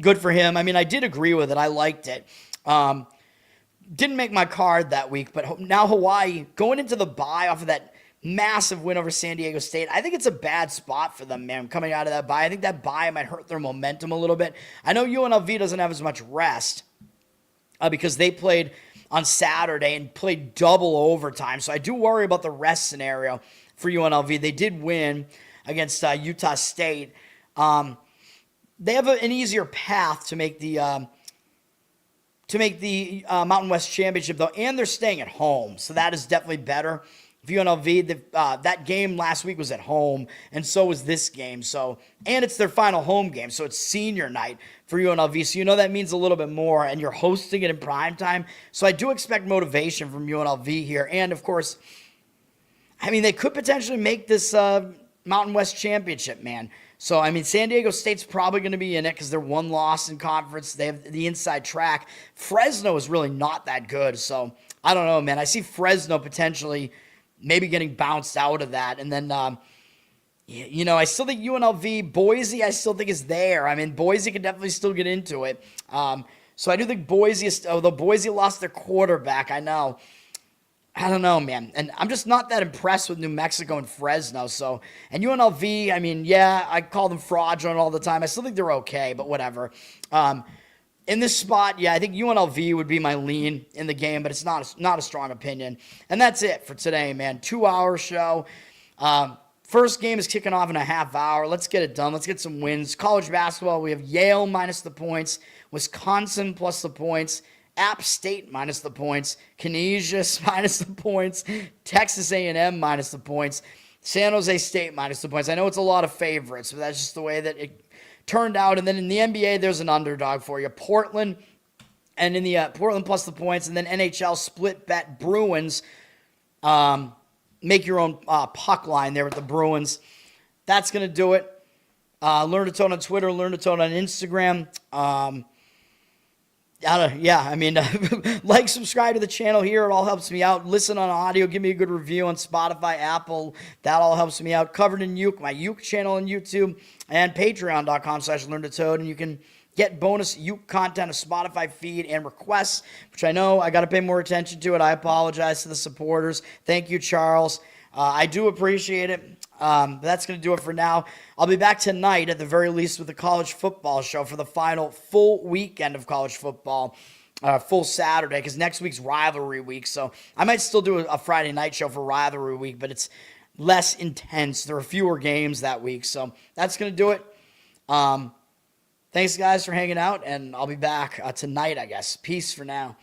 Good for him. I mean, I did agree with it. I liked it. Didn't make my card that week, but now Hawaii, going into the bye off of that massive win over San Diego State, I think it's a bad spot for them, man, coming out of that bye. I think that bye might hurt their momentum a little bit. I know UNLV doesn't have as much rest because they played on Saturday and played double overtime. So I do worry about the rest scenario for UNLV. They did win against Utah State. They have an easier path to make the Mountain West Championship, though, and they're staying at home. So that is definitely better. For UNLV, that game last week was at home, and so was this game. So, and it's their final home game, so it's senior night for UNLV. So you know that means a little bit more, and you're hosting it in primetime. So I do expect motivation from UNLV here. And, of course, I mean, they could potentially make this Mountain West Championship, man. So, I mean, San Diego State's probably going to be in it because they're one loss in conference. They have the inside track. Fresno is really not that good. So, I don't know, man. I see Fresno potentially maybe getting bounced out of that. And then, you know, I still think UNLV, Boise, I still think is there. I mean, Boise can definitely still get into it. So I do think Boise, although Boise lost their quarterback, I know. I don't know, man. And I'm just not that impressed with New Mexico and Fresno. So, and UNLV, I mean, yeah, I call them fraudulent all the time. I still think they're okay, but whatever. In this spot, yeah, I think UNLV would be my lean in the game, but it's not a strong opinion. And that's it for today, man. 2-hour show. First game is kicking off in a half hour. Let's get it done. Let's get some wins. College basketball, we have Yale minus the points, Wisconsin plus the points, App State minus the points, Canisius minus the points, Texas A&M minus the points, San Jose State minus the points. I know it's a lot of favorites, but that's just the way that it turned out. And then in the NBA, there's an underdog for you. Portland, and in the Portland plus the points, and then NHL split bet Bruins. Make your own puck line there with the Bruins. That's going to do it. Learn to Toad on Twitter, Learn to Toad on Instagram. Like, subscribe to the channel here. It all helps me out. Listen on audio. Give me a good review on Spotify, Apple. That all helps me out. Covered in Uke, my Uke channel on YouTube, and patreon.com/LearnToToad. And you can get bonus Uke content, a Spotify feed, and requests, which I know I got to pay more attention to it. I apologize to the supporters. Thank you, Charles. I do appreciate it. But that's going to do it for now. I'll be back tonight at the very least with the college football show for the final full weekend of college football. full Saturday because next week's rivalry week. So I might still do a Friday night show for rivalry week, but it's less intense. There are fewer games that week. So that's going to do it. Thanks, guys, for hanging out, and I'll be back tonight, I guess. Peace for now.